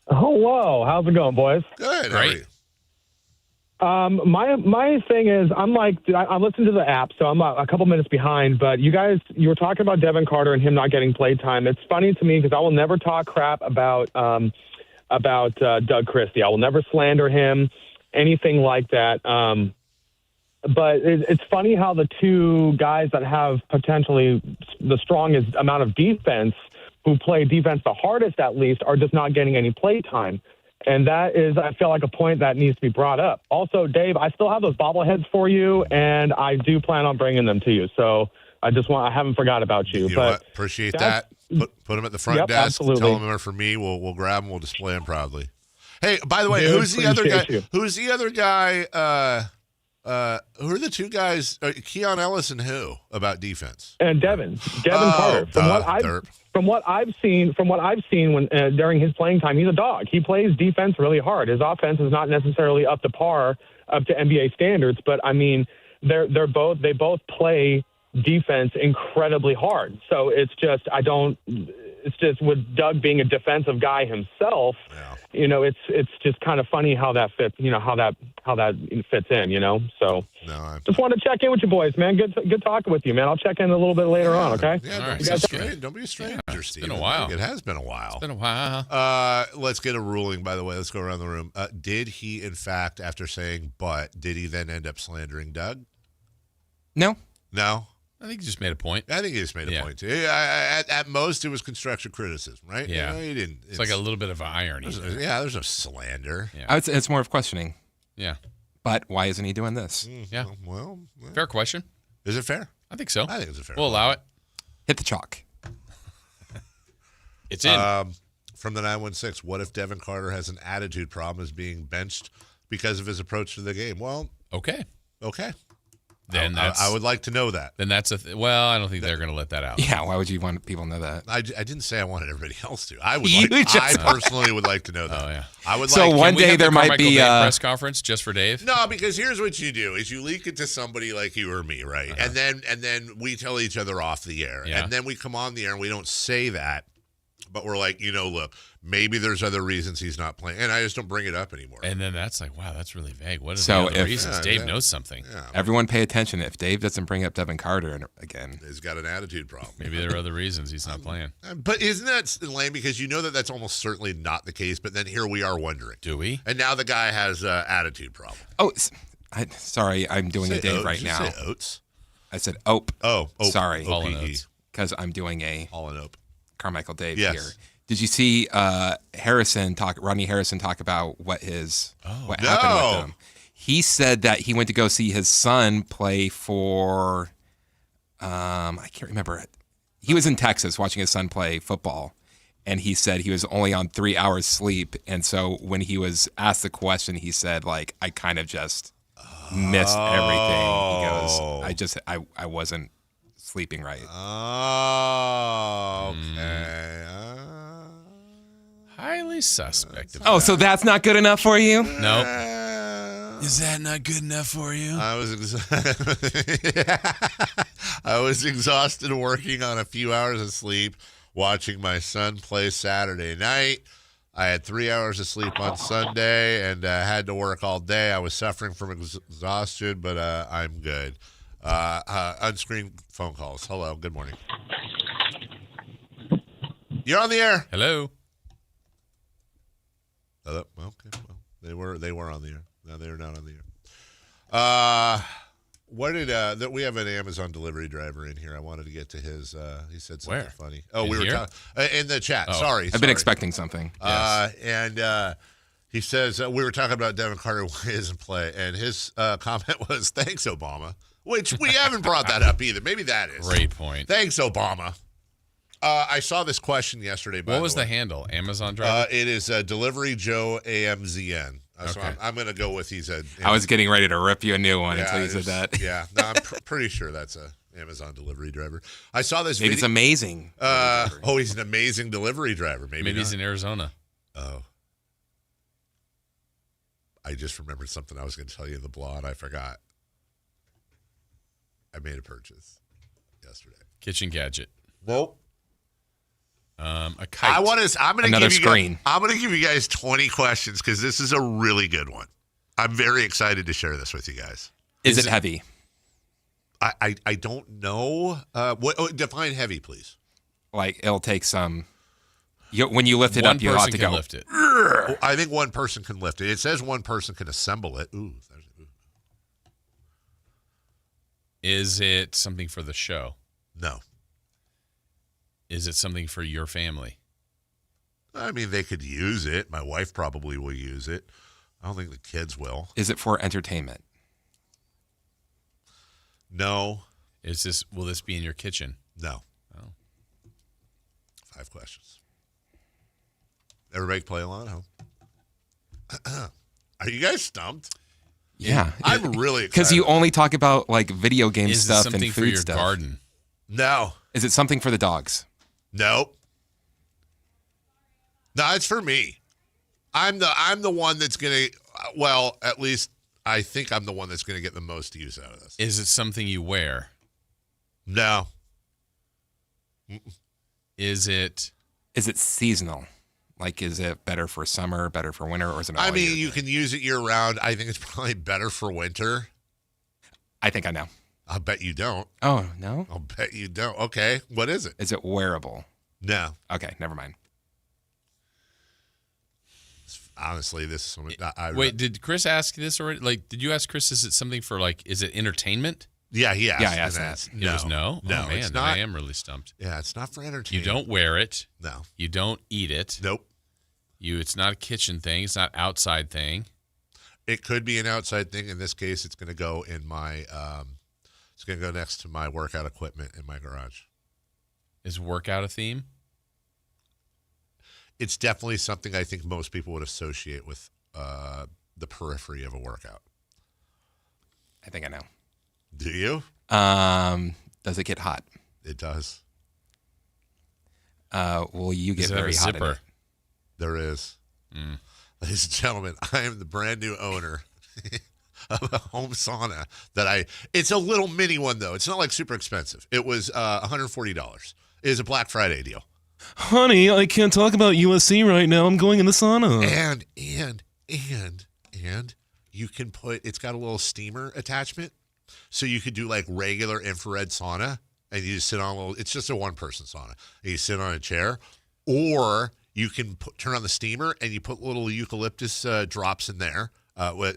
Oh, whoa. How's it going, boys? Good. Great. My thing is, I'm listening to the app, so I'm a couple minutes behind. But you were talking about Devin Carter and him not getting play time. It's funny to me because I will never talk crap about Doug Christie. I will never slander him, anything like that. But it's funny how the two guys that have potentially the strongest amount of defense, who play defense the hardest at least, are just not getting any play time. And that is, I feel like, a point that needs to be brought up. Also, Dave, I still have those bobbleheads for you, and I do plan on bringing them to you. So I haven't forgot about you. You know what? Appreciate that. Put them at the front desk. Absolutely. Tell them they're for me. We'll grab them. We'll display them proudly. Hey, by the way, Dude, who's the other guy? you. Who's the other guy? Who are the two guys? Keon Ellis and who about defense? And Devin Carter. From what I've seen when during his playing time, he's a dog. He plays defense really hard. His offense is not necessarily up to NBA standards, but I mean, they both play defense incredibly hard. So it's just with Doug being a defensive guy himself, you know, it's just kind of funny how that fits, you know, how that fits in, you know. So just wanted to check in with you boys, man. Good talking with you, man. I'll check in a little bit later on, okay? Yeah, don't be a stranger, Steve. It's been a while. It has been a while. It's been a while. Let's get a ruling, by the way. Let's go around the room. Did he, in fact, after saying but, did he then end up slandering Doug? No. No? I think he just made a point. I think he just made a point, too. At most, it was constructive criticism, right? Yeah. You didn't. It's like a little bit of irony. There's no slander. Yeah. It's more of questioning. Yeah. But why isn't he doing this? Yeah. Well, fair question. Is it fair? I think so. I think it's a fair We'll allow it. Hit the chalk. It's in. From the 916, what if Devin Carter has an attitude problem, is being benched because of his approach to the game? Well, okay. Then I would like to know that. Then that's well, I don't think they're going to let that out. Yeah, why would you want people to know that? I didn't say I wanted everybody else to. I I personally would like to know that. Oh yeah. I would. So like, one day there might Carmichael be Dave press conference just for Dave. No, because here's what you do: is you leak it to somebody like you or me, right? And then we tell each other off the air, and then we come on the air and we don't say that, but we're like, look, maybe there's other reasons he's not playing, and I just don't bring it up anymore. And then that's like, wow, that's really vague. What are So the other if- reasons? Dave knows something. Yeah. Everyone pay attention. If Dave doesn't bring up Devin Carter again, He's got an attitude problem. Maybe there are other reasons he's not playing. But isn't that lame? Because you know that's almost certainly not the case, but then here we are wondering. Do we? And now the guy has an attitude problem. Oh, sorry, I'm doing a Dave right Did you now. say oats? I said ope. Oh, sorry, O-P-E. because I'm doing a All in ope. Carmichael Dave Yes. here. Did you see Rodney Harrison talk about what happened with him? He said that he went to go see his son play for I can't remember it. He was in Texas watching his son play football, and he said he was only on 3 hours sleep. And so when he was asked the question, he said, like, I kind of just missed everything. He goes, I wasn't sleeping right. Oh, okay. Highly suspect. Oh, so that's not good enough for you? Nope. Is that not good enough for you? I was exhausted working on a few hours of sleep, watching my son play Saturday night. I had 3 hours of sleep on Sunday and had to work all day. I was suffering from exhaustion, but I'm good. Unscreened phone calls. Hello. Good morning. You're on the air. Hello. Hello. Okay. Well, they were on the air. No, they're not on the air. What did we have an Amazon delivery driver in here? I wanted to get to his. He said something Where? funny. Oh, In we were here? talking in the chat. Oh. Sorry, I've been expecting something. And he says we were talking about Devin Carter why he doesn't play, and his comment was, "Thanks, Obama," which we haven't brought that up either. Maybe that is Great point. Thanks, Obama. I saw this question yesterday. What was the handle? Amazon driver? It is Delivery Joe AMZN. So Okay. I'm going to go with he's a. I was getting ready to rip you a new one until you said that. Yeah, no, I'm pretty sure that's a Amazon delivery driver. I saw this. Maybe it's amazing. He's an amazing delivery driver. Maybe he's not. in Arizona. Oh, I just remembered something I was going to tell you in the blog, and I forgot. I made a purchase yesterday. Kitchen gadget. Nope. A kite. I'm going to Another give screen. I'm going to give you guys 20 questions because this is a really good one. I'm very excited to share this with you guys. Is it heavy? I don't know. Define heavy, please. Like it'll take some. When you lift it One up, you have person to can go. lift it. I think one person can lift it. It says one person can assemble it. Ooh. Is it something for the show? No. Is it something for your family? I mean, they could use it. My wife probably will use it. I don't think the kids will. Is it for entertainment? No. Will this be in your kitchen? No. Oh. 5 questions. Everybody play along at home. Are you guys stumped? Yeah. I'm really excited. Because you only talk about like video game Is it stuff something and for food your stuff. garden? No. Is it something for the dogs? Nope. No, it's for me. I'm the one that's gonna. Well, at least I think I'm the one that's gonna get the most use out of this. Is it something you wear? No. Is it seasonal? Like, is it better for summer, better for winter, or is it all I mean, year you can use it year round. I think it's probably better for winter. I think I know. I'll bet you don't. Oh, no? I'll bet you don't. Okay. What is it? Is it wearable? No. Okay, never mind. Honestly, this is Wait, did Chris ask this already? Like, did you ask Chris, is it something for, like, is it entertainment? Yeah, he asked. Yeah, I asked that. It was no? No, Oh, man, it's then not. I am really stumped. Yeah, it's not for You entertainment. don't wear it. No. You don't eat it. Nope. It's not a kitchen thing. It's not outside thing. It could be an outside thing. In this case, it's going to go in my. It's going to go next to my workout equipment in my garage. Is workout a theme? It's definitely something I think most people would associate with the periphery of a workout. I think I know. Do you? Does it get hot? It does. Will you get Does it have very a hot in zipper? it? There is. Ladies and gentlemen, I am the brand new owner of a home sauna it's a little mini one though. It's not like super expensive. It was $140. It is a Black Friday deal. Honey, I can't talk about USC right now. I'm going in the sauna. And you can it's got a little steamer attachment. So you could do like regular infrared sauna and you just sit on it's just a one-person sauna. And you sit on a chair, or you can turn on the steamer and you put little eucalyptus drops in there,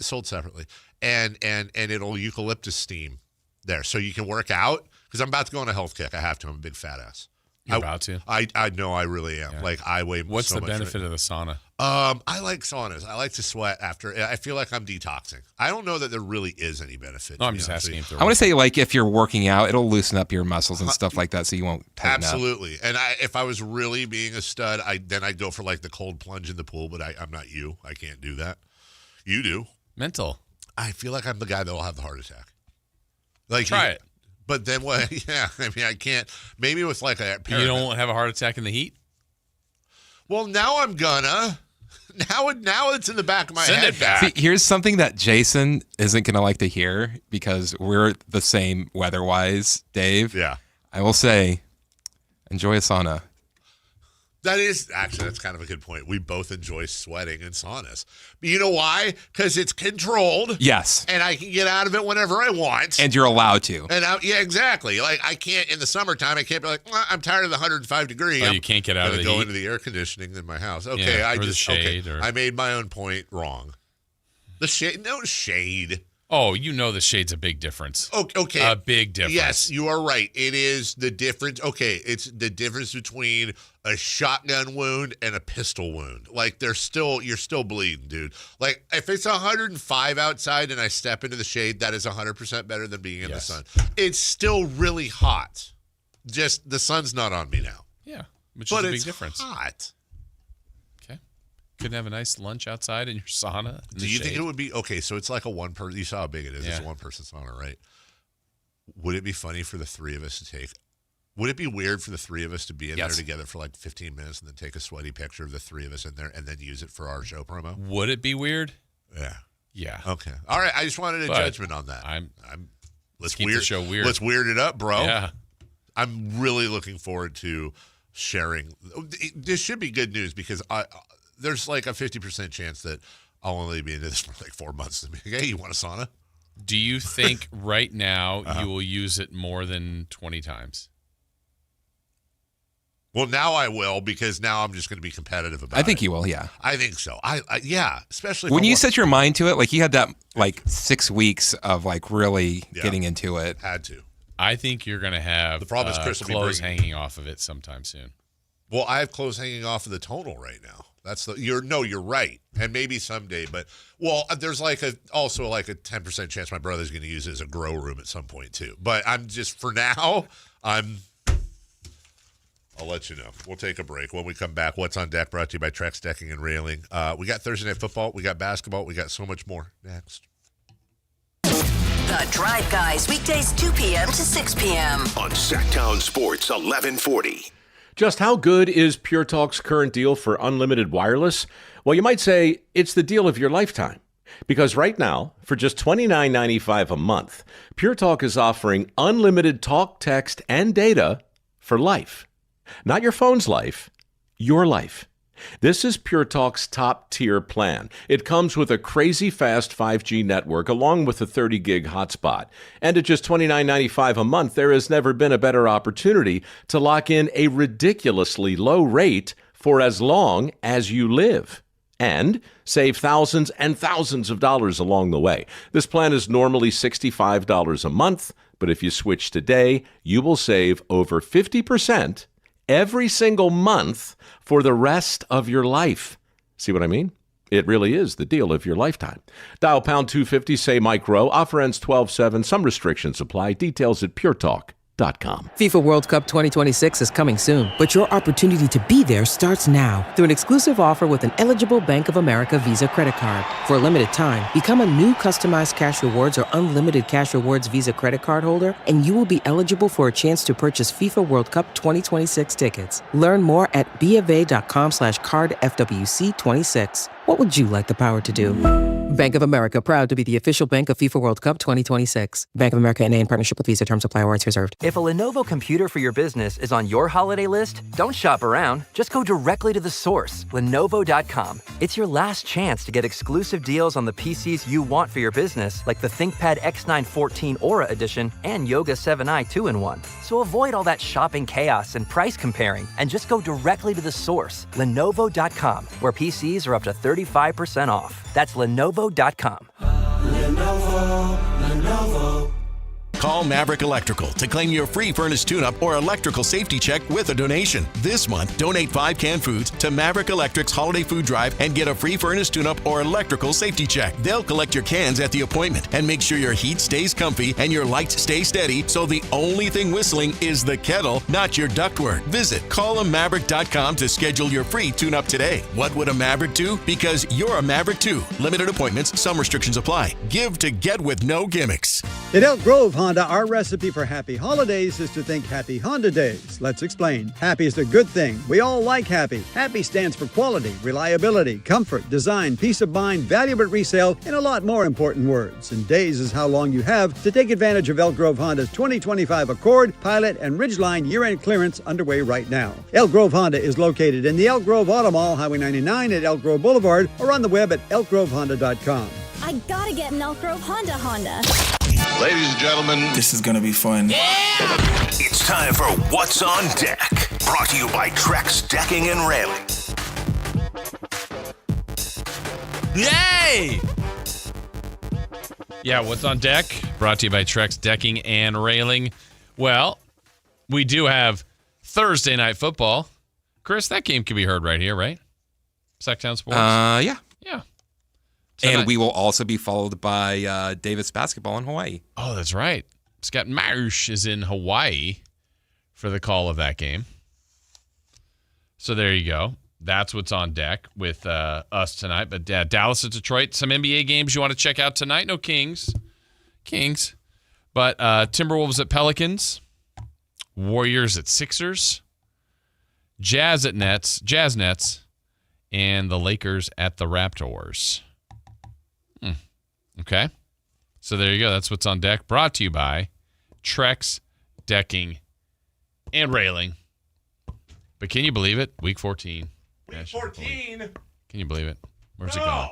sold separately, and it'll eucalyptus steam there. So you can work out, because I'm about to go on a health kick. I have to. I'm a big fat ass. You're about to? I know I really am. Yeah. Like I weigh What's so the much benefit of the sauna? I like saunas. I like to sweat after. I feel like I'm detoxing. I don't know that there really is any benefit. No, I'm just asking if there I want to say, like, if you're working out, it'll loosen up your muscles and stuff like that, so you won't tighten Absolutely. And if I was really being a stud, then I'd go for like the cold plunge in the pool. But I'm not you. I can't do that. You do. Mental. I feel like I'm the guy that will have the heart attack. Like Try it. But then what? Yeah, I mean, I can't. Maybe with like a. You don't have a heart attack in the heat? Well, now I'm gonna. Now it's in the back of my head. See, here's something that Jason isn't going to like to hear, because we're the same weather-wise, Dave. Yeah. I will say, enjoy a sauna. That's kind of a good point. We both enjoy sweating in saunas. But you know why? Because it's controlled. Yes. And I can get out of it whenever I want. And you're allowed to. And yeah, exactly. Like I can't in the summertime. I can't be like, I'm tired of the 105 degree. Oh, you can't get out of the go heat? into the air conditioning in my house. Okay, Yeah, or the shade, okay. or- I made my own point wrong. The shade, no shade. Oh, you know the shade's a big difference. Okay. A big difference. Yes, you are right. It is the difference. Okay, it's the difference between a shotgun wound and a pistol wound. Like you're still bleeding, dude. Like if it's 105 outside and I step into the shade, that is 100% better than being in the sun. It's still really hot. Just the sun's not on me now. Yeah, which is a big difference. Hot. Okay. Couldn't have a nice lunch outside in your sauna. Do you think it would be okay? So it's like a one person. You saw how big it is. Yeah. It's a one-person sauna, right? Would it be funny for the three of us to take? Would it be weird for the three of us to be in there together for like 15 minutes and then take a sweaty picture of the three of us in there and then use it for our show promo? Would it be weird? Yeah. Yeah. Okay. All right. I just wanted a judgment on that. Let's keep the show weird. Let's weird it up, bro. Yeah. I'm really looking forward to sharing. This should be good news because there's like a 50% chance that I'll only be into this for like 4 months. And be like, hey, you want a sauna? Do you think right now you will use it more than 20 times? Well, now I will, because now I'm just going to be competitive about it. I think you will, yeah. I think so. Yeah, especially when you set your mind to it, like you had that like 6 weeks of like really Yeah. getting into it. Had to. I think you're going to have The problem is Chris will be clothes bringing- hanging off of it sometime soon. Well, I have clothes hanging off of the tonal right now. You're right, and maybe someday. But there's also like a 10% chance my brother's going to use it as a grow room at some point too. But I'm just for now. I'll let you know. We'll take a break. When we come back, What's on Deck brought to you by Trex Decking and Railing. We got Thursday Night Football. We got basketball. We got so much more next. The Drive Guys, weekdays 2 p.m. to 6 p.m. On Sactown Sports 1140. Just how good is Pure Talk's current deal for unlimited wireless? Well, you might say it's the deal of your lifetime. Because right now, for just $29.95 a month, Pure Talk is offering unlimited talk, text, and data for life. Not your phone's life, your life. This is Pure Talk's top-tier plan. It comes with a crazy fast 5G network along with a 30-gig hotspot. And at just $29.95 a month, there has never been a better opportunity to lock in a ridiculously low rate for as long as you live. And save thousands and thousands of dollars along the way. This plan is normally $65 a month, But if you switch today, you will save over 50% every single month for the rest of your life. See what I mean? It really is the deal of your lifetime. Dial pound 250, say Mike Rowe. Offer ends 12/7. Some restrictions apply. Details at puretalk.com. FIFA World Cup 2026 is coming soon, but your opportunity to be there starts now through an exclusive offer with an eligible Bank of America Visa credit card. For a limited time, become a new customized cash rewards or unlimited cash rewards Visa credit card holder, and you will be eligible for a chance to purchase FIFA World Cup 2026 tickets. Learn more at BofA.com/cardFWC26. What would you like the power to do? Bank of America, proud to be the official bank of FIFA World Cup 2026. Bank of America N.A. in partnership with Visa. Terms apply. Rights reserved. If a Lenovo computer for your business is on your holiday list, don't shop around. Just go directly to the source, Lenovo.com. It's your last chance to get exclusive deals on the PCs you want for your business, like the ThinkPad X9 14 Aura Edition and Yoga 7i 2-in-1. So avoid all that shopping chaos and price comparing, and just go directly to the source, Lenovo.com, where PCs are up to 35% off. That's Lenovo.com. Lenovo. Call Maverick Electrical to claim your free furnace tune-up or electrical safety check with a donation. This month, donate 5 canned foods to Maverick Electric's Holiday Food Drive and get a free furnace tune-up or electrical safety check. They'll collect your cans at the appointment and make sure your heat stays comfy and your lights stay steady, so the only thing whistling is the kettle, not your ductwork. Visit callamaverick.com to schedule your free tune-up today. What would a Maverick do? Because you're a Maverick too. Limited appointments, some restrictions apply. Give to get with no gimmicks. At Elk Grove Honda, our recipe for happy holidays is to think Happy Honda Days. Let's explain. Happy is a good thing. We all like happy. Happy stands for quality, reliability, comfort, design, peace of mind, value at resale, and a lot more important words. And days is how long you have to take advantage of Elk Grove Honda's 2025 Accord, Pilot, and Ridgeline year-end clearance underway right now. Elk Grove Honda is located in the Elk Grove Auto Mall, Highway 99 at Elk Grove Boulevard, or on the web at elkgrovehonda.com. I gotta get an Elk Grove Honda. Ladies and gentlemen, this is gonna be fun. It's time for What's on Deck. Brought to you by Trex Decking and Railing. Yay! Yeah, What's on Deck? Brought to you by Trex Decking and Railing. Well, we do have Thursday Night Football. Chris, that game can be heard right here, right? Sactown Sports? Yeah. Yeah. And we will also be followed by Davis basketball in Hawaii. Oh, that's right. Scott Marsh is in Hawaii for the call of that game. So there you go. That's what's on deck with us tonight. But Dallas at Detroit, some NBA games you want to check out tonight. No Kings. But Timberwolves at Pelicans. Warriors at Sixers. Jazz Nets. And the Lakers at the Raptors. Okay. So there you go. That's what's on deck. Brought to you by Trex Decking and Railing. But can you believe it? Week 14. Week 14? Can you believe it? Where's it going?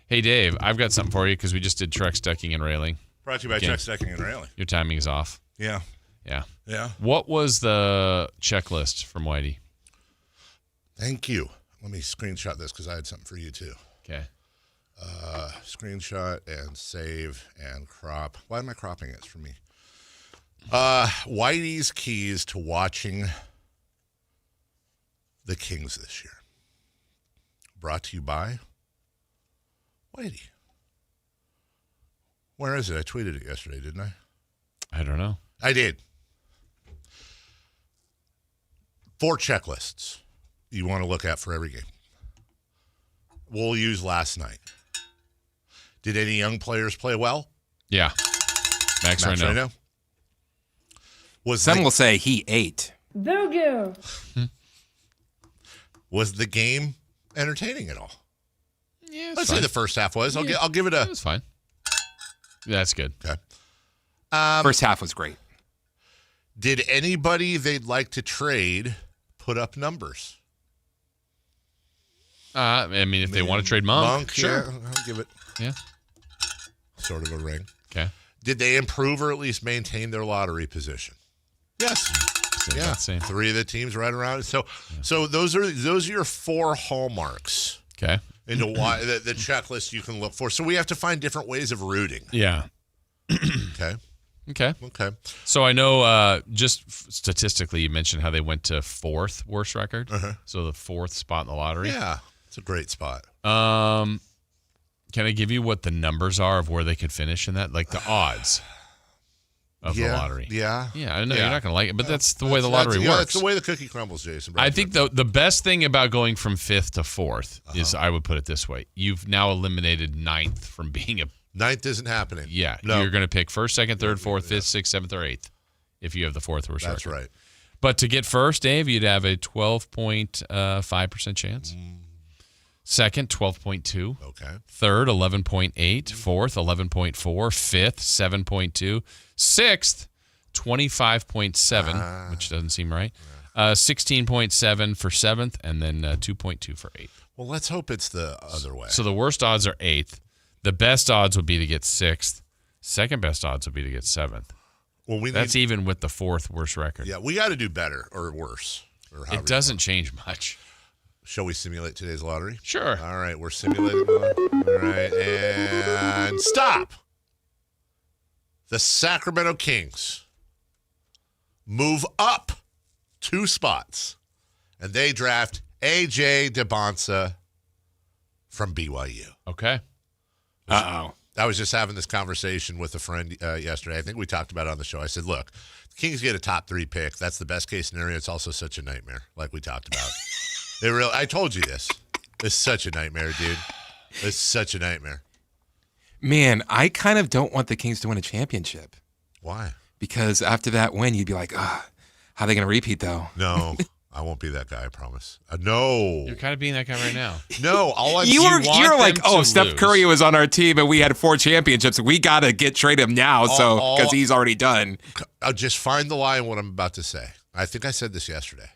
Hey, Dave, I've got something for you because we just did Trex Decking and Railing. Brought to you by Trex Decking and Railing. Your timing is off. Yeah. Yeah. What was the checklist from Whitey? Thank you. Let me screenshot this because I had something for you too. Okay. Screenshot and save and crop. Why am I cropping it? It's for me. Whitey's keys to watching the Kings this year. Brought to you by Whitey. Where is it? I tweeted it yesterday, didn't I? I don't know. I did. 4 checklists you want to look at for every game. We'll use last night. Did any young players play well? Yeah. Max Raynaud. Some will say he ate. Boo-goo. Was the game entertaining at all? Yeah, Let's say the first half was. I'll give it a... That's fine. That's good. Okay. First half was great. Did anybody they'd like to trade put up numbers? I mean, if they want to trade Monk, sure. Yeah, I'll give it sort of a ring. Okay. Did they improve or at least maintain their lottery position? Yes. Yeah. 3 of the teams right around it. So those are your 4 hallmarks. Okay. Into why the checklist you can look for. So we have to find different ways of rooting. Yeah. Okay. Okay. So I know just statistically, you mentioned how they went to 4th worst record. So the 4th spot in the lottery. Yeah, it's a great spot. Can I give you what the numbers are of where they could finish in that? Like the odds of the lottery. Yeah. Yeah, I know you're not going to like it, but that's the way the lottery works. That's the way the cookie crumbles, Jason. I think the best thing about going from 5th to 4th is, I would put it this way. You've now eliminated 9th from being a... 9th isn't happening. Yeah. No. You're going to pick 1st, 2nd, 3rd, 4th, 5th, 6th, 7th, or 8th if you have the 4th worst record. That's right. But to get 1st, Dave, you'd have a 12.5% chance. 2nd, 12.2. Okay. 3rd, 11.8. 4th, 11.4. 5th, 7.2. 6th, 25.7, which doesn't seem right. 16.7 for 7th, and then 2.2 for 8th. Well, let's hope it's the other way. So the worst odds are 8th. The best odds would be to get 6th. Second best odds would be to get 7th. Well, that's even with the 4th worst record. Yeah, we got to do better or worse. It doesn't change much. Shall we simulate today's lottery? Sure. All right, we're simulating. All right, and stop. The Sacramento Kings move up 2 spots, and they draft A.J. Devonta from BYU. Okay. Uh-oh. I was just having this conversation with a friend yesterday. I think we talked about it on the show. I said, look, the Kings get a top 3 pick. That's the best case scenario. It's also such a nightmare, like we talked about. I told you this. It's such a nightmare, dude. It's such a nightmare. Man, I kind of don't want the Kings to win a championship. Why? Because after that win, you'd be like, how are they going to repeat, though? No, I won't be that guy, I promise. No. You're kind of being that guy right now. No, all I'm You're like, Steph Curry was on our team and we had 4 championships. We got to trade him now because he's already done. I'll just find the lie in what I'm about to say. I think I said this yesterday.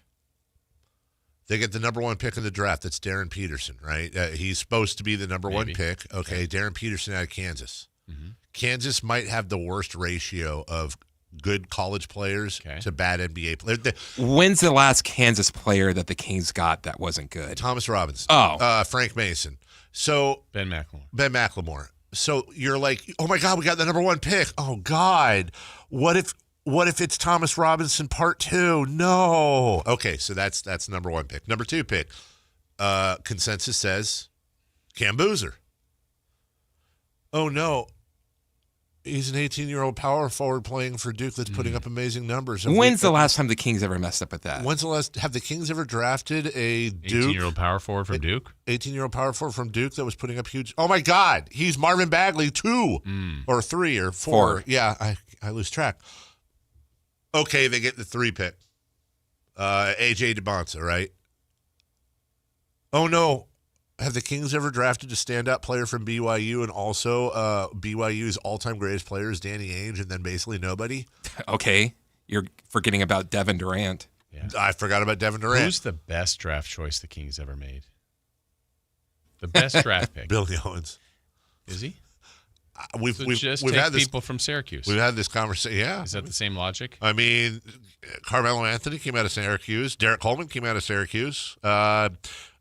They get the number 1 pick in the draft. That's Darren Peterson, right? He's supposed to be the number 1 pick. Okay, Darren Peterson out of Kansas. Mm-hmm. Kansas might have the worst ratio of good college players to bad NBA players. When's the last Kansas player that the Kings got that wasn't good? Thomas Robinson. Oh. Frank Mason. So Ben McLemore. Ben McLemore. So you're like, oh my God, we got the number 1 pick. Oh God, what if it's Thomas Robinson part 2? No. Okay, so that's number 1 pick. Number 2 pick. Consensus says Cam Boozer. Oh no. He's an 18-year-old power forward playing for Duke that's putting up amazing numbers. When's the last time the Kings ever messed up with that? Have the Kings ever drafted a Duke 18-year-old power forward from Duke? 18-year-old power forward from Duke that was putting up huge. Oh my God, he's Marvin Bagley 2 or 3 or 4. Yeah, I lose track. Okay, they get the 3 pick. A.J. Devonta, right? Oh no. Have the Kings ever drafted a standout player from BYU and also BYU's all-time greatest player is Danny Ainge and then basically nobody? Okay. You're forgetting about Devin Durant. Yeah. I forgot about Devin Durant. Who's the best draft choice the Kings ever made? The best draft pick. Billy Owens. Is he? We've had this, people from Syracuse. We've had this conversation. Yeah. Is that the same logic? I mean, Carmelo Anthony came out of Syracuse. Derek Coleman came out of Syracuse.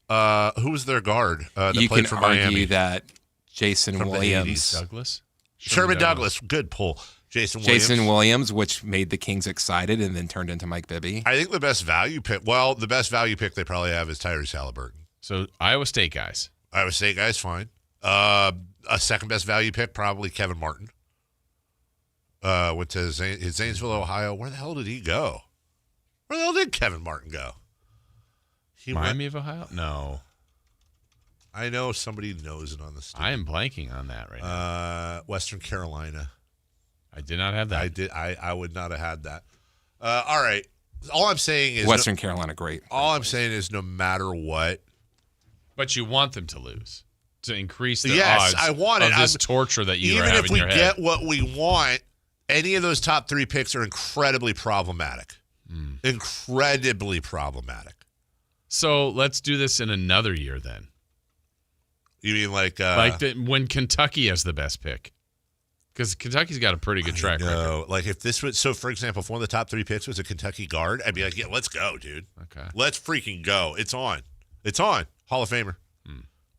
Who was their guard that you played can for argue Miami? That Jason From the Williams. 80s. Douglas? Sherman Douglas. Good pull. Jason Williams, which made the Kings excited and then turned into Mike Bibby. I think the best value pick they probably have is Tyrese Halliburton. So Iowa State guys. Iowa State guys, fine. A second best value pick, probably Kevin Martin. Went to Zanesville, Ohio. Where the hell did he go? Where the hell did Kevin Martin go? Miami of Ohio? No. I know somebody knows it on the state. I am blanking on that right now. Western Carolina. I did not have that. I did. I would not have had that. All right. All I'm saying is Western Carolina, great. All I'm saying is no matter what. But you want them to lose to increase the odds I want of this torture that you are having in your head. Even if we get what we want, any of those top 3 picks are incredibly problematic. Incredibly problematic. So let's do this in another year then. You mean like when Kentucky has the best pick? Because Kentucky's got a pretty good track record. Like if this was, so for example, if one of the top 3 picks was a Kentucky guard, I'd be like, yeah, let's go, dude. Okay. Let's freaking go. It's on. It's on. Hall of Famer.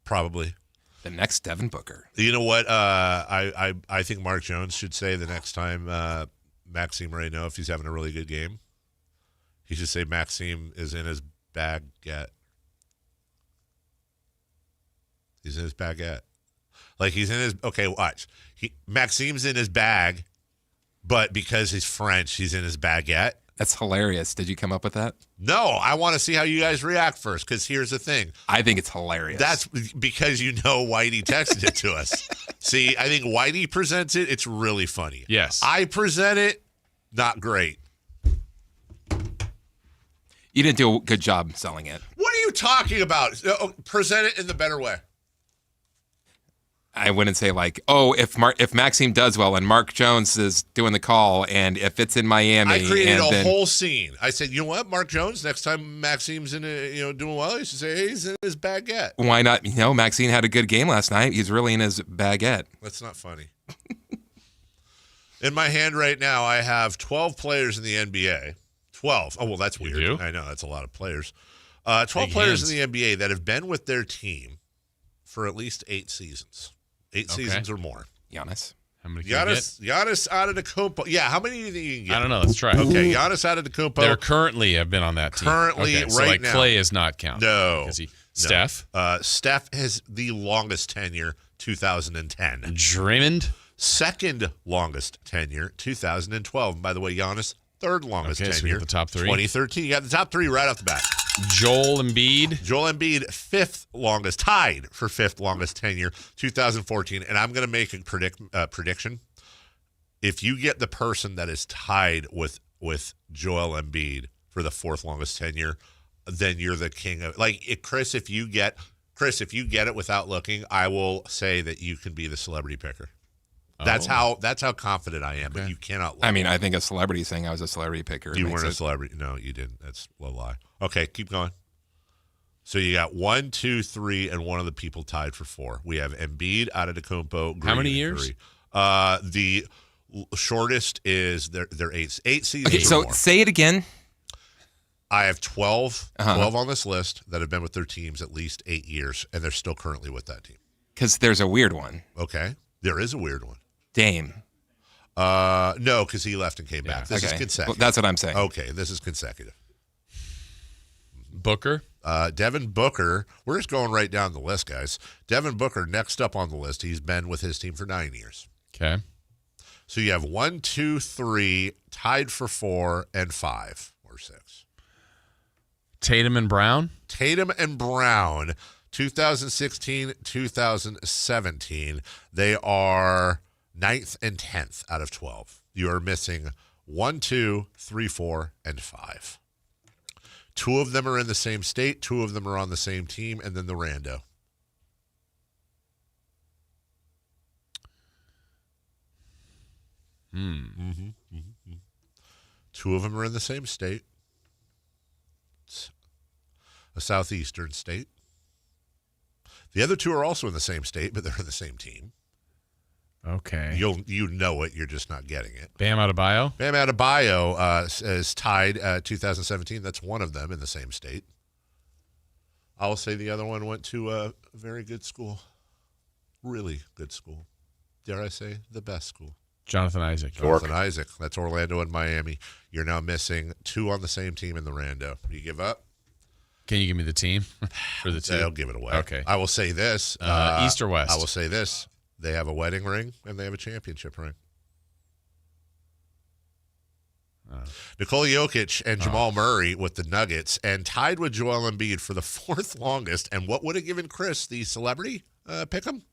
Probably. The next Devin Booker. You know what? I think Mark Jones should say the next time Maxime Raynaud, if he's having a really good game, he should say Maxime is in his baguette. He's in his baguette. Like he's in his, okay, watch. Maxime's in his bag, but because he's French, he's in his baguette. That's hilarious. Did you come up with that? No, I want to see how you guys react first, because here's the thing. I think it's hilarious. That's because you know Whitey texted it to us. See, I think Whitey presents it. It's really funny. Yes. I present it, not great. You didn't do a good job selling it. What are you talking about? Present it in the better way. I wouldn't say like, oh, if Maxime does well and Mark Jones is doing the call, and if it's in Miami, I created a whole scene. I said, you know what, Mark Jones, next time Maxime's in doing well, you should say, hey, he's in his baguette. Why not? Maxime had a good game last night. He's really in his baguette. That's not funny. In my hand right now, I have 12 players in the NBA. 12. Oh, well, that's weird. You do? I know, that's a lot of players. 12 players in the NBA that have been with their team for at least 8 seasons. 8 seasons or more. Giannis. How many? Giannis Antetokounmpo. Yeah, how many do you think you can get? I don't know. Let's try. Okay, Giannis Antetokounmpo. They currently have been on that team. Currently, okay, so right like now. Clay is not counted. No. Steph? Steph has the longest tenure, 2010. Draymond? Second longest tenure, 2012. And by the way, Giannis, third longest tenure. So you got the top 3. 2013. You got the top 3 right off the bat. Joel Embiid, fifth longest, tied for fifth longest tenure, 2014. And I'm going to make a prediction. If you get the person that is tied with Joel Embiid for the 4th longest tenure, then you're the king of Chris. If you get it without looking, I will say that you can be the celebrity picker. That's how confident I am. But you cannot look. I mean, I think a celebrity saying I was a celebrity picker. You weren't a celebrity. No, you didn't. That's a lie. Okay, keep going. So you got 1, 2, 3, and one of the people tied for 4. We have Embiid, Antetokounmpo. How many years? The shortest is their 8 seasons. Okay, so more. Say it again. I have 12 on this list that have been with their teams at least 8 years, and they're still currently with that team. Because there's a weird one. Okay, there is a weird one. Dame. No, because he left and came back. This is consecutive. Well, that's what I'm saying. Okay, this is consecutive. Booker? Devin Booker. We're just going right down the list, guys. Devin Booker, next up on the list. He's been with his team for 9 years. Okay. So you have 1, 2, 3, tied for 4, and 5 or 6. Tatum and Brown? 2016, 2017. They are 9th and 10th out of 12. You are missing 1, 2, 3, 4, and 5. 2 of them are in the same state. 2 of them are on the same team, and then the rando. Mm-hmm. 2 of them are in the same state. It's a southeastern state. The other 2 are also in the same state, but they're in the same team. Okay. You know it. You're just not getting it. Bam Adebayo? Bam Adebayo is tied 2017. That's one of them in the same state. I will say the other one went to a very good school. Really good school. Dare I say, the best school. Jonathan Isaac. Jonathan Isaac. That's Orlando and Miami. You're now missing 2 on the same team in the rando. You give up? Can you give me the team for the 2? I'll give it away. Okay. I will say this. East or West? I will say this. They have a wedding ring and they have a championship ring. Nikola Jokic and Jamal Murray with the Nuggets, and tied with Joel Embiid for the 4th longest. And what would have given Chris the celebrity pick'em?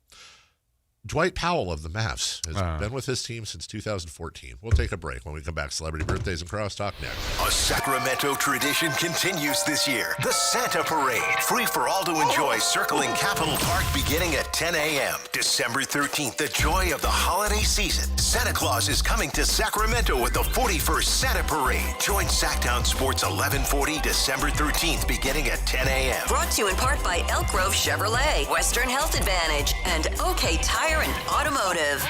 Dwight Powell of the Mavs has been with his team since 2014. We'll take a break. When we come back, celebrity birthdays and crosstalk next. A Sacramento tradition continues this year. The Santa Parade, free for all to enjoy, circling Capitol Park beginning at 10 a.m. December 13th, the joy of the holiday season. Santa Claus is coming to Sacramento with the 41st Santa Parade. Join Sactown Sports 1140 December 13th beginning at 10 a.m. Brought to you in part by Elk Grove Chevrolet, Western Health Advantage, and OK Tire and Automotive.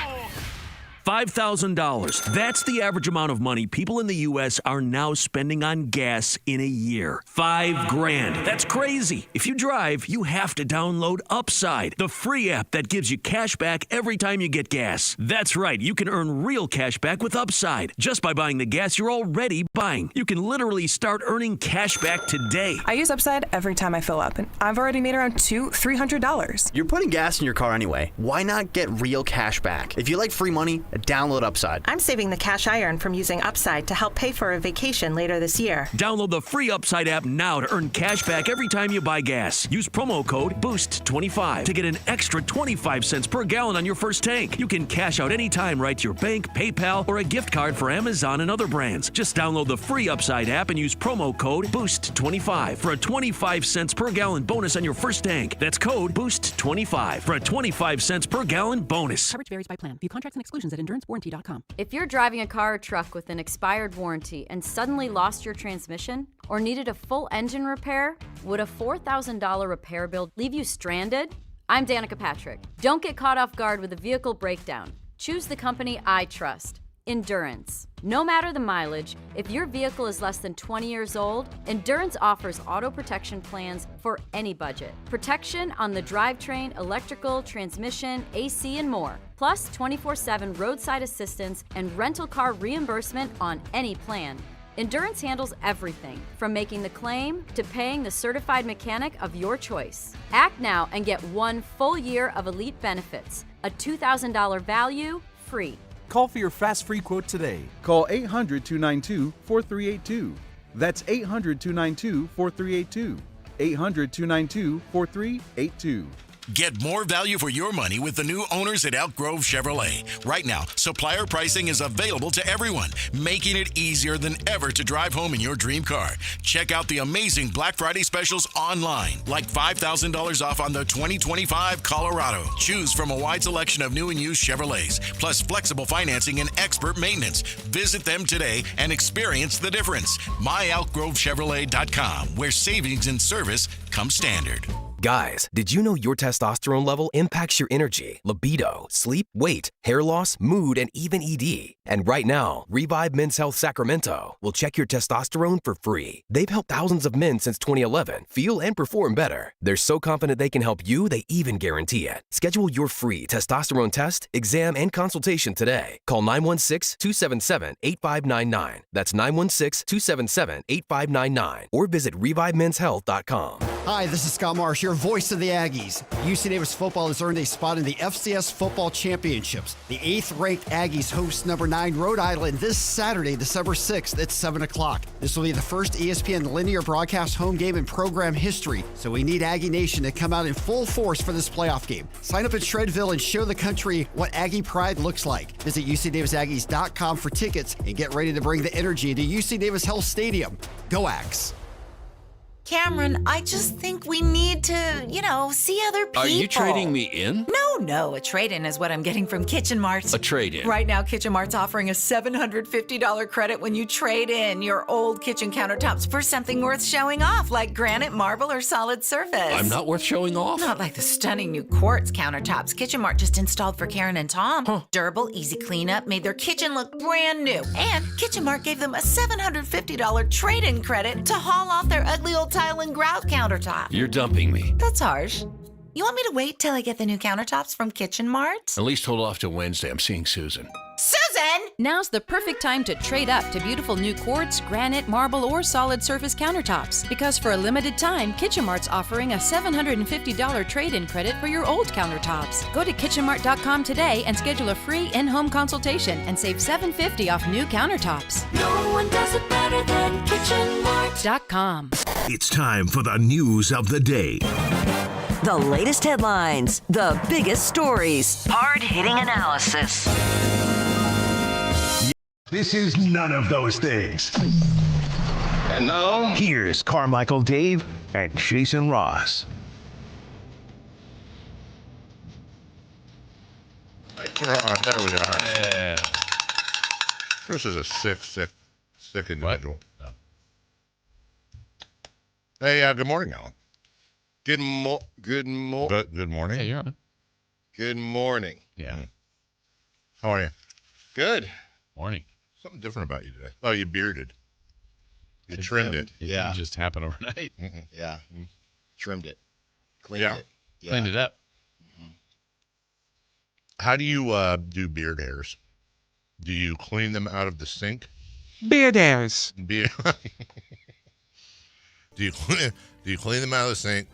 $5,000. That's the average amount of money people in the U.S. are now spending on gas in a year. $5,000. That's crazy. If you drive, you have to download Upside, the free app that gives you cash back every time you get gas. That's right. You can earn real cash back with Upside just by buying the gas you're already buying. You can literally start earning cash back today. I use Upside every time I fill up, and I've already made around $300. You're putting gas in your car anyway. Why not get real cash back? If you like free money, download Upside. I'm saving the cash I earn from using Upside to help pay for a vacation later this year. Download the free Upside app now to earn cash back every time you buy gas. Use promo code BOOST25 to get an extra 25 cents per gallon on your first tank. You can cash out anytime right to your bank, PayPal, or a gift card for Amazon and other brands. Just download the free Upside app and use promo code BOOST25 for a 25 cents per gallon bonus on your first tank. That's code BOOST25 for a 25 cents per gallon bonus. Coverage varies by plan. View contracts and exclusions at endurancewarranty.com. If you're driving a car or truck with an expired warranty and suddenly lost your transmission or needed a full engine repair, would a $4,000 repair bill leave you stranded? I'm Danica Patrick. Don't get caught off guard with a vehicle breakdown. Choose the company I trust, Endurance. No matter the mileage, if your vehicle is less than 20 years old, Endurance offers auto protection plans for any budget. Protection on the drivetrain, electrical, transmission, AC, and more. Plus 24/7 roadside assistance and rental car reimbursement on any plan. Endurance handles everything, from making the claim to paying the certified mechanic of your choice. Act now and get 1 full year of elite benefits, a $2,000 value, free. Call for your fast free quote today. Call 800-292-4382. That's 800-292-4382. 800-292-4382. Get more value for your money with the new owners at Elk Grove Chevrolet. Right now, supplier pricing is available to everyone, making it easier than ever to drive home in your dream car. Check out the amazing Black Friday specials online, like $5,000 off on the 2025 Colorado. Choose from a wide selection of new and used Chevrolets, plus flexible financing and expert maintenance. Visit them today and experience the difference. MyElkGroveChevrolet.com, where savings and service come standard. Guys, did you know your testosterone level impacts your energy, libido, sleep, weight, hair loss, mood, and even ED? And right now, Revive Men's Health Sacramento will check your testosterone for free. They've helped thousands of men since 2011 feel and perform better. They're so confident they can help you, they even guarantee it. Schedule your free testosterone test, exam, and consultation today. Call 916-277-8599. That's 916-277-8599. Or visit ReviveMen'sHealth.com. Hi, this is Scott Marsh, your voice of the Aggies. UC Davis football has earned a spot in the FCS Football Championships. The 8th-ranked Aggies host number 9 Rhode Island this Saturday, December 6th at 7 o'clock. This will be the first ESPN linear broadcast home game in program history, so we need Aggie Nation to come out in full force for this playoff game. Sign up at Shredville and show the country what Aggie pride looks like. Visit UCDavisAggies.com for tickets and get ready to bring the energy to UC Davis Health Stadium. Go Ags! Cameron, I just think we need to, see other people. Are you trading me in? No. A trade-in is what I'm getting from Kitchen Mart. A trade-in? Right now, Kitchen Mart's offering a $750 credit when you trade in your old kitchen countertops for something worth showing off, like granite, marble, or solid surface. I'm not worth showing off? Not like the stunning new quartz countertops Kitchen Mart just installed for Karen and Tom. Huh. Durable, easy cleanup, made their kitchen look brand new. And Kitchen Mart gave them a $750 trade-in credit to haul off their ugly old tile and grout countertop. You're dumping me. That's harsh. You want me to wait till I get the new countertops from Kitchen Mart? At least hold off till Wednesday. I'm seeing Susan. Susan! Now's the perfect time to trade up to beautiful new quartz, granite, marble, or solid surface countertops. Because for a limited time, Kitchen Mart's offering a $750 trade-in credit for your old countertops. Go to kitchenmart.com today and schedule a free in-home consultation and save $750 off new countertops. No one does it better than kitchenmart.com. It's time for the news of the day. The latest headlines, the biggest stories, hard-hitting analysis. This is none of those things. And now, here's Carmichael Dave and Jason Ross. There we are. Yeah. This is a sick individual. What? Hey, good morning, Alan. Good morning. Good morning. Yeah, you're on. Good morning. Yeah. How are you? Good. Morning. Something different about you today. Oh, you bearded. You trimmed it. It didn't just happen overnight. Yeah. Trimmed it. Cleaned Yeah. it. Yeah. Cleaned it up. How do you do beard hairs? Do you clean them out of the sink? Beard hairs. Do you clean them out of the sink?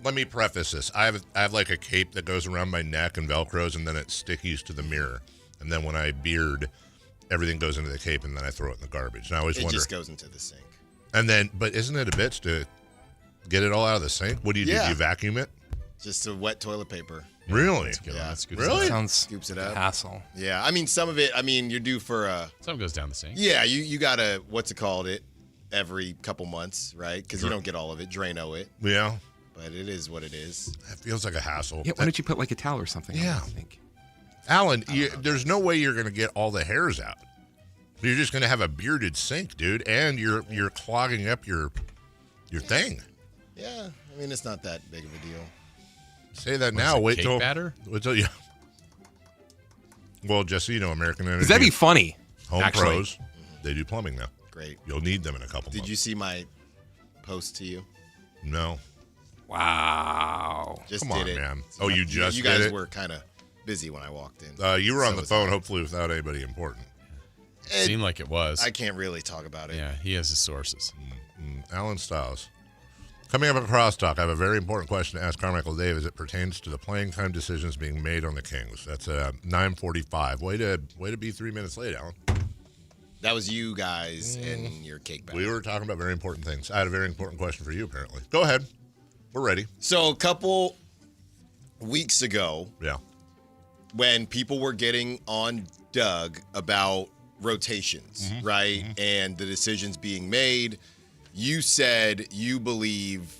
Let me preface this. I have like a cape that goes around my neck and Velcros, and then it stickies to the mirror. And then when I beard, everything goes into the cape, and then I throw it in the garbage. And I always wonder. It just goes into the sink. And then, but isn't it a bitch to get it all out of the sink? What do you do? Do you vacuum it? Just a wet toilet paper. Really? Yeah. Really? Sounds scoops it up. Hassle. Yeah. I mean, some of it, you're due for some goes down the sink. Yeah, you got to, what's it called, every couple months, right? Because you don't get all of it. Drano it. Yeah. But it is what it is. That feels like a hassle. Yeah, why don't you put like a towel or something? Yeah. On, I think. Alan, there's no way you're going to get all the hairs out. You're just going to have a bearded sink, dude, and you're clogging up your thing. Yeah, I mean, it's not that big of a deal. Say that now. Wait till batter? Wait till you. Well, just so you know, American Energy. Because that'd be funny. Home actually. Pros, they do plumbing now. Great. You'll need them in a couple months. Did you see my post to you? No. Wow. Just Come did on, it. man. Oh, you just You did guys it? were kind of busy when I walked in. You were on So the was phone, I. hopefully without anybody important. Seemed like it was. I can't really talk about it. Yeah, he has his sources. Alan Stiles. Coming up at Crosstalk, I have a very important question to ask Carmichael Dave as it pertains to the playing time decisions being made on the Kings. That's 9:45. Way to be 3 minutes late, Alan. That was you guys and your cake batter. We were talking about very important things. I had a very important question for you, apparently. Go ahead. We're ready. So a couple weeks ago, when people were getting on Doug about rotations, right, and the decisions being made, you said you believe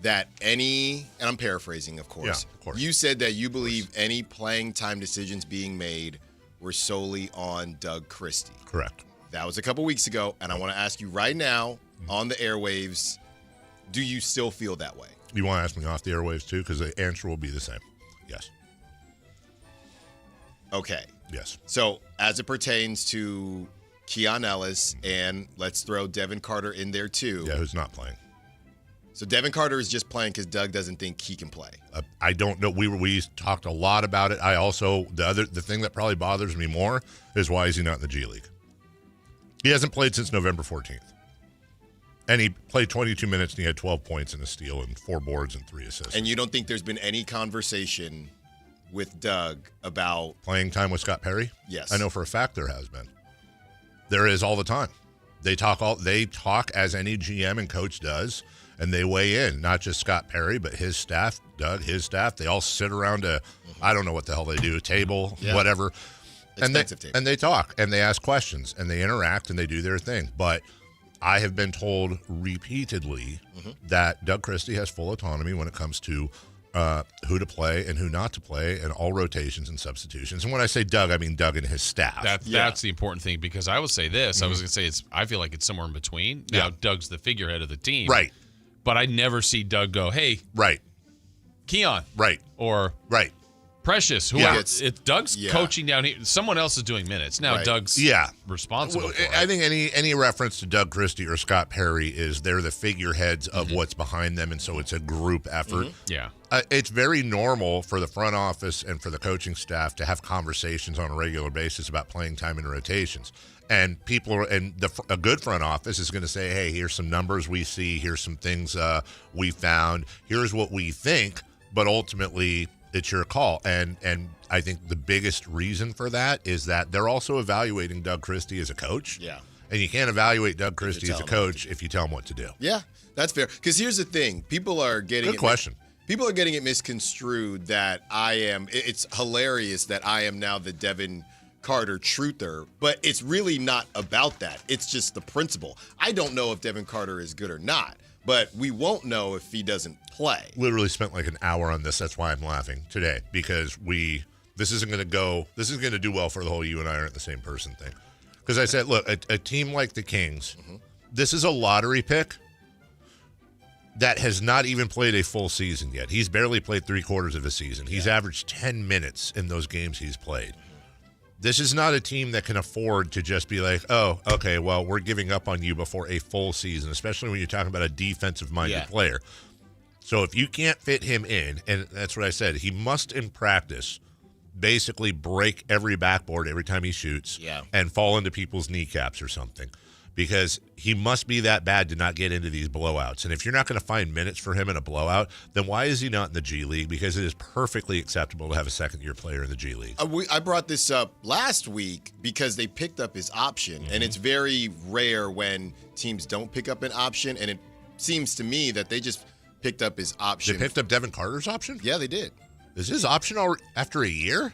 that any, and I'm paraphrasing, of course. Yeah, of course. You said that you believe any playing time decisions being made were solely on Doug Christie. Correct. That was a couple weeks ago, and I want to ask you right now on the airwaves, do you still feel that way? You want to ask me off the airwaves, too? Because the answer will be the same. Yes. Okay. Yes. So as it pertains to Keon Ellis, and let's throw Devin Carter in there too. Yeah, who's not playing. So Devin Carter is just playing because Doug doesn't think he can play. I don't know. We talked a lot about it. I also, the thing that probably bothers me more is why is he not in the G League? He hasn't played since November 14th. And he played 22 minutes and he had 12 points and a steal and 4 boards and 3 assists. And you don't think there's been any conversation with Doug about playing time with Scott Perry? Yes. I know for a fact there has been. There is all the time. They talk as any GM and coach does, and they weigh in. Not just Scott Perry, but his staff, Doug, his staff. They all sit around I don't know what the hell they do, a table, whatever. Expensive table. And they talk, and they ask questions, and they interact, and they do their thing. But I have been told repeatedly that Doug Christie has full autonomy when it comes to who to play and who not to play, and all rotations and substitutions. And when I say Doug, I mean Doug and his staff. That's the important thing, because I will say this. I was going to say I feel like it's somewhere in between. Now, Doug's the figurehead of the team. Right. But I never see Doug go, hey. Right. Keon. Right. Or. Right. Precious. It's Doug's coaching down here. Someone else is doing minutes. Now Doug's responsible for it. I think any reference to Doug Christie or Scott Perry is they're the figureheads of what's behind them, and so it's a group effort. Yeah. It's very normal for the front office and for the coaching staff to have conversations on a regular basis about playing time and rotations. And a good front office is going to say, hey, here's some numbers we see. Here's some things we found. Here's what we think. But ultimately, it's your call. And I think the biggest reason for that is that they're also evaluating Doug Christie as a coach. Yeah. And you can't evaluate Doug Christie as a coach if you tell him what to do. Yeah, that's fair. Because here's the thing. People are getting Good question. People are getting it misconstrued that it's hilarious that I am now the Devin Carter truther, but it's really not about that. It's just the principle. I don't know if Devin Carter is good or not, but we won't know if he doesn't play. Literally spent like an hour on this. That's why I'm laughing today, because this isn't going to do well for the whole you and I aren't the same person thing. Because I said, look, a team like the Kings, this is a lottery pick that has not even played a full season yet. He's barely played 3/4 of a season. He's averaged 10 minutes in those games he's played. This is not a team that can afford to just be like, oh, okay, well, we're giving up on you before a full season, especially when you're talking about a defensive-minded player. So if you can't fit him in, and that's what I said, he must in practice basically break every backboard every time he shoots and fall into people's kneecaps or something, because he must be that bad to not get into these blowouts. And if you're not going to find minutes for him in a blowout, then why is he not in the G League? Because it is perfectly acceptable to have a second-year player in the G League. I brought this up last week because they picked up his option, and it's very rare when teams don't pick up an option, and it seems to me that they just picked up his option. They picked up Devin Carter's option? Yeah, they did. Is his option after a year?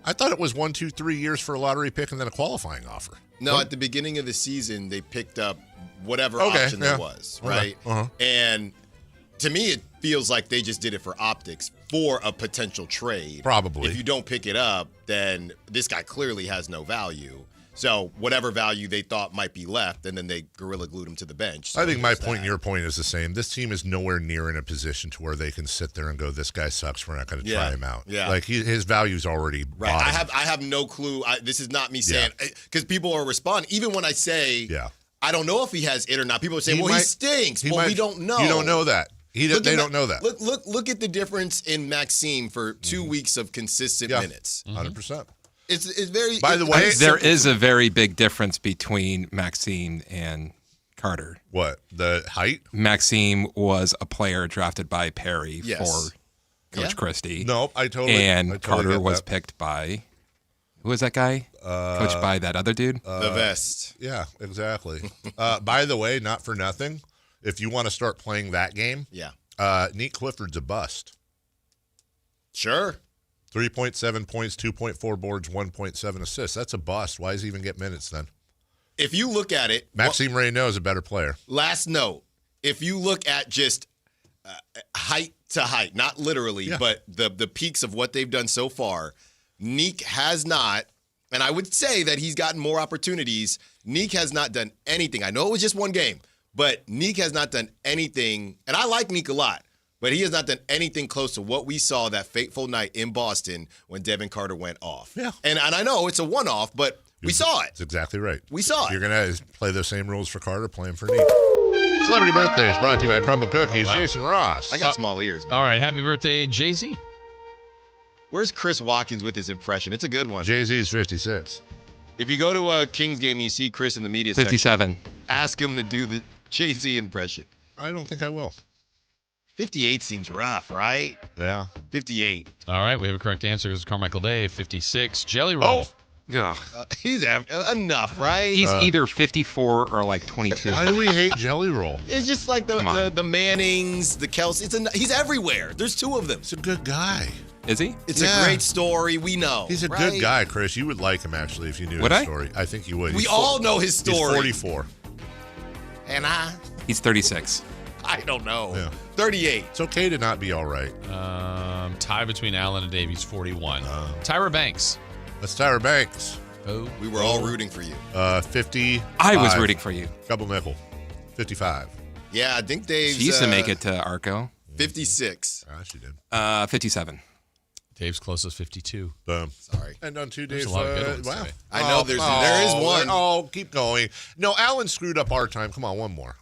I thought it was 1, 2, 3 years for a lottery pick and then a qualifying offer. No, at the beginning of the season, they picked up whatever option there was, right? And to me, it feels like they just did it for optics for a potential trade. Probably. If you don't pick it up, then this guy clearly has no value. So whatever value they thought might be left, and then they gorilla glued him to the bench. So I think my point and your point is the same. This team is nowhere near in a position to where they can sit there and go, this guy sucks, we're not going to try him out. Yeah. Like his value's already right. bottomed. I have no clue. This is not me saying, because people are responding. Even when I say, I don't know if he has it or not, people are saying, he stinks. We don't know. You don't know that. They don't know that. Look at the difference in Maxime for 2 weeks of consistent minutes. 100%. It's very. By the way, there is a very big difference between Maxime and Carter. What? The height? Maxime was a player drafted by Perry for Coach Christie. No, I totally Carter was that. picked by, who was that guy? Coached by that other dude? The vest. Yeah, exactly. By the way, not for nothing, if you want to start playing that game, Nick Clifford's a bust. Sure. 3.7 points, 2.4 boards, 1.7 assists. That's a bust. Why does he even get minutes then? If you look at it, Maxime Raynaud is a better player. Last note, if you look at just height to height, not literally, but the peaks of what they've done so far, Nick has not, and I would say that he's gotten more opportunities. Nick has not done anything. I know it was just one game, but Nick has not done anything, and I like Nick a lot. But he has not done anything close to what we saw that fateful night in Boston when Devin Carter went off. Yeah. And I know it's a one-off, but we saw it. That's exactly right. We saw it. You're going to play the same rules for Carter, play him for Nick. Celebrity Birthdays brought to you by Crumble Cookies. Jason Ross. I got small ears. All right. Happy birthday, Jay-Z. Where's Chris Watkins with his impression? It's a good one. Jay-Z's 56. If you go to a Kings game and you see Chris in the media 57. section, ask him to do the Jay-Z impression. I don't think I will. 58 seems rough, right? Yeah. 58. All right, we have a correct answer. It was Carmichael Dave, 56. Jelly Roll. Yeah. He's enough, right? He's either 54 or like 22. Why do we hate Jelly Roll? It's just like the Mannings, the Kelce. He's everywhere. There's two of them. He's a good guy. Is he? It's a great story. We know. He's a good guy, Chris. You would like him, actually, if you knew his story. I think you would. We all know his story. He's 44. And He's 36. I don't know. Yeah. 38. It's okay to not be all right. Tie between Allen and Dave. He's 41. Tyra Banks. That's Tyra Banks. Oh. We were all rooting for you. 50. I was rooting for you. Double nickel. 55. Yeah, I think Dave's... She used to make it to Arco. 56. She did. 57. Dave's closest 52. Boom. Sorry. And on 2 days. There's a lot of good ones wow. today. I know there is one. Oh, keep going. No, Allen screwed up our time. Come on, one more.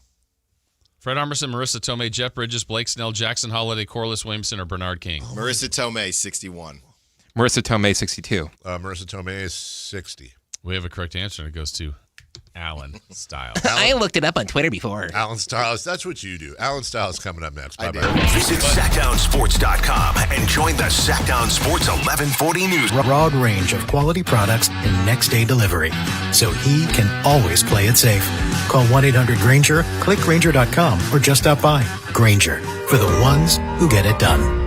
Fred Armisen, Marissa Tomei, Jeff Bridges, Blake Snell, Jackson Holiday, Corliss Williamson, or Bernard King? Marissa Tomei, 61. Marissa Tomei, 62. Marissa Tomei is 60. We have a correct answer, and it goes to Allen Styles. I looked it up on Twitter before. Allen Styles, that's what you do. Allen Styles coming up next. Bye-bye. Visit SactownSports.com and join the Sactown Sports 1140 News. Broad range of quality products and next-day delivery, so he can always play it safe. Call 1-800-GRANGER, click Grainger.com, or just stop by. Grainger, for the ones who get it done.